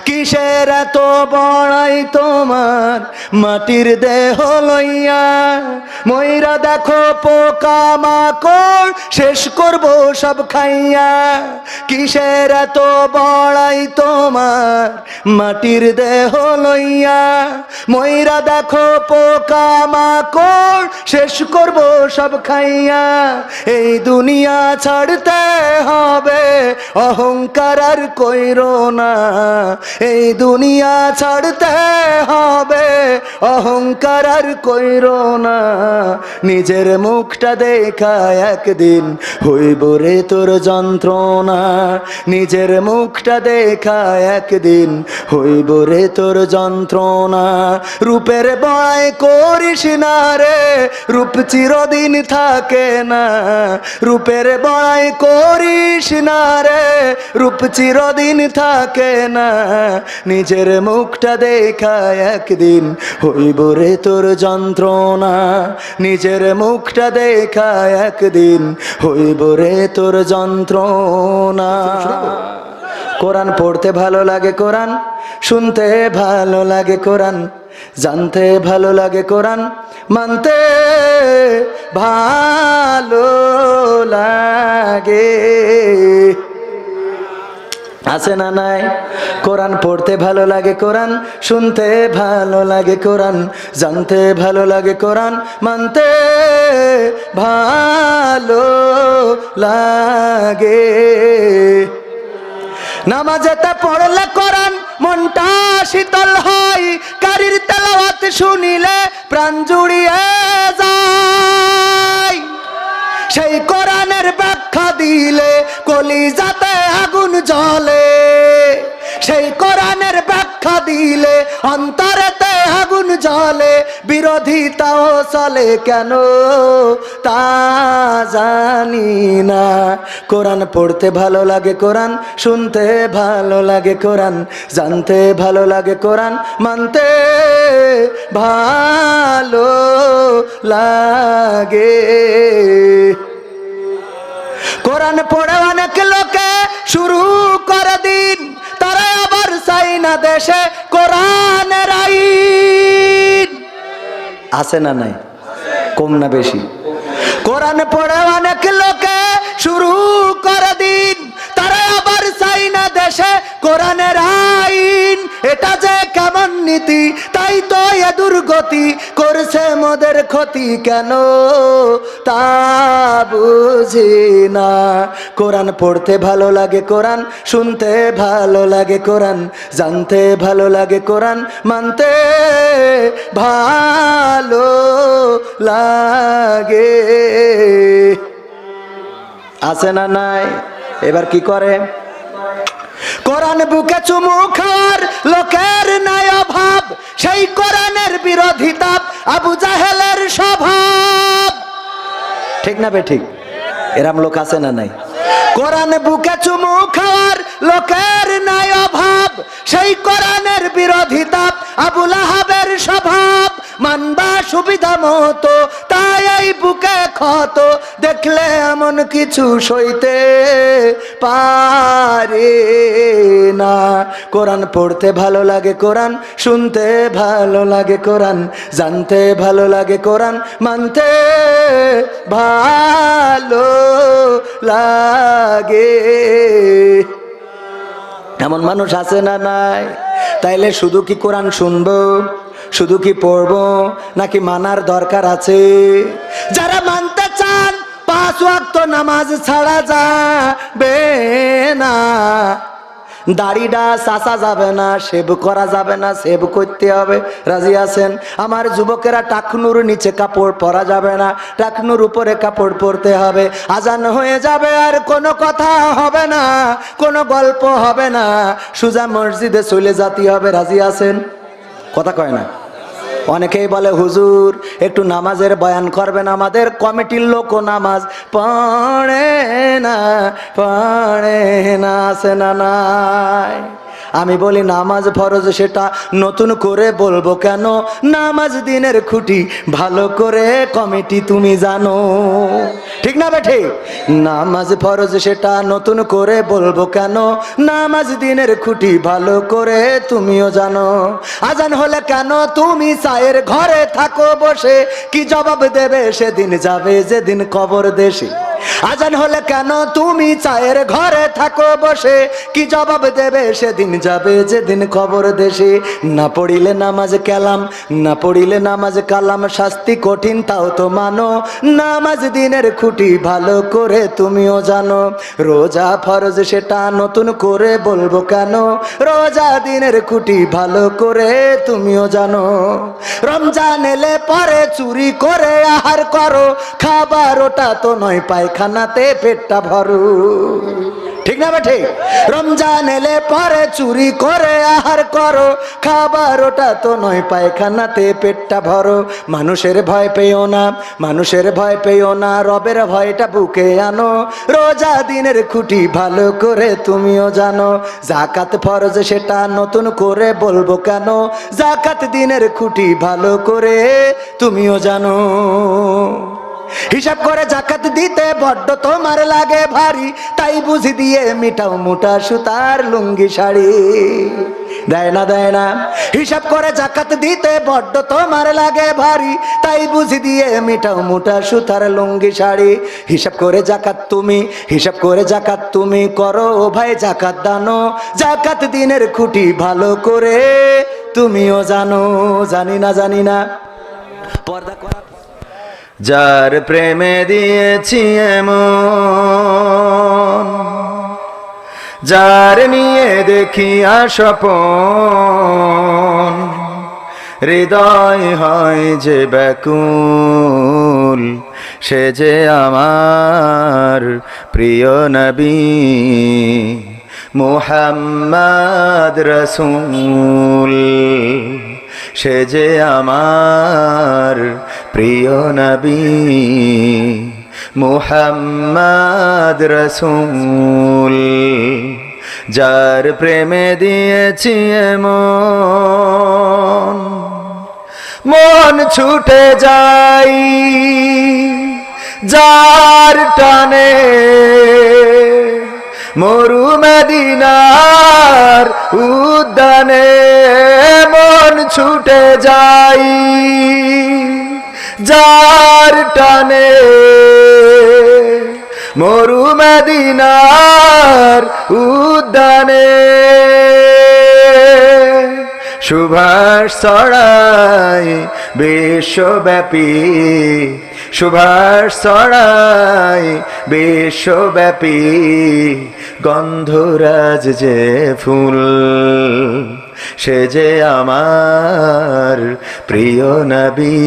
A: কিসের এত বড়াই তোমার মাটির দেহ লইয়া, ময়রা দেখো পোকা মাকড় শেষ করব সব খাইয়া, কিসের এত বড়াই তোমার মাটির দেহ লইয়া, ময়রা দেখো পোকা মাকড় শেষ করব সব খাইয়া, এই দুনিয়া ছাড়তে হবে, অহংকার আর কইরো না, এই দুনিয়া ছাড়তে হবে, অহংকার আর কইরো না, নিজের মুখটা দেখা একদিন হইব রে তোর যন্ত্রণা, নিজের মুখটা দেখা একদিন হইব রে তোর যন্ত্রণা। রূপের বড়াই করিস না রে, রূপ চিরদিন থাকে না, রূপের বড়াই করিস না রে, রূপ চিরদিন থাকে না, নিজের মুখটা দেখা একদিন হইব রে তোর যন্ত্রণা, নিজের মুখটা দেখা একদিন হইব রে তোর যন্ত্রণা। কোরআন পড়তে ভালো লাগে, কোরআন শুনতে ভালো লাগে, কোরআন জানতে ভালো লাগে, কোরআন মানতে ভালো লাগে। আছে না নাই? কোরআন পড়তে ভালো লাগে, কোরআন শুনতে ভালো লাগে, কোরআন জানতে ভালো লাগে, কোরআন মানতে ভালো লাগে। নামাজেতে পড়লে কোরআন মনটা শীতল হয়, কারির তেলাওয়াত শুনিলে প্রাণ জুড়িয়ে যায়, সেই কোরআনের ব্যাখ্যা দিলে কলিজাতে আগুন জ্বলে, সেই কোরআনের ব্যাখ্যা দিলে অন্তরেতে আগুন জ্বলে, বিরোধিতাও চলে কেন তা জানি না। কোরআন পড়তে ভালো লাগে, কোরআন শুনতে ভালো লাগে, কোরআন জানতে ভালো লাগে, কোরআন মানতে ভালো লাগে। কোরআন পড়ে অনেক লোকে শুরু করে দিন, তারা আবার চাই না দেশে কোরআনের আইন। আছে না নাই? কম না বেশি? কোরআন পড়ে অনেক লোকে শুরু করে দিন, তারা আবার চাই না দেশে কোরআনের আইন। এটা যে কেমন নীতি, তাই তো এ দুর্গতি, করছে মোদের ক্ষতি কেন তা বুঝি না। কোরআন পড়তে ভালো লাগে, কোরআন শুনতে ভালো লাগে, কোরআন জানতে ভালো লাগে, কোরআন মানতে ভালো লাগে। আছে না নাই? এবার কি করে? কোরআন বুকে চুমু খাওয়ার লোকের নাই অভাব, সেই কোরআনের বিরোধিতা আবু জাহেলের স্বভাব। ঠিক না বে ঠিক? এরম লোক আছে না নাই? কোরআন বুকে চুমু খাওয়ার লোকের নাই অভাব, সেই কোরআনের বিরোধিতা আবু লাহাবের স্বভাব। মানবা সুবিধা মতো, তাই এই বুকে ক্ষত, দেখলে এমন কিছু সইতে পারে না। কোরআন পড়তে ভালো লাগে, কোরআন শুনতে ভালো লাগে, কোরআন জানতে ভালো লাগে, কোরআন মানতে ভালো লাগে। এমন মানুষ আছে না নাই? তাইলে শুধু কি কোরআন শুনবো, শুধু কি পড়বো, নাকি মানার দরকার আছে? যারা মানতে চান 5 ওয়াক্ত নামাজ ছাড়া যাবে না, দাড়িটা চাচা যাবে না, সেব করা যাবে না, সেব করতে হবে, রাজি আছেন? আমার যুবকেরা টাকনুর নিচে কাপড় পরা যাবে না, টাকনুর উপরে কাপড় পরতে হবে। আজান হয়ে যাবে আর কোনো কথা হবে না, কোনো গল্প হবে না, সুজা মসজিদে চলে যেতে হবে, রাজি আছেন? কথা কয় না? অনেকেই বলে হুজুর একটু নামাজের বয়ান করবেন, আমাদের কমিটির লোকও নামাজ পড়ে না, পড়ে না। আছে না নাই? আমি বলি নামাজ ফরজ, সেটা নতুন করে বলবো কেন? নামাজ দিনের খুঁটি, ভালো করে কমিটি তুমি জানো। ঠিক না বেঠে? নামাজ ফরজ, সেটা নতুন করে বলবো কেন? নামাজ দিনের খুঁটি, ভালো করে তুমিও জানো। আজান হলে কেন তুমি চায়ের ঘরে থাকো বসে, কি জবাব দেবে সেদিন যাবে যেদিন কবর দেশে? আজান হলে কেন তুমি চায়ের ঘরে থাকো বসে, কি জবাব দেবে সেদিন যাবে যেদিন খবর দেশে। না পড়িলে নামাজ কালাম, না পড়িলে নামাজ কালাম, শাস্তি কঠিন তাও তো মানো, নামাজ দিনের খুঁটি ভালো করে তুমিও জানো। রোজা ফরজ সেটা নতুন করে বলবো কেন, রোজা দিনের খুঁটি ভালো করে তুমিও জানো। রমজান এলে পরে চুরি করে আহার করো, খাবার ওটা তো নয় পায়খানাতে পেটটা ভরো, ঠিক না ঠিক? রমজান এলে পরে চুরি করে আহার করো, খাবার ওটা তো নয় পায়খানাতে পেটটা ভরো। মানুষের ভয় পেও না, মানুষের ভয় পেও না, রবের ভয়টা বুকে আনো, রোজা দিনের খুঁটি ভালো করে তুমিও জানো। যাকাত ফরজ সেটা নতুন করে বলবো কেন, যাকাত দিনের খুঁটি ভালো করে তুমিও জানো। হিসাব করে যাকাত দিতে বড্ড তোমার লাগে ভারী, তাই বুঝি দিয়ে মিটাও মোটা সুতার লুঙ্গি শাড়ি। দেয় না দেয় না, হিসাব করে যাকাত দিতে বড্ড তোমার লাগে ভারী, তাই বুঝি দিয়ে মিটাও মোটা সুতার লুঙ্গি শাড়ি। হিসাব করে যাকাত তুমি, হিসাব করে যাকাত তুমি করো ও ভাই যাকাত দানো, যাকাত দিনের খুঁটি ভালো করে তুমিও জানো। জানি না জানি না, পর্দা করা যার প্রেমে দিয়েছি এমন, যার নিয়ে দেখি স্বপন, হৃদয় হয় যে ব্যাকুল, সে যে আমার প্রিয় নবী মুহাম্মদ রসূল, সে যে আমার প্রিয় নবী মুহাম্মদ রসূল। যার প্রেমে দিয়েছি এমন, মন ছুটে যাই যার টানে, মরু মদিনার উদ্যানে, মন ছুটে যাই যার টানে, মরু মদিনার উদ্যানে। সুভাষ ছড়াই বিশ্বব্যাপী, সুভাষ ছড়াই বিশ্বব্যাপী, গন্ধরাজ যে ফুল, সে যে আমার প্রিয় নবী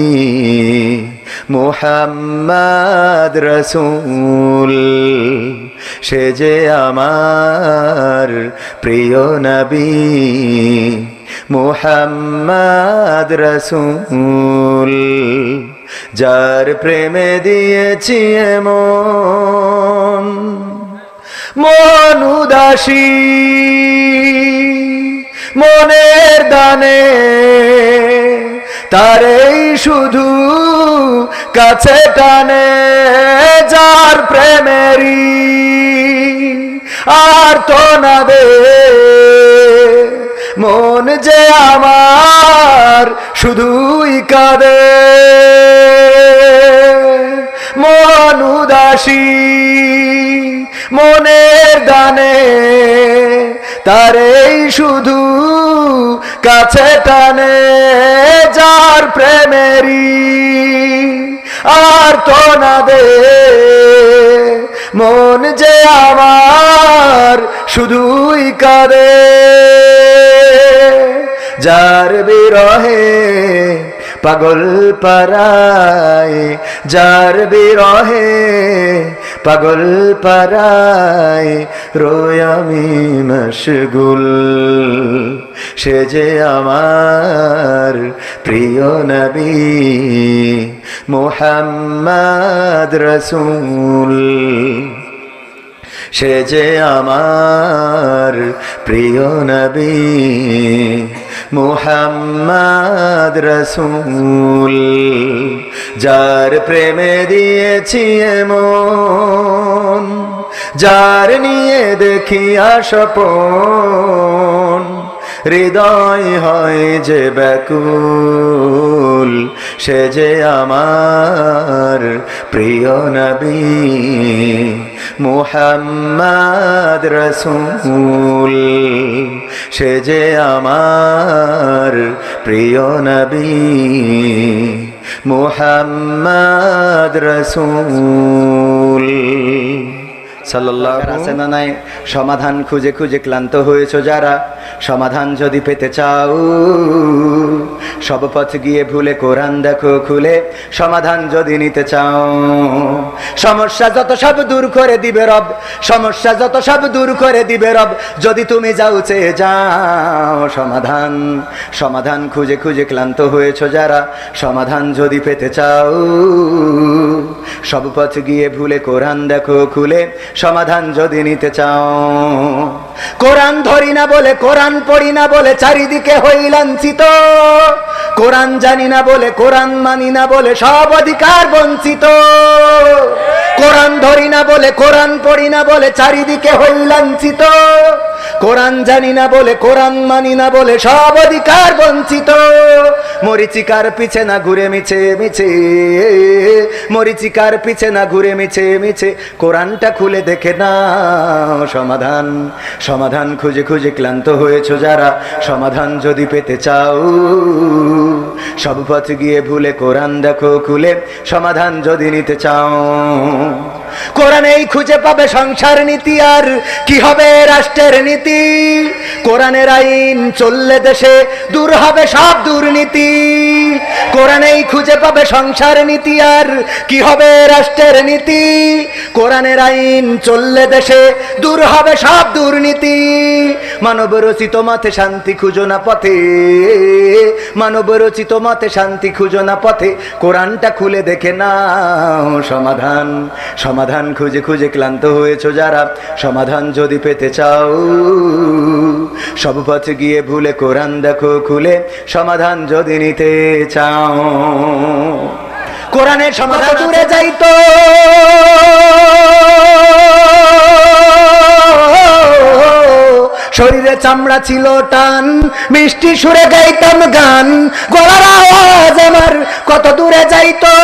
A: মুহাম্মদ রসূল, সে যে আমার প্রিয় নবী মুহাম্মদ রসূল। যার প্রেমে দিয়েছি এমন, মন উদাসী মনের দানে, তারেই শুধু কাছে টানে, যার প্রেমেরই আর তো না দে, মন যে আমার শুধুই কাঁদে, মন উদাসী মনের দানে, তারেই শুধু কাছে টানে, যার প্রেমেরই আর তো না দে, মন যে আমার শুধুই কাঁদে। যার বিরহে পাগল পারায়, যার বিরহে পাগল পারায়, রোয় আমি মশগুল, সে যে আমার প্রিয় নবী মুহাম্মদ রসূল, সে যে আমার প্রিয় নবী মুহাম্মদ রসূল। যার প্রেমে দিয়েছি এমন, যার নিয়ে দেখি স্বপন, হৃদয় হয় যে ব্যাকুল, সে যে আমার প্রিয় নবী মুহাম্মদ রসূল, সে যে আমার প্রিয় নবী, মুহাম্মদ রসূল সাল্লাল্লাহু আলাইহি ওয়াসাল্লাম। সমাধান খুঁজে খুঁজে ক্লান্ত হয়েছো যারা, সমাধান যদি পেতে চাও, সব পথ গিয়ে ভুলে কোরআন দেখো খুলে, সমাধান যদি নিতে চাও। সমস্যা যত সব দূর করে দিবে রব, সমস্যা যত সব দূর করে দিবে রব, যদি তুমি যাও চেয়ে যাও সমাধান। সমাধান খুঁজে খুঁজে ক্লান্ত হয়েছো যারা, সমাধান যদি পেতে চাও, সব পথ গিয়ে ভুলে কোরআন দেখো খুলে, সমাধান যদি নিতে চাও। কোরআন ধরি না বলে, কোরআন পড়ি না বলে চারিদিকে হই লাঞ্ছিত, কোরআন জানি না বলে, কোরআন মানি না বলে সব অধিকার বঞ্চিত। কোরআন ধরি না বলে, কোরআন পড়ি না বলে চারিদিকে হই লাঞ্ছিত, কোরআন জানি না বলে, কোরআন মানি না বলে সব অধিকার বঞ্চিত। মরিচিকার পিছে না ঘুরে মিছে মিছে, মরিচিকার পিছে না ঘুরে মিছে মিছে, কোরআনটা খুলে দেখে না সমাধান। সমাধান খুঁজে খুঁজে ক্লান্ত হয়েছো যারা, সমাধান যদি পেতে চাও, সব পথ গিয়ে ভুলে কোরআন দেখো খুলে, সমাধান যদি নিতে চাও। কোরআনেই খুঁজে পাবে সংসার নীতি, আর কি হবে রাষ্ট্রের নীতি। কোরআনের আইন চললে দেশে দূর হবে সব দুর্নীতি। কোরআনেই খুঁজে পাবে সংসার নীতি, আর কি হবে রাষ্ট্রের নীতি। কোরআনের আইন চললে দেশে দূর হবে সব দুর্নীতি। মানব রচিত মতে শান্তি খুঁজো না পথে, মানব রচিত মতে শান্তি খুঁজো না পথে, কোরআনটা খুলে দেখে নাও সমাধান। সমাধান খুঁজে খুঁজে ক্লান্ত হয়েছো যারা, সমাধান যদি পেতে চাও, সব পথে গিয়ে ভুলে কোরআন দেখো খুলে, সমাধান যদি নিতে চাও। কোরআনের সমাধান দূরে যাইতো, শরীরে চামড়া ছিল টান, মিষ্টি সুরে গাইতাম গান, গলার আওয়াজ আমার কত দূরে যাইতো।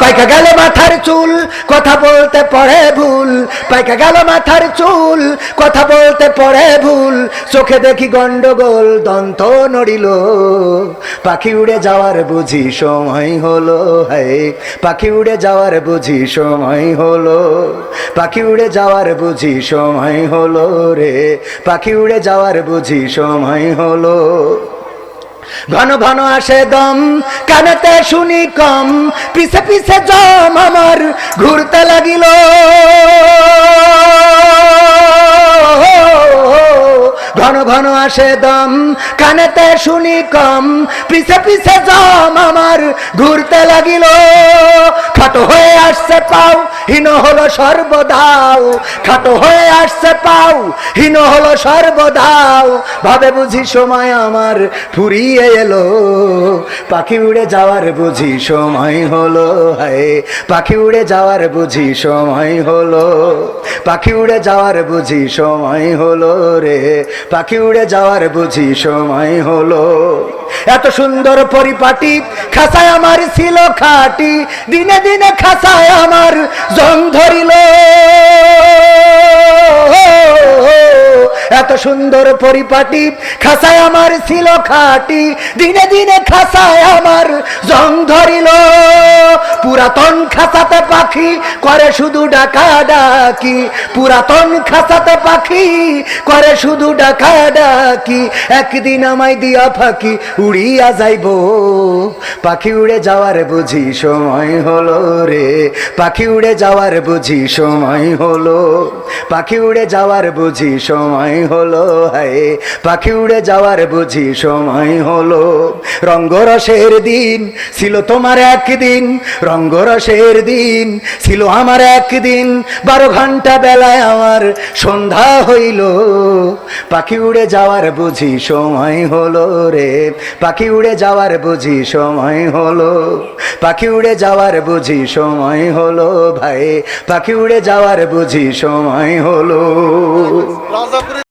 A: পাইকা গেল মাথার চুল, কথা বলতে পড়ে ভুল, পাইকা গেল মাথার চুল, কথা বলতে পড়ে ভুল, চোখে দেখি গন্ডগোল, দন্ত নড়িল, পাখি উড়ে যাওয়ার বুঝি সময় হলো। হায় পাখি উড়ে যাওয়ার বুঝি সময় হলো, পাখি উড়ে যাওয়ার বুঝি সময় হলো রে, পাখি উড়ে যাওয়ার বুঝি সময় হলো। ঘন ঘন আসে দম, কানেতে শুনি কম, পিছে পিছে জম আমার ঘুরতে লাগিল। ঘন ঘন আসে দম, কানেতে শুনি কম, পিছে পিছে জম আমার ঘুরতে লাগিল। খাটো হয়ে আসছে পাও, হীন হলো সর্বদাও, খাটো হয়ে আসছে পাও, হীন হলো সর্বদাও, ভাবে বুঝি সময় আমার ফুরিয়ে এলো, পাখি উড়ে যাওয়ার বুঝি সময় হলো। হায় পাখি উড়ে যাওয়ার বুঝি সময় হলো, পাখি উড়ে যাওয়ার বুঝি সময় হলো রে, পাখি উড়ে যাওয়ার বুঝি সময় হলো। এত সুন্দর পরিপাটি খাসায় আমার ছিল খাটি, দিনে দিনে খাসায় আমার জং ধরিল। এত সুন্দর পরিপাটি খাসায় আমার ছিল খাটি, দিনে দিনে খাসায় আমার জং ধরিল। পুরাতন খাসাতে পাখি করে শুধু ডাকা ডাকি, পুরাতন খাসাতে পাখি করে শুধু ডাকা ডাকি, একদিন আমায় দিয়া ফাঁকি উড়িয়া যাইব, পাখি উড়ে যাওয়ার বুঝি সময় হলো রে, পাখি উড়ে যাওয়ার বুঝি সময় হলো, পাখি উড়ে যাওয়ার বুঝি সময় হলো। হায় পাখি উড়ে যাওয়ার বুঝি সময় হলো। রঙ্গরসের দিন ছিল তোমার একদিন, রঙ্গরসের দিন ছিল আমার একদিন, 12 ঘন্টা বেলায় আমার সন্ধ্যা হইল, পাখি উড়ে যাওয়ার বুঝি সময় হলো রে, পাখি উড়ে যাওয়ার বুঝি সময় হলো, পাখি উড়ে যাওয়ার বুঝি সময় হলো। ভাই পাখি উড়ে যাওয়ার বুঝি সময় হলো।